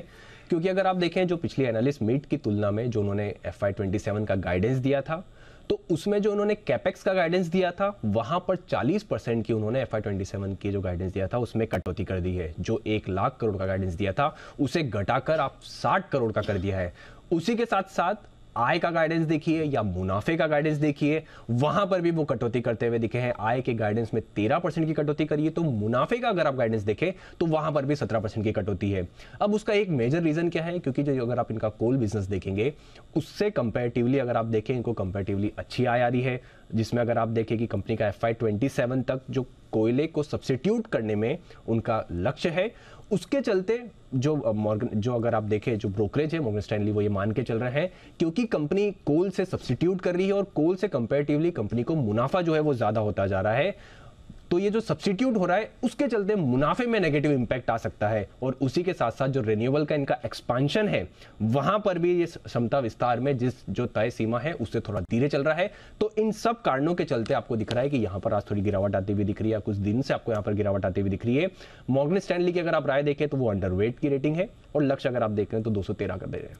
क्योंकि अगर आप देखें जो पिछली एनालिस्ट मीट की तुलना में जो उन्होंने FY27 का गाइडेंस दिया था तो उसमें जो उन्होंने कैपेक्स का गाइडेंस दिया था वहां पर 40% की उन्होंने FY27 की जो गाइडेंस दिया था उसमें कटौती कर दी है। जो 1 लाख करोड़ का गाइडेंस दिया था उसे घटाकर आप 60 करोड़ का कर दिया है। उसी के साथ साथ आय का गाइडेंस देखिए या मुनाफे का गाइडेंस देखिए, वहां पर भी वो कटौती करते हुए दिखे हैं। आय के गाइडेंस में 13% की कटौती करिए तो मुनाफे का अगर आप गाइडेंस देखें तो वहां पर भी 17% की कटौती है। अब उसका एक मेजर रीजन क्या है, क्योंकि जो अगर आप इनका कोल बिजनेस देखेंगे उससे कंपैरेटिवली अगर आप देखें इनको कंपैरेटिवली अच्छी आय आ रही है, जिसमें अगर आप देखें कि कंपनी का FY27 तक जो कोयले को सब्स्टिट्यूट करने में उनका लक्ष्य है, उसके चलते जो अगर आप देखें जो ब्रोकरेज है मॉर्गन स्टैनली वो ये मान के चल रहे हैं क्योंकि कंपनी कोल से सब्स्टिट्यूट कर रही है और कोल से कंपैरेटिवली कंपनी को मुनाफा जो है वो ज्यादा होता जा रहा है। तो ये जो सब्स्टिट्यूट हो रहा है उसके चलते मुनाफे में नेगेटिव इंपैक्ट आ सकता है और उसी के साथ साथ जो रिन्यूएबल का इनका एक्सपांशन है वहां पर भी ये क्षमता विस्तार में जो तय सीमा है उससे थोड़ा धीरे चल रहा है। तो इन सब कारणों के चलते आपको दिख रहा है कि यहां पर आज थोड़ी गिरावट आती हुई दिख रही है, कुछ दिन से आपको यहां पर गिरावट आती हुई दिख रही है। मॉर्गन स्टैनली की अगर आप राय देखें तो वो अंडरवेट की रेटिंग है और लक्ष्य अगर आप देख रहे हैं तो 213 कर दे रहे हैं।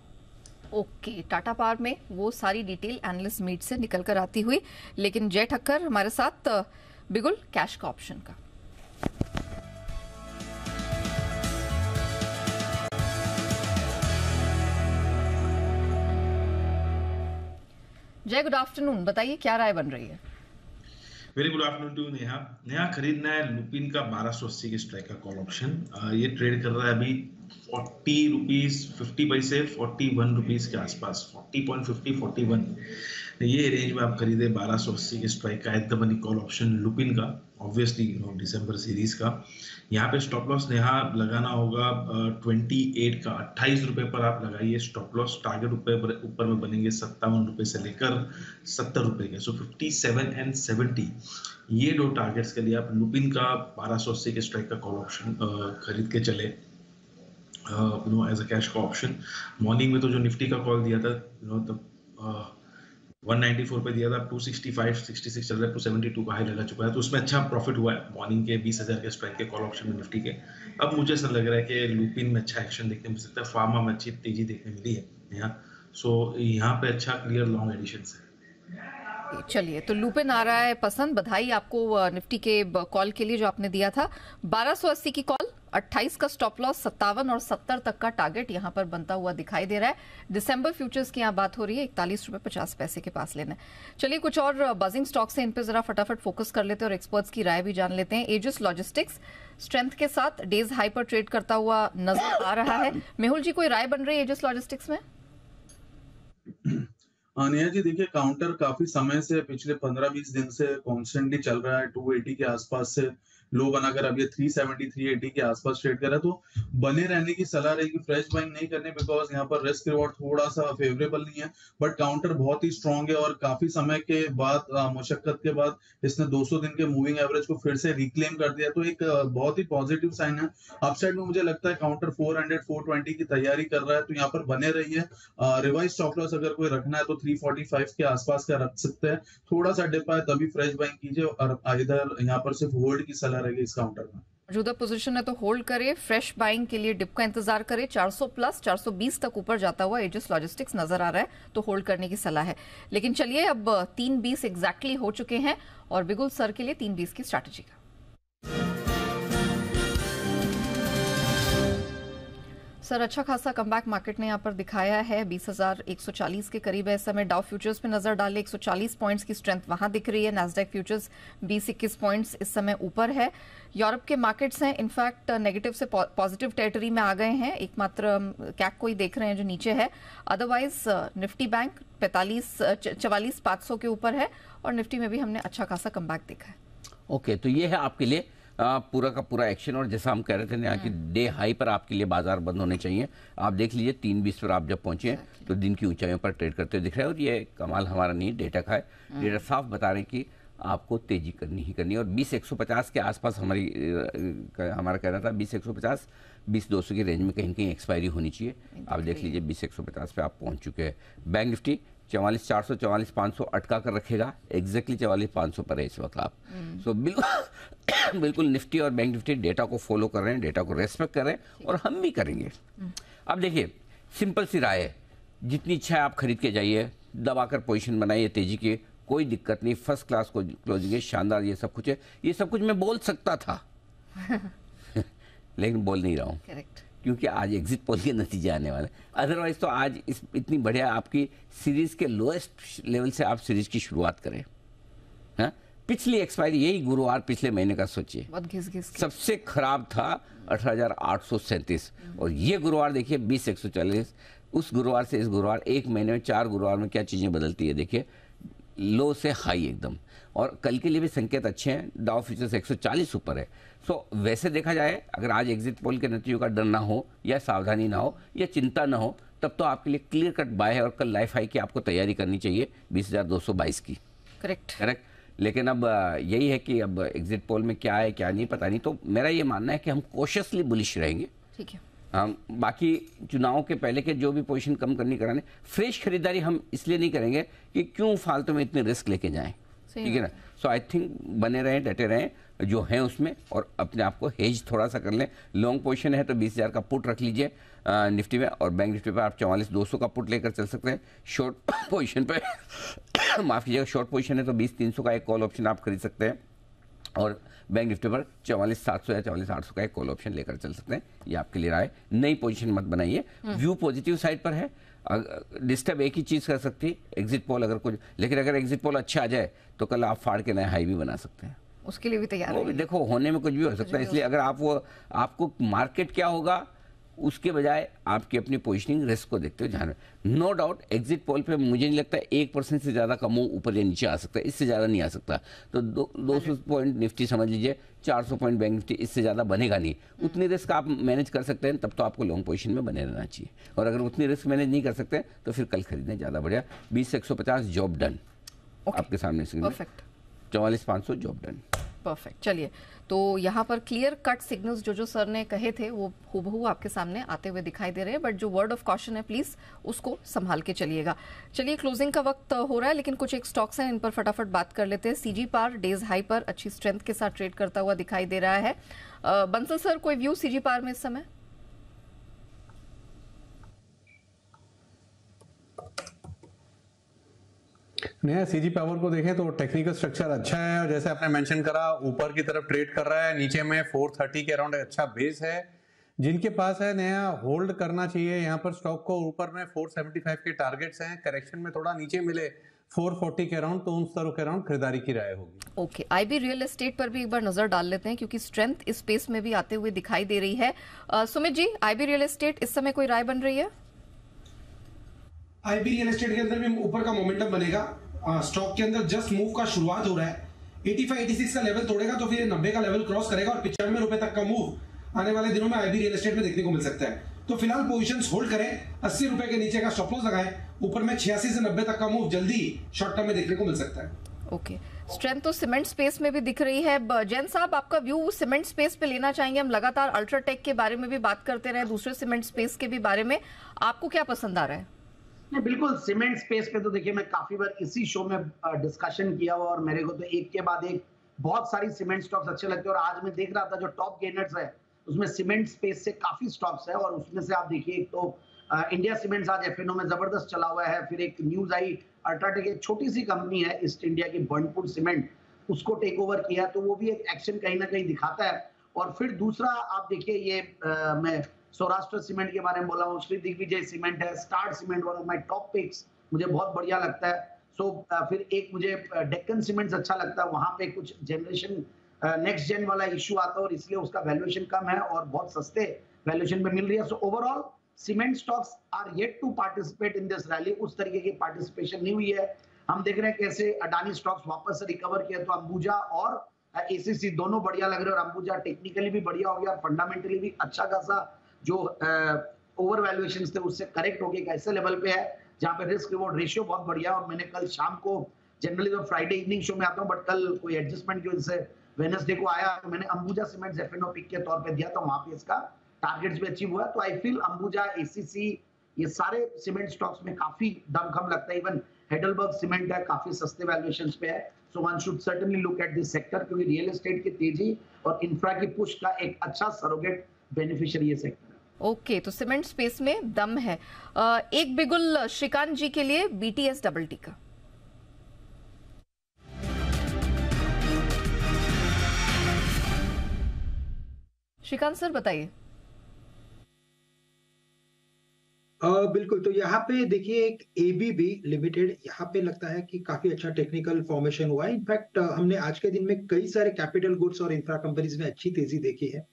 ओके, टाटा पावर में वो सारी डिटेल एनालिस्ट मीट से निकल कर आती हुई, लेकिन जय ठक्कर हमारे साथ बिगुल कैश का ऑप्शन का। जय गुड आफ्टरनून, बताइए क्या राय बन रही है। Very good afternoon to Neha. Neha खरीदना है लुपिन का 1280 के स्ट्राइक का कॉल ऑप्शन। ये ट्रेड कर रहा है अभी 40 रुपीज 50 पैसे 41 रुपीज के आसपास, 40.50 41 ये रेंज में आप खरीदे 1280 के स्ट्राइक का at the money call option Lupin का, ऑब्वियसली दिसंबर सीरीज का। यहाँ पे स्टॉप लॉस नेहा लगाना होगा 28 का, 28 रुपए पर आप लगाइए स्टॉप लॉस। टारगेट ऊपर में बनेंगे 57 रुपए से लेकर 70 रुपए के, सो 57 एंड 70 ये दो टारगेट्स के लिए आप लुपिन का 1280 के स्ट्राइक का कॉल ऑप्शन खरीद के चले एज अ कैश का ऑप्शन। मॉर्निंग में तो जो निफ्टी का कॉल दिया था तब 194 पे दिया था, 265 66 चल रहा है, 272 का हाई लगा चुका है, तो उसमें अच्छा प्रॉफिट हुआ है मॉर्निंग के 20,000 के स्ट्राइक के कॉल ऑप्शन में निफ्टी के। अब मुझे ऐसा लग रहा है कि लुपिन में अच्छा एक्शन देखने मिल सकता है, फार्मा में अच्छी तेजी देखने मिली है यहाँ, सो यहाँ पे अच्छा क्लियर लॉन्ग एडिशन है। चलिए, तो लुपिन आ रहा है पसंद। बधाई आपको निफ्टी के कॉल के लिए जो आपने दिया था। 1280 की कॉल, 28 का स्टॉप लॉस, 57 और 70 तक का टारगेट यहां पर बनता हुआ दिखाई दे रहा है। दिसंबर फ्यूचर्स की यहां बात हो रही है, 41 रुपए 50 पैसे के पास लेना है। चलिए कुछ और बजिंग स्टॉक्स हैं, इन पे जरा फटाफट फोकस कर लेते हैं और एक्सपर्ट्स की राय भी जान लेते हैं। एजिस लॉजिस्टिक्स स्ट्रेंथ के साथ डेज हाई पर ट्रेड करता हुआ नजर आ रहा है। मेहुल जी, कोई राय बन रही है एजिस लॉजिस्टिक्स में? नेहा जी देखिए, काउंटर काफी समय से पिछले 15-20 दिन से कॉन्स्टेंटली चल रहा है, 280 के आसपास से लो बनाकर अब ये 370 380 के आसपास ट्रेड कर रहा है, तो बने रहने की सलाह रहेगी, फ्रेश बाइंग नहीं करने, बिकॉज यहाँ पर रिस्क रिवॉर्ड थोड़ा सा फेवरेबल नहीं है। बट काउंटर बहुत ही स्ट्रांग है और काफी समय के बाद मुशक्कत के बाद इसने 200 दिन के मूविंग एवरेज को फिर से रिक्लेम कर दिया, तो एक बहुत ही पॉजिटिव साइन है। अपसाइड में मुझे लगता है काउंटर 400 420 की तैयारी कर रहा है, तो यहाँ पर बने रहिए। रिवाइज स्टॉप लॉस अगर कोई रखना है तो 345 के आसपास का रख सकते हैं, थोड़ा सा डिप आए तभी फ्रेश बाइंग कीजिए और इधर यहाँ पर सिर्फ होल्ड की सलाह रहेगी इस काउंटर में। मौजूदा पोजीशन है तो होल्ड करे, फ्रेश बाइंग के लिए डिप का इंतजार करे। 400 प्लस 420 तक ऊपर जाता हुआ एजिस लॉजिस्टिक्स नजर आ रहा है, तो होल्ड करने की सलाह है। लेकिन चलिए, अब 3:20 एग्जैक्टली हो चुके हैं और बिगुल सर के लिए 3:20 की स्ट्रैटेजी का। सर, अच्छा खासा कमबैक मार्केट ने यहाँ पर दिखाया है, 20,140 के करीब है इस समय। डाउ फ्यूचर्स पे नजर डाले, 140 पॉइंट्स की स्ट्रेंथ वहां दिख रही है। नैस्डैक फ्यूचर्स 20-21 पॉइंट्स इस समय ऊपर है। यूरोप के मार्केट्स हैं इनफैक्ट नेगेटिव से पॉजिटिव टेरिटरी में आ गए हैं, एकमात्र कैक को ही देख रहे हैं जो नीचे है। अदरवाइज निफ्टी बैंक 44,500 के ऊपर है और निफ्टी में भी हमने अच्छा खासा कमबैक देखा है। ओके, तो ये है आपके लिए पूरा का पूरा एक्शन, और जैसा हम कह रहे थे यहाँ की डे हाई पर आपके लिए बाजार बंद होने चाहिए। आप देख लीजिए 3:20 पर आप जब पहुंचे हैं तो दिन की ऊंचाइयों पर ट्रेड करते हुए दिख रहा है, और ये कमाल हमारा नहीं, डेटा का है। डेटा साफ बता रहे हैं कि आपको तेजी करनी ही करनी है, और 20,150 के आसपास हमारा कहना था 20,150 20,200 की रेंज में कहीं कहीं एक्सपायरी होनी चाहिए। आप देख लीजिए 20,150 पे आप पहुंच चुके हैं। बैंक निफ्टी 44,400 44,500 अटका कर रखेगा, एग्जैक्टली 44,500 पर है इस वक्त आप। सो बिल्कुल निफ्टी और बैंक निफ्टी डेटा को फॉलो कर रहे हैं, डेटा को रेस्पेक्ट कर रहे हैं, और हम भी करेंगे। अब देखिए सिंपल सी राय है, जितनी इच्छा है आप खरीद के जाइए, दबाकर पोजीशन बनाइए तेजी की, कोई दिक्कत नहीं, फर्स्ट क्लास को क्लोजिंग है, शानदार, ये सब कुछ है। ये सब कुछ मैं बोल सकता था लेकिन बोल नहीं रहा हूँ, क्योंकि आज एग्जिट पोल के नतीजे आने वाले। अदरवाइज तो आज इतनी बढ़िया आपकी सीरीज के लोएस्ट लेवल से आप सीरीज की शुरुआत करें। हाँ, पिछली एक्सपायरी यही गुरुवार पिछले महीने का सोचिए, सबसे खराब था 18,837, और ये गुरुवार देखिए 20,140। उस गुरुवार से इस गुरुवार, एक महीने में 4 गुरुवार में क्या चीजें बदलती है देखिए, लो से हाई एकदम। और कल के लिए भी संकेत अच्छे हैं, डाउ फ्यूचर्स 140 ऊपर है। सो वैसे देखा जाए, अगर आज एग्जिट पोल के नतीजों का डर ना हो, या सावधानी ना हो, या चिंता ना हो, तब तो आपके लिए क्लियर कट बाय है, और कल लाइफ हाई की आपको तैयारी करनी चाहिए 20,222 की। करेक्ट। लेकिन अब यही है कि अब एग्जिट पोल में क्या है क्या नहीं पता नहीं, तो मेरा ये मानना है कि हम कॉशियसली बुलिश रहेंगे। ठीक है। हम बाकी चुनाव के पहले के जो भी पोजीशन कम करनी कराने, फ्रेश खरीदारी हम इसलिए नहीं करेंगे कि क्यों फालतू में इतने रिस्क लेके जाएं, ठीक है ना। सो आई थिंक बने रहें, डटे रहें जो हैं उसमें, और अपने आप को हेज थोड़ा सा कर लें। लॉन्ग पोजीशन है तो 20,000 का पुट रख लीजिए निफ्टी में, और बैंक निफ्टी पर आप 44,200 का पुट लेकर चल सकते हैं। शॉर्ट पोजीशन पे माफ कीजिएगा, शॉर्ट पोजीशन है तो 20,300 का एक कॉल ऑप्शन आप खरीद सकते हैं, और बैंक निफ्टी पर 44,700 या 44,800 का एक कॉल ऑप्शन लेकर चल सकते हैं। ये आपके लिए राय, नई पोजीशन मत बनाइए। व्यू पॉजिटिव साइड पर है, डिस्टर्ब एक ही चीज कर सकती है एग्जिट पोल अगर कुछ, लेकिन अगर एग्जिट पोल अच्छा आ जाए तो कल आप फाड़ के नया हाई भी बना सकते हैं। उसके लिए भी तैयार वो भी देखो, होने में कुछ भी हो सकता है, इसलिए अगर आपको मार्केट क्या होगा उसके बजाय आपकी अपनी पोजीशनिंग रिस्क को देखते हुए ध्यान में। नो डाउट एग्जिट पोल पे मुझे नहीं लगता 1% से ज्यादा का मूव ऊपर या नीचे आ सकता है, इससे ज्यादा नहीं आ सकता। तो 200 पॉइंट निफ्टी समझ लीजिए, 400 पॉइंट बैंक निफ्टी, इससे ज्यादा बनेगा नहीं। उतनी रिस्क आप मैनेज कर सकते हैं, तब तो आपको लॉन्ग पोजीशन में बने रहना चाहिए, और अगर उतनी रिस्क मैनेज नहीं कर सकते तो फिर कल खरीदने ज्यादा बढ़िया। 20,150 जॉब डन आपके सामने, 44,500 जॉब डन। परफेक्ट। चलिए, तो यहाँ पर क्लियर कट सिग्नल्स जो सर ने कहे थे वो हूबहू आपके सामने आते हुए दिखाई दे रहे हैं, बट जो वर्ड ऑफ कॉशन है प्लीज उसको संभाल के चलिएगा। चलिए, क्लोजिंग का वक्त हो रहा है, लेकिन कुछ एक स्टॉक्स हैं इन पर फटाफट बात कर लेते हैं। सीजी पार डेज हाई पर अच्छी स्ट्रेंथ के साथ ट्रेड करता हुआ दिखाई दे रहा है। बंसल सर, कोई व्यू सीजी पार में इस समय? नया सीजी पावर को देखें तो टेक्निकल स्ट्रक्चर अच्छा है, और जैसे आपने मेंशन करा ऊपर की तरफ ट्रेड कर रहा है, नीचे में 430 के अराउंड अच्छा बेस है। जिनके पास है नया होल्ड करना चाहिए यहाँ पर स्टॉक को। ऊपर में 475 के टारगेट्स हैं, करेक्शन में थोड़ा नीचे मिले 440 के अराउंड, तो उन स्तरों के अराउंड खरीदारी की राय होगी। ओके, आईबी रियल एस्टेट पर भी एक बार नजर डाल लेते हैं, क्योंकि स्ट्रेंथ इस स्पेस में भी आते हुए दिखाई दे रही है। Sumit ji, IB real estate इस समय कोई राय बन रही है? आईबी रियल एस्टेट के अंदर भी ऊपर का मोमेंटम बनेगा। स्टॉक के अंदर जस्ट मूव का शुरुआत हो रहा है, 85-86 का लेवल तोड़ेगा तो फिर 90 का लेवल क्रॉस करेगा, और 95 रुपए तक का मूव आने वाले दिनों में आईबी रियल एस्टेट में देखने को मिल सकता है। तो फिलहाल पोजीशंस होल्ड करें, 80 रुपए के नीचे का स्टॉप लॉस लगाएं, ऊपर में 86 से 90 तक का मूव जल्दी शॉर्ट टर्म में देखने को मिल सकता है। ओके, स्ट्रेंथ तो सीमेंट स्पेस में भी दिख रही है। जैन साहब, आपका व्यू सीमेंट स्पेस पे लेना चाहेंगे? हम लगातार अल्ट्राटेक के बारे में भी बात करते रहे, दूसरे सीमेंट स्पेस के भी बारे में, आपको क्या पसंद आ रहा है? बिल्कुल, सीमेंट स्पेस पे तो देखिए मैं काफी बार इसी शो में डिस्कशन किया हुआ, और मेरे को तो एक के बाद एक बहुत सारी सीमेंट स्टॉक्स अच्छे लगते हैं। और आज मैं देख रहा था जो टॉप गेनर्स है उसमें सीमेंट स्पेस से काफी स्टॉक्स है, और उसमें से आप देखिए एक तो इंडिया सीमेंट्स आज एफएनओ में जबरदस्त चला हुआ है। फिर एक न्यूज आई, अल्ट्राटेक एक छोटी सी कंपनी है ईस्ट इंडिया की, बर्नपुर सीमेंट, उसको टेक ओवर किया, तो वो भी एक एक्शन कहीं ना कहीं दिखाता है। और फिर दूसरा आप देखिए, ये मैं सौराष्ट्र सीमेंट के बारे में बोला हूँ, श्री दिग्विजय सीमेंट है, star cement, one of my top picks, मुझे बहुत बढ़िया लगता है। फिर एक मुझे डेक्कन सीमेंट्स अच्छा लगता है, वहां पे कुछ जनरेशन नेक्स्ट जेन वाला इश्यू आता है, और इसलिए उसका वैल्यूएशन कम है और बहुत सस्ते वैल्यूएशन पे मिल रही है। So overall cement stocks are yet to participate in this rally, उस तरीके की पार्टिसिपेशन नहीं हुई है। हम देख रहे हैं कैसे अडानी स्टॉक्स वापस से रिकवर किया, तो अंबुजा और एसीसी दोनों बढ़िया लग रहे हैं और अंबुजा टेक्निकली भी बढ़िया हो गया और फंडामेंटली भी अच्छा खासा जो ओवर वैल्यूएशन थे उससे करेक्ट हो गया, एक ऐसे लेवल पे है जहाँ पे रिस्क रिवॉर्ड रेशियो बहुत बढ़िया है। और मैंने कल शाम को, जनरली तो फ्राइडे इवनिंग शो में आता हूँ, बट कल कोई एडजस्टमेंट की वजह से वेडनेसडे को आया तो मैंने अंबुजा सीमेंट्स एफएनओ पिक के तौर पे दिया था, वहां पे इसका टारगेट्स भी अचीव हुआ। तो आई फील अंबुजा, एसीसी, ये सारे सीमेंट स्टॉक्स में काफी दमखम लगता है। इवन हेडलबर्ग सीमेंट है, काफी सस्ते वैल्यूएशंस पे है। So one should certainly look at this sector, क्योंकि रियल एस्टेट की तेजी और इंफ्रा की पुश का एक अच्छा सरोगेट बेनिफिशियरी ये सेक्टर है। ओके, तो सीमेंट स्पेस में दम है। एक बिगुल श्रीकांत जी के लिए बीटीएस डबल टी का। श्रीकांत सर बताइए। बिल्कुल, तो यहाँ पे देखिए एक एबीबी लिमिटेड, यहाँ पे लगता है कि काफी अच्छा टेक्निकल फॉर्मेशन हुआ है। इनफैक्ट हमने आज के दिन में कई सारे कैपिटल गुड्स और इंफ्रा कंपनीज में अच्छी तेजी देखी है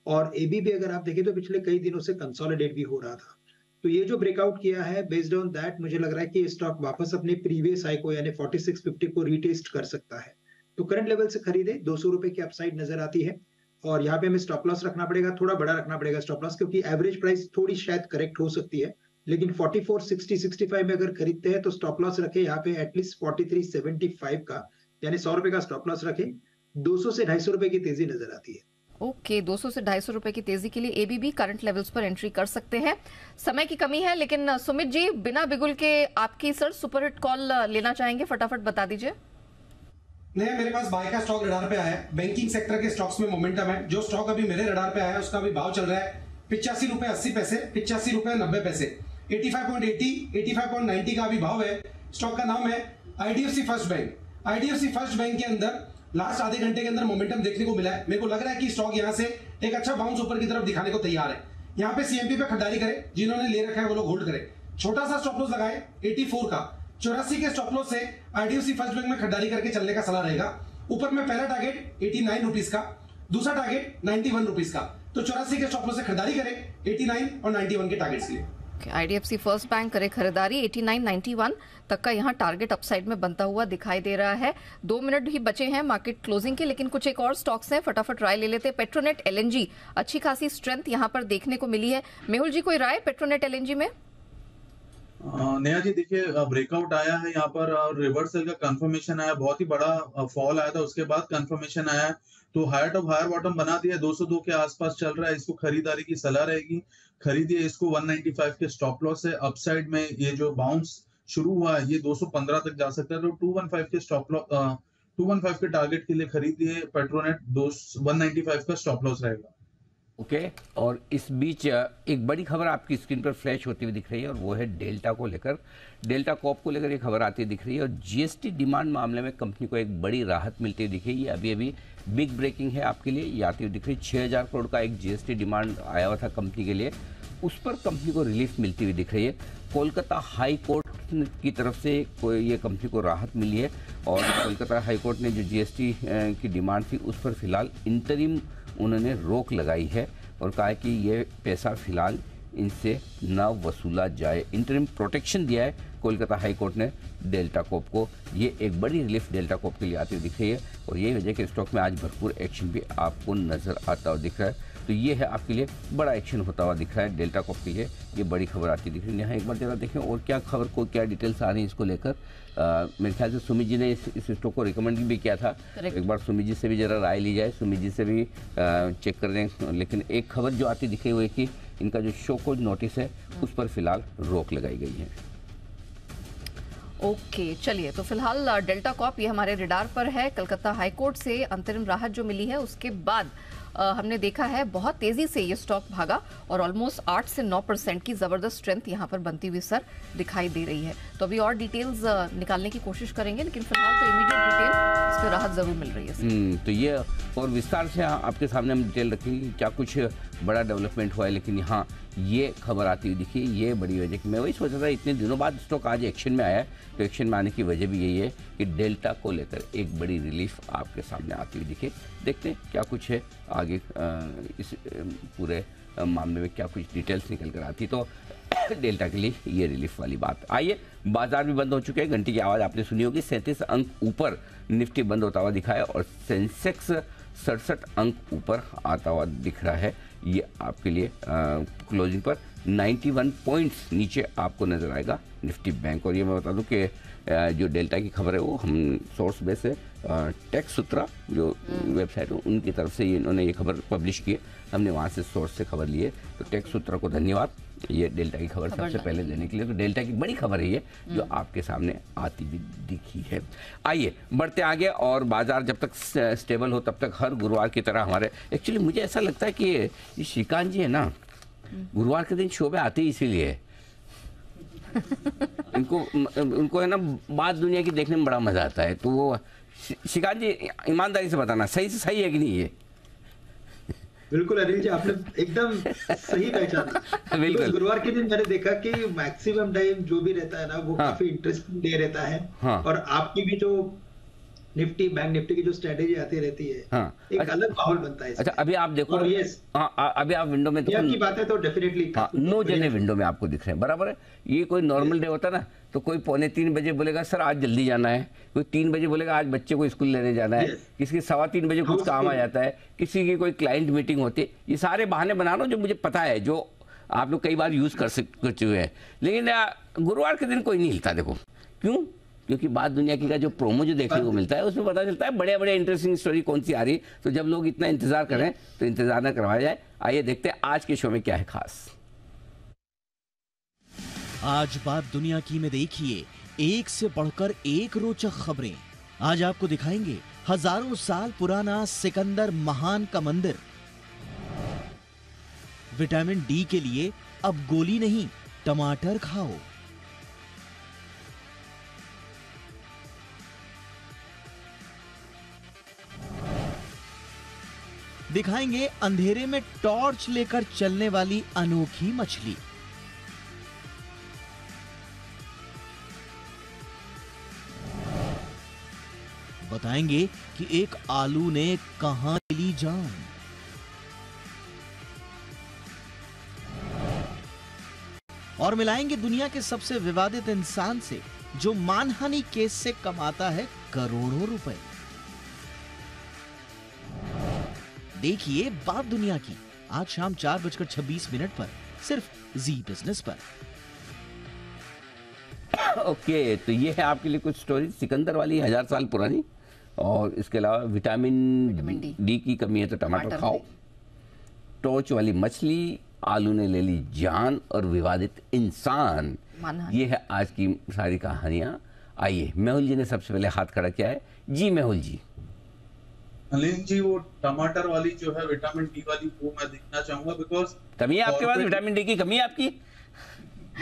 और एबीबी अगर आप देखें तो पिछले कई दिनों से कंसोलिडेट भी हो रहा था। तो ये जो ब्रेकआउट किया है, बेस्ड ऑन दैट मुझे लग रहा है कि ये स्टॉक वापस अपने प्रीवियस हाई को यानी 4650 को रीटेस्ट कर सकता है। तो करंट लेवल से खरीदे, 200 रुपए की अपसाइड नजर आती है और यहाँ पे हमें स्टॉप लॉस रखना पड़ेगा, थोड़ा बड़ा रखना पड़ेगा स्टॉप लॉस, क्योंकि एवरेज प्राइस थोड़ी शायद करेक्ट हो सकती है, लेकिन 44, 60, 65 में अगर खरीदते हैं तो स्टॉप लॉस रखे यहाँ पे एटलीस्ट 43.75 का, यानी 100 रुपए का स्टॉप लॉस रखे। 200 से 250 रुपए की तेजी नजर आती है। ओके, 200 से 250 रुपए की तेजी के लिए एबीबी करंट लेवल्स पर एंट्री कर सकते हैं। समय की कमी है, लेकिन सुमित जी बिना बिगुल के आपकी सर सुपरहिट कॉल लेना चाहेंगे, फटाफट बता दीजिए। नहीं, मेरे पास बाय का स्टॉक रडार पे आया है। बैंकिंग सेक्टर के स्टॉक्स में मोमेंटम है। जो स्टॉक अभी मेरे रडार पे आया है उसका भी भाव चल रहा है 85 रुपए 80 पैसे, 85 रुपए 90 पैसे, 85.80, 85.90 का भी भाव है। स्टॉक का नाम है IDFC first bank. IDFC first bank के अंदर लास्ट आधे घंटे के अंदर मोमेंटम देखने को मिला है। मेरे को लग रहा है कि स्टॉक यहां से एक अच्छा बाउंस ऊपर की तरफ दिखाने को तैयार है। यहां पे सीएमपी पे खरीदारी करें, जिन्होंने ले रखा है वो लोग होल्ड करें। छोटा सा स्टॉप लॉस लगाए 84 का, 84 के स्टॉप लॉस से आईडीएफसी फर्स्ट बैंक में खरीदारी करके चलने का सलाह रहेगा। ऊपर में पहला टारगेट 89 रुपीज का, दूसरा टारगेट 91 रुपीज का। तो 84 के स्टॉप लॉस से खरीदारी करें 89 और 91 के टारगेट्स के लिए। आईडीएफसी फर्स्ट बैंक करे खरीदारी 89-91 तक का यहाँ टारगेट अपसाइड में बनता हुआ दिखाई दे रहा है। 2 मिनट ही बचे हैं मार्केट क्लोजिंग के, लेकिन कुछ एक और स्टॉक्स हैं, फटाफट राय ले लेते हैं। पेट्रोनेट एलएनजी, अच्छी खासी स्ट्रेंथ यहाँ पर देखने को मिली है। मेहुल जी कोई राय पेट्रोनेट एलएनजी में? नेहा जी देखिए, ब्रेकआउट आया है यहाँ पर और रिवर्सल का कंफर्मेशन आया, बहुत ही बड़ा फॉल आया था, उसके बाद कंफर्मेशन आया तो हायर टॉप हायर बॉटम बना दिया, 202 के आसपास चल रहा है। इसको खरीदारी की सलाह रहेगी, खरीदिए इसको। 195 के स्टॉप लॉस है। अपसाइड में ये जो बाउंस शुरू हुआ है ये 215 तक जा सकता है, तो 215 के स्टॉप लॉस 215 के टारगेट के लिए खरीदिए पेट्रोनेट। 195 का स्टॉप लॉस रहेगा। ओके, और इस बीच एक बड़ी खबर आपकी स्क्रीन पर फ्लैश होती हुई दिख रही है और वो है डेल्टा को लेकर, डेल्टा कॉप को लेकर ये खबर आती दिख रही है। और जीएसटी डिमांड मामले में कंपनी को एक बड़ी राहत मिलती हुई दिख रही है। अभी अभी बिग ब्रेकिंग है आपके लिए, ये आती हुई दिख रही है। 6000 करोड़ का एक जीएसटी डिमांड आया हुआ था कंपनी के लिए, उस पर कंपनी को रिलीफ मिलती हुई दिख रही है। कोलकाता हाई कोर्ट की तरफ से ये कंपनी को राहत मिली है और कोलकाता हाई कोर्ट ने जो जीएसटी की डिमांड थी उस पर फिलहाल इंटरिम उन्होंने रोक लगाई है और कहा है कि ये पैसा फिलहाल इनसे न वसूला जाए। इंटरिम प्रोटेक्शन दिया है कोलकाता हाई कोर्ट ने डेल्टा कॉप को। ये एक बड़ी रिलीफ डेल्टा कॉप के लिए आती हुई दिख रही है और यही वजह कि स्टॉक में आज भरपूर एक्शन भी आपको नजर आता हुआ दिख रहा है। तो ये है आपके लिए बड़ा एक्शन होता हुआ दिख रहा है डेल्टा कॉप के लिए, ये बड़ी खबर आती दिख रही है। यहाँ एक बार जरा देखें और क्या खबर को क्या डिटेल्स आ रही है इसको लेकर। मेरे ख्याल से सुमित जी ने इस स्टॉक को रिकमेंड भी किया था। एक बार सुमित जी से भी जरा राय ली जाए, सुमित जी से भी चेक कर दें। लेकिन एक खबर जो आती दिख रही है कि इनका जो शो कोड नोटिस है उस पर फिलहाल रोक लगाई गई है। ओके, चलिए, तो फिलहाल डेल्टा कॉप ये हमारे रडार पर है। कलकत्ता हाईकोर्ट से अंतरिम राहत जो मिली है उसके बाद हमने देखा है बहुत तेजी से ये स्टॉक भागा और ऑलमोस्ट 8 से 9% की जबरदस्त स्ट्रेंथ यहाँ पर बनती हुई सर दिखाई दे रही है। तो अभी और डिटेल्स निकालने की कोशिश करेंगे, लेकिन फिलहाल तो इमीडिएट डिटेल इस पर राहत जरूर मिल रही है। तो ये और विस्तार से आपके सामने हम डिटेल रखेंगे क्या कुछ बड़ा डेवलपमेंट हुआ है। लेकिन यहाँ ये खबर आती हुई दिखी, ये बड़ी वजह कि मैं वही सोचा था इतने दिनों बाद स्टॉक आज एक्शन में आया है, तो एक्शन में आने की वजह भी यही है कि डेल्टा को लेकर एक बड़ी रिलीफ आपके सामने आती हुई दिखे। देखते हैं क्या कुछ है आगे इस पूरे मामले में क्या कुछ डिटेल्स निकल कर आती। तो डेल्टा के लिए ये रिलीफ वाली बात। आइए, बाजार भी बंद हो चुके हैं, घंटी की आवाज़ आपने सुनी होगी। 37 अंक ऊपर निफ्टी बंद होता हुआ दिखा है और सेंसेक्स 67 अंक ऊपर आता हुआ दिख रहा है। ये आपके लिए क्लोजिंग पर 91 पॉइंट्स नीचे आपको नजर आएगा निफ्टी बैंक। और ये मैं बता दूं कि जो डेल्टा की खबर है वो हम सोर्स बेस से टेक सूत्रा जो वेबसाइट है उनकी तरफ से इन्होंने ये खबर पब्लिश की है, हमने वहाँ से सोर्स से खबर ली है। तो टेक सूत्रा को धन्यवाद ये डेल्टा की खबर सबसे पहले देने के लिए। तो डेल्टा की बड़ी खबर है ये जो आपके सामने आती भी दिखी है। आइए बढ़ते आगे, और बाजार जब तक स्टेबल हो तब तक हर गुरुवार की तरह हमारे, एक्चुअली मुझे ऐसा लगता है कि ये श्रीकांत जी है ना, गुरुवार के दिन शो पे आते ही इसीलिए है। उनको है ना बात दुनिया की देखने में बड़ा मजा आता है। तो वो श्रीकांत जी ईमानदारी से बताना सही है कि नहीं ये? बिल्कुल अनिल जी, आपने एकदम सही पहचाना। बिल्कुल, गुरुवार के दिन मैंने देखा कि मैक्सिमम टाइम जो भी रहता है ना वो काफी इंटरेस्टिंग डे रहता है। और आपकी भी जो निफ्टी बैंक निफ्टी की जो स्ट्रेटेजी आती रहती है, एक अलग माहौल बनता है। अच्छा, अभी आप देखो, अभी आप विंडो में की बात है तो डेफिनेटली नो जने विंडो में आपको दिख रहे हैं, बराबर है। ये कोई नॉर्मल डे होता ना तो कोई 2:45 बजे बोलेगा सर आज जल्दी जाना है, कोई 3 बजे बोलेगा आज बच्चे को स्कूल लेने जाना है, किसी के 2:15 बजे कुछ काम आ जाता है, किसी की कोई क्लाइंट मीटिंग होती है। ये सारे बहाने बना रहा हूँ जो मुझे पता है, जो आप लोग कई बार यूज कर चुके हैं। लेकिन गुरुवार के दिन कोई नहीं हिलता। देखो क्यों? क्योंकि बात दुनिया की का जो प्रोमो जो देखने को मिलता है उसमें पता चलता है बड़े बड़े इंटरेस्टिंग स्टोरी कौन सी आ रही है। तो जब लोग इतना इंतजार कर रहे हैं तो इंतजार न करवाया जाए। आइए देखते हैं आज के शो में क्या है खास। आज बात दुनिया की में देखिए एक से बढ़कर एक रोचक खबरें। आज आपको दिखाएंगे हजारों साल पुराना सिकंदर महान का मंदिर। विटामिन डी के लिए अब गोली नहीं टमाटर खाओ। दिखाएंगे अंधेरे में टॉर्च लेकर चलने वाली अनोखी मछली। बताएंगे कि एक आलू ने कहां ली जान। और मिलाएंगे दुनिया के सबसे विवादित इंसान से जो मानहानि केस से कमाता है करोड़ों रुपए। देखिए बात दुनिया की आज शाम 4:26 पर सिर्फ जी बिजनेस पर। ओके, तो ये है आपके लिए कुछ स्टोरी सिकंदर वाली 1000 साल पुरानी। और इसके अलावा विटामिन डी की कमी है तो टमाटर खाओ, टॉर्च वाली मछली, आलू ने ले ली जान और विवादित इंसान। ये है आज की सारी कहानियां। आइए, मेहुल जी ने सबसे पहले हाथ खड़ा किया है। जी मेहुल जी। अनिल जी, वो टमाटर वाली जो है विटामिन डी वाली वो मैं देखना चाहूंगा बिकॉज कमी है आपके पास, विटामिन डी की कमी है आपकी?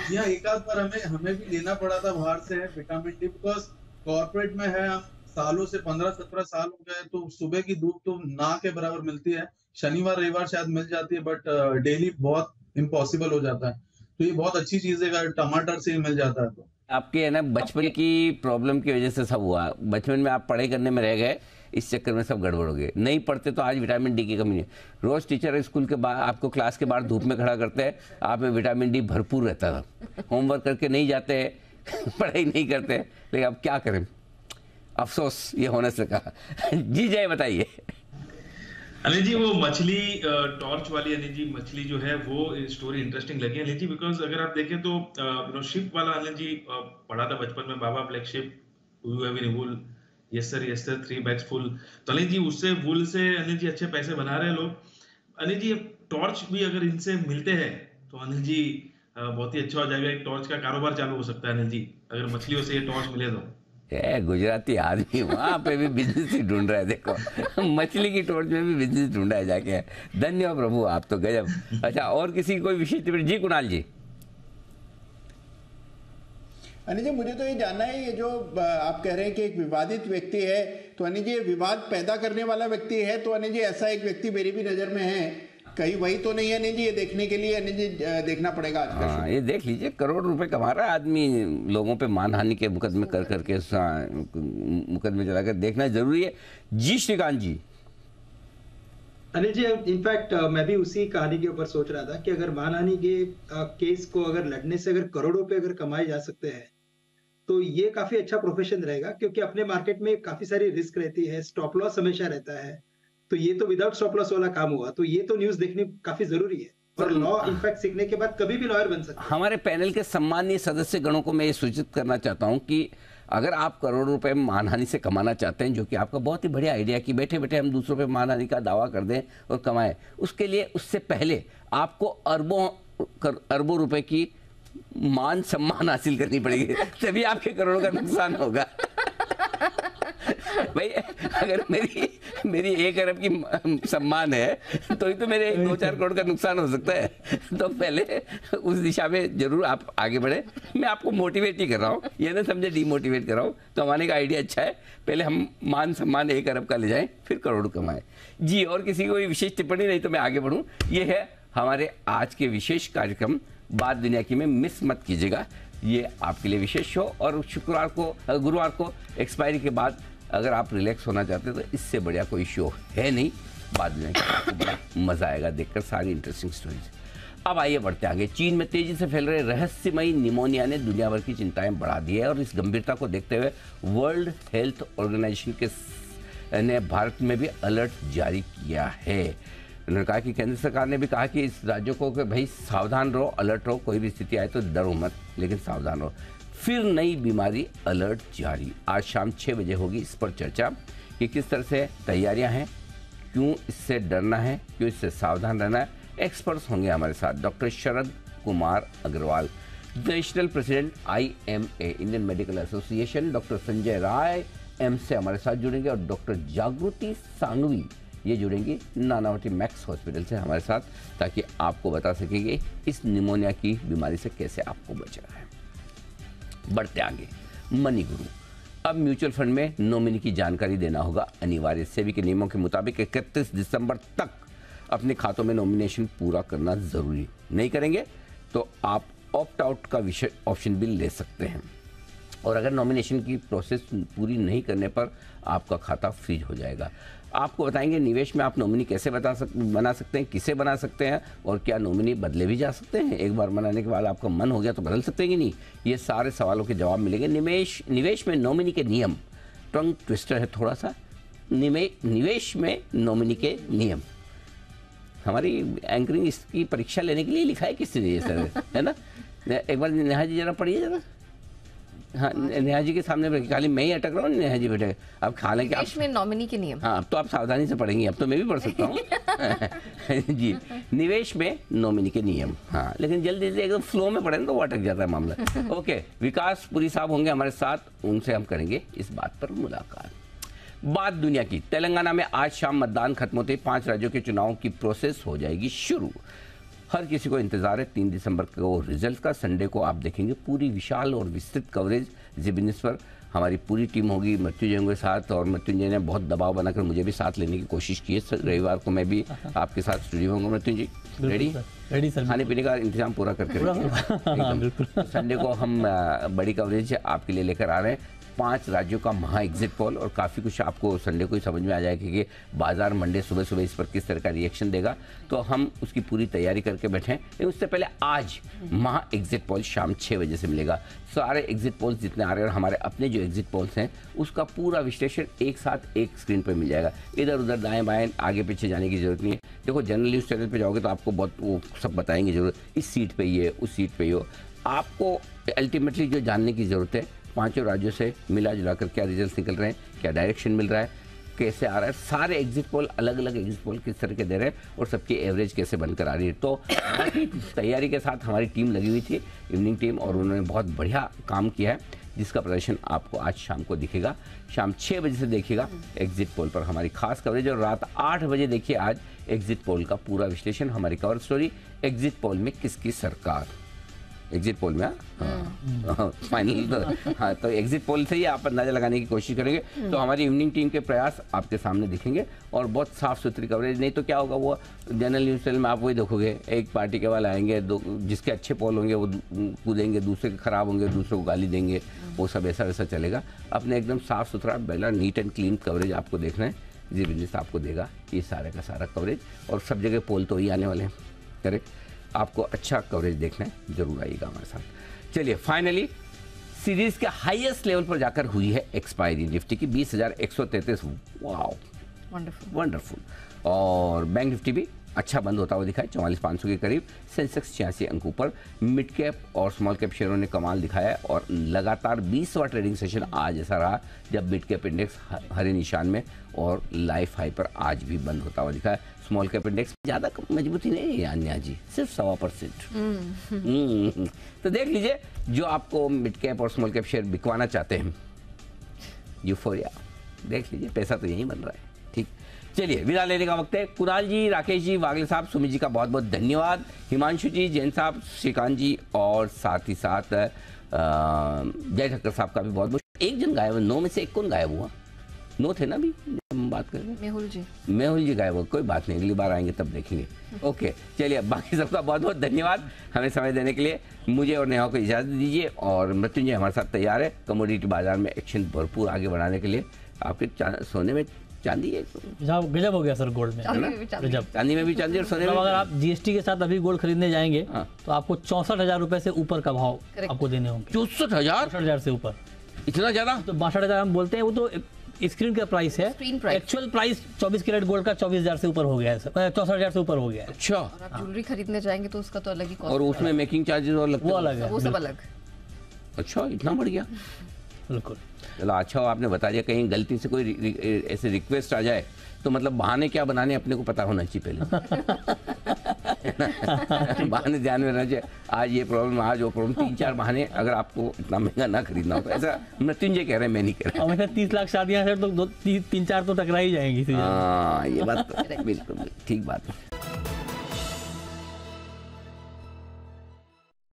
जी हाँ, एक आध बार हमें भी लेना पड़ा था बाहर से विटामिन डी बिकॉज कॉर्पोरेट में है, हम सालों से 15-17 साल हो गए, तो सुबह की धूप तो ना के बराबर मिलती है। शनिवार रविवार शायद मिल जाती है बट डेली बहुत इम्पॉसिबल हो जाता है। तो ये बहुत अच्छी चीज है, टमाटर से ही मिल जाता है। तो आपके है ना बचपन की प्रॉब्लम की वजह से सब हुआ। बचपन में आप पढ़ाई करने में रह गए, इस चक्कर में सब गड़बड़ हो गए। नहीं पढ़ते तो आज विटामिन डी की कमी नहीं। रोज टीचर स्कूल के बाद आपको क्लास के बाहर धूप में खड़ा करते हैं, आप में विटामिन डी भरपूर रहता था। होमवर्क करके नहीं जाते पढ़ाई नहीं करते, लेकिन अब क्या करें, अफसोस ये होने से कहा। जी जय बताइए। अनिल जी, वो मछली टॉर्च वाली अनिल जी मछली जो है वो स्टोरी इंटरेस्टिंग लगी अनिल जी बिकॉज अगर आप देखें तो शिप वाला अनिल जी पढ़ा था बचपन में, baa baa black sheep you have in wool, yes sir 3 bags full. तो अनिल जी उससे वूल से अनिल जी अच्छे पैसे बना रहे हैं लोग। अनिल जी टॉर्च भी अगर इनसे मिलते हैं तो अनिल जी बहुत ही अच्छा हो जाएगा, एक टॉर्च का कारोबार चालू हो सकता है अनिल जी, अगर मछलियों से ये टॉर्च मिले तो। गुजराती आदमी वहां पे भी बिजनेस ही ढूंढ रहा है। देखो मछली की टॉर्च में भी बिजनेस ढूंढा है जाके। धन्यवाद प्रभु, आप तो गजब। अच्छा, और किसी कोई विशेष जी कुणाल जी। अनिल जी, मुझे तो ये जानना है, ये जो आप कह रहे हैं कि एक विवादित व्यक्ति है, तो अनिल जी ये विवाद पैदा करने वाला व्यक्ति है, तो अनिल जी ऐसा एक व्यक्ति मेरी भी नजर में है, कहीं वही तो नहीं है अनिल जी? ये देखने के लिए अनिल जी देखना पड़ेगा आज का। ये देख लीजिए, करोड़ रुपए कमा रहा है आदमी, लोगों पे मानहानि के मुकदमे कर करके मुकदमे चला कर, देखना जरूरी है। जी श्रीकांत जी। अनिल जी, इनफैक्ट मैं भी उसी कहानी के ऊपर सोच रहा था कि अगर मानहानि के केस को अगर लड़ने से अगर करोड़ों पे अगर कमाए जा सकते हैं तो ये काफी अच्छा प्रोफेशन रहेगा, क्योंकि अपने मार्केट में काफी सारी रिस्क रहती है, स्टॉप लॉस हमेशा रहता है। तो ये तो विदाउट स्टॉप लॉस वाला काम हुआ, तो ये तो न्यूज देखनी काफी जरूरी है। और लॉ इनफैक्ट सीखने के बाद कभी भी लॉयर बन सकते हैं। हमारे पैनल के सम्मानीय सदस्य गणों को मैं ये सूचित करना चाहता हूं कि अगर आप करोड़ों रुपए मानहानि से कमाना चाहते हैं, जो कि आपका बहुत ही बढ़िया आइडिया कि बैठे बैठे हम दूसरों पे मानहानि का दावा कर दें और कमाएं, उसके लिए उससे पहले आपको अरबों रुपए की मान सम्मान हासिल करनी पड़ेगी, तभी आपके करोड़ों का नुकसान होगा। भाई अगर मेरी 1 अरब की सम्मान है तो ही तो मेरे 2-4 करोड़ का नुकसान हो सकता है। तो पहले उस दिशा में जरूर आप आगे बढ़े। मैं आपको मोटिवेट ही कर रहा हूँ, ये ना समझे डीमोटिवेट कर रहा हूँ। तो हमारे का आइडिया अच्छा है, पहले हम मान सम्मान 1 अरब का ले जाएं, फिर करोड़ कमाएं। जी, और किसी को कोई विशेष टिप्पणी नहीं तो मैं आगे बढ़ूँ। ये है हमारे आज के विशेष कार्यक्रम बात दुनिया की में, मिस मत कीजिएगा। ये आपके लिए विशेष शो, और गुरुवार को एक्सपायरी के बाद अगर आप रिलैक्स होना चाहते हैं तो इससे बढ़िया कोई शो है नहीं। बात दुनिया की आपको बड़ा मजा आएगा देखकर सारी इंटरेस्टिंग स्टोरीज। अब आइए बढ़ते आगे। चीन में तेजी से फैल रहे रहस्यमयी निमोनिया ने दुनिया भर की चिंताएं बढ़ा दी है, और इस गंभीरता को देखते हुए वर्ल्ड हेल्थ ऑर्गेनाइजेशन ने भारत में भी अलर्ट जारी किया है। उन्होंने कहा कि केंद्र सरकार ने भी कहा कि इस राज्यों को कि भाई सावधान रहो, अलर्ट रहो, कोई भी स्थिति आए तो डरो मत, लेकिन सावधान रहो। फिर नई बीमारी अलर्ट जारी। आज शाम 6 बजे होगी इस पर चर्चा कि किस तरह से तैयारियां हैं, क्यों इससे डरना है, क्यों इससे सावधान रहना है। एक्सपर्ट्स होंगे हमारे साथ। Doctor Sharad Kumar Agarwal, national president IMA Indian medical association, doctor Sanjay Rai AIIMS से हमारे साथ जुड़ेंगे, और डॉक्टर जागृति सांगवी ये जुड़ेंगी नानावटी मैक्स हॉस्पिटल से हमारे साथ, ताकि आपको बता सकेंगे इस निमोनिया की बीमारी से कैसे आपको बचना है। बढ़ते आगे, मनी गुरु। अब म्यूचुअल फंड में नॉमिनी की जानकारी देना होगा अनिवार्य। सेबी के नियमों के मुताबिक 31 दिसंबर तक अपने खातों में नॉमिनेशन पूरा करना जरूरी। नहीं करेंगे तो आप ऑप्ट आउट का विषय ऑप्शन भी ले सकते हैं, और अगर नॉमिनेशन की प्रोसेस पूरी नहीं करने पर आपका खाता फ्रीज हो जाएगा। आपको बताएंगे निवेश में आप नॉमिनी कैसे बना सकते हैं, किसे बना सकते हैं, और क्या नॉमिनी बदले भी जा सकते हैं। एक बार बनाने के बाद आपका मन हो गया तो बदल सकते हैं कि नहीं, ये सारे सवालों के जवाब मिलेंगे। निवेश में नॉमिनी के नियम, टंग ट्विस्टर है थोड़ा सा। निवेश में नॉमिनी के नियम, हमारी एंकरिंग इसकी परीक्षा लेने के लिए लिखा है किसने ये सर, है ना। एक बार नेहा जी जरा पढ़िए जरा। हाँ, नेहा जी के सामने खाली मैं ही अटक रहा हूँ, नेहा जी बैठे। अब हालांकि निवेश में नॉमिनी के नियम, हाँ, अब तो आप सावधानी से पढ़ेंगी, अब तो मैं भी पढ़ सकता हूँ। जी, निवेश में नॉमिनी के नियम, हाँ, लेकिन जल्दी से एकदम फ्लो में पढ़े तो वो अटक जाता है मामला। ओके, विकास पुरी साहब होंगे हमारे साथ, उनसे हम करेंगे इस बात पर मुलाकात। बात दुनिया की। तेलंगाना में आज शाम मतदान खत्म होते ही 5 राज्यों के चुनाव की प्रोसेस हो जाएगी शुरू। हर किसी को इंतजार है 3 दिसंबर को रिजल्ट का। संडे को आप देखेंगे पूरी विशाल और विस्तृत कवरेज जी बिजनेस पर। हमारी पूरी टीम होगी मृत्युंजय के साथ, और मृत्युंजय ने बहुत दबाव बनाकर मुझे भी साथ लेने की कोशिश की है। रविवार को मैं भी आपके साथ स्टूडियो में होंगे। मृत्युंजय रेडी सर, खाने पीने का इंतजाम पूरा करके रखिए। संडे को हम बड़ी कवरेज आपके लिए लेकर आ रहे हैं। 5 राज्यों का महा एग्जिट पोल, और काफ़ी कुछ आपको संडे को ही समझ में आ जाएगा कि बाजार मंडे सुबह सुबह इस पर किस तरह का रिएक्शन देगा। तो हम उसकी पूरी तैयारी करके बैठे हैं। लेकिन उससे पहले आज महा एग्जिट पोल शाम 6 बजे से मिलेगा। सारे एग्जिट पोल्स जितने आ रहे हैं और हमारे अपने जो एग्जिट पोल्स हैं उसका पूरा विश्लेषण एक साथ एक स्क्रीन पर मिल जाएगा। इधर उधर दाएं बाएं आगे पीछे जाने की जरूरत नहीं है। देखो, जनरल न्यूज़ चैनल पर जाओगे तो आपको बहुत वो सब बताएंगे जरूर, इस सीट पर ये, उस सीट पर हो। आपको अल्टीमेटली जो जानने की ज़रूरत है, 5 राज्यों से मिला जुला कर क्या रिजल्ट निकल रहे हैं, क्या डायरेक्शन मिल रहा है, कैसे आ रहा है। सारे एग्जिट पोल अलग अलग एग्जिट पोल किस तरह के दे रहे हैं, और सबकी एवरेज कैसे बनकर आ रही है। तो तैयारी के साथ हमारी टीम लगी हुई थी, इवनिंग टीम, और उन्होंने बहुत बढ़िया काम किया है, जिसका प्रदर्शन आपको आज शाम को दिखेगा। शाम 6 बजे से देखिएगा एग्जिट पोल पर हमारी खास कवरेज, और रात 8 बजे देखिए आज एग्जिट पोल का पूरा विश्लेषण, हमारी कवर स्टोरी एग्जिट पोल में किसकी सरकार। एग्जिट पोल में फाइनल हाँ, तो एग्जिट पोल से ही आप अंदाजा लगाने की कोशिश करेंगे। तो हमारी इवनिंग टीम के प्रयास आपके सामने दिखेंगे, और बहुत साफ सुथरी कवरेज। नहीं तो क्या होगा, वो जनरल न्यूज़ चैनल में आप वही देखोगे, एक पार्टी के वाले आएंगे, जिसके अच्छे पोल होंगे वो कूदेंगे, दूसरे के खराब होंगे दूसरे को गाली देंगे, वो सब ऐसा वैसा चलेगा। अपने एकदम साफ सुथरा, पहला नीट एंड क्लीन कवरेज आपको देखना है। जी बिजनेस आपको देगा ये सारे का सारा कवरेज, और सब जगह पोल तो ही आने वाले हैं, करेक्ट। आपको अच्छा कवरेज देखना है, जरूर आइएगा हमारे साथ। चलिए फाइनली सीरीज के हाईएस्ट लेवल पर जाकर हुई है एक्सपायरी निफ्टी की 20,133। Wow, wonderful. और बैंक निफ्टी भी अच्छा बंद होता हुआ दिखा है 44,500 के करीब। सेंसेक्स 86 अंक ऊपर। मिड कैप और स्मॉल कैप शेयरों ने कमाल दिखाया है, और लगातार 20वां ट्रेडिंग सेशन आज ऐसा रहा जब मिड कैप इंडेक्स हरे निशान में और लाइफ हाई पर आज भी बंद होता हुआ दिखा है। स्मॉल कैप इंडेक्स ज़्यादा मजबूती नहीं है अन्या जी, सिर्फ 1.25%। तो देख लीजिए जो आपको मिड कैप और स्मॉल कैप शेयर बिकवाना चाहते हैं, यूफोरिया देख लीजिए, पैसा तो यहीं बन रहा है। ठीक, चलिए विदा लेने का वक्त है। कुणाल जी, राकेश जी, वागले साहब, सुमित जी का बहुत बहुत धन्यवाद। हिमांशु जी, जैन साहब, श्रीकांत जी, और साथ ही साथ जय ठक्कर साहब का भी बहुत बहुत। एक जन गायब, 9 में से एक कौन गायब हुआ? 9 थे ना अभी हम बात कर रहे हैं। मेहुल जी गायब हुआ, कोई बात नहीं, अगली बार आएंगे तब देखेंगे। ओके, चलिए बाकी सबका बहुत बहुत धन्यवाद हमें समय देने के लिए। मुझे और नेहा को इजाज़त दीजिए, और मृत्युंजय हमारे साथ तैयार है कमोडिटी बाजार में एक्शन भरपूर आगे बढ़ाने के लिए। आपके सोने में चांदी है, गजब हो गया सर, गोल्ड में गजब, चांदी में भी चांदी और सोने में। अगर आप जीएसटी के साथ अभी गोल्ड खरीदने जाएंगे तो आपको 64,000 रुपए से ऊपर का भाव आपको देने होंगे। 64,000 से ऊपर, इतना ज्यादा? तो 62,000 हम बोलते हैं, वो तो स्क्रीन का प्राइस है। एक्चुअल प्राइस 24 कैरेट गोल्ड का 24,000 से ऊपर हो गया है, 64,000 से ऊपर हो गया है। अच्छा, आप ज्वेलरी खरीदने जाएंगे तो उसका तो अलग ही कॉस्ट, और उसमें मेकिंग चार्जेस और लगते हैं, वो अलग है, वो सब अलग। अच्छा, इतना बढ़ गया? बिल्कुल। चलो अच्छा आपने बता दिया, कहीं गलती से कोई ऐसे रिक्वेस्ट आ जाए तो मतलब बहाने क्या बनाने अपने को पता होना चाहिए पहले। बहाने ध्यान में रहना चाहिए, आज ये प्रॉब्लम, आज वो प्रॉब्लम, 3-4 बहाने। अगर आपको इतना महंगा ना खरीदना हो तो ऐसा मृत्युंजय कह रहे हैं, मैं नहीं कह रहा। हमेशा 30 लाख शादियां सर, तो 3-4 तो टकरा ही जाएंगी। हाँ, ये बात तो बिल्कुल ठीक बात है।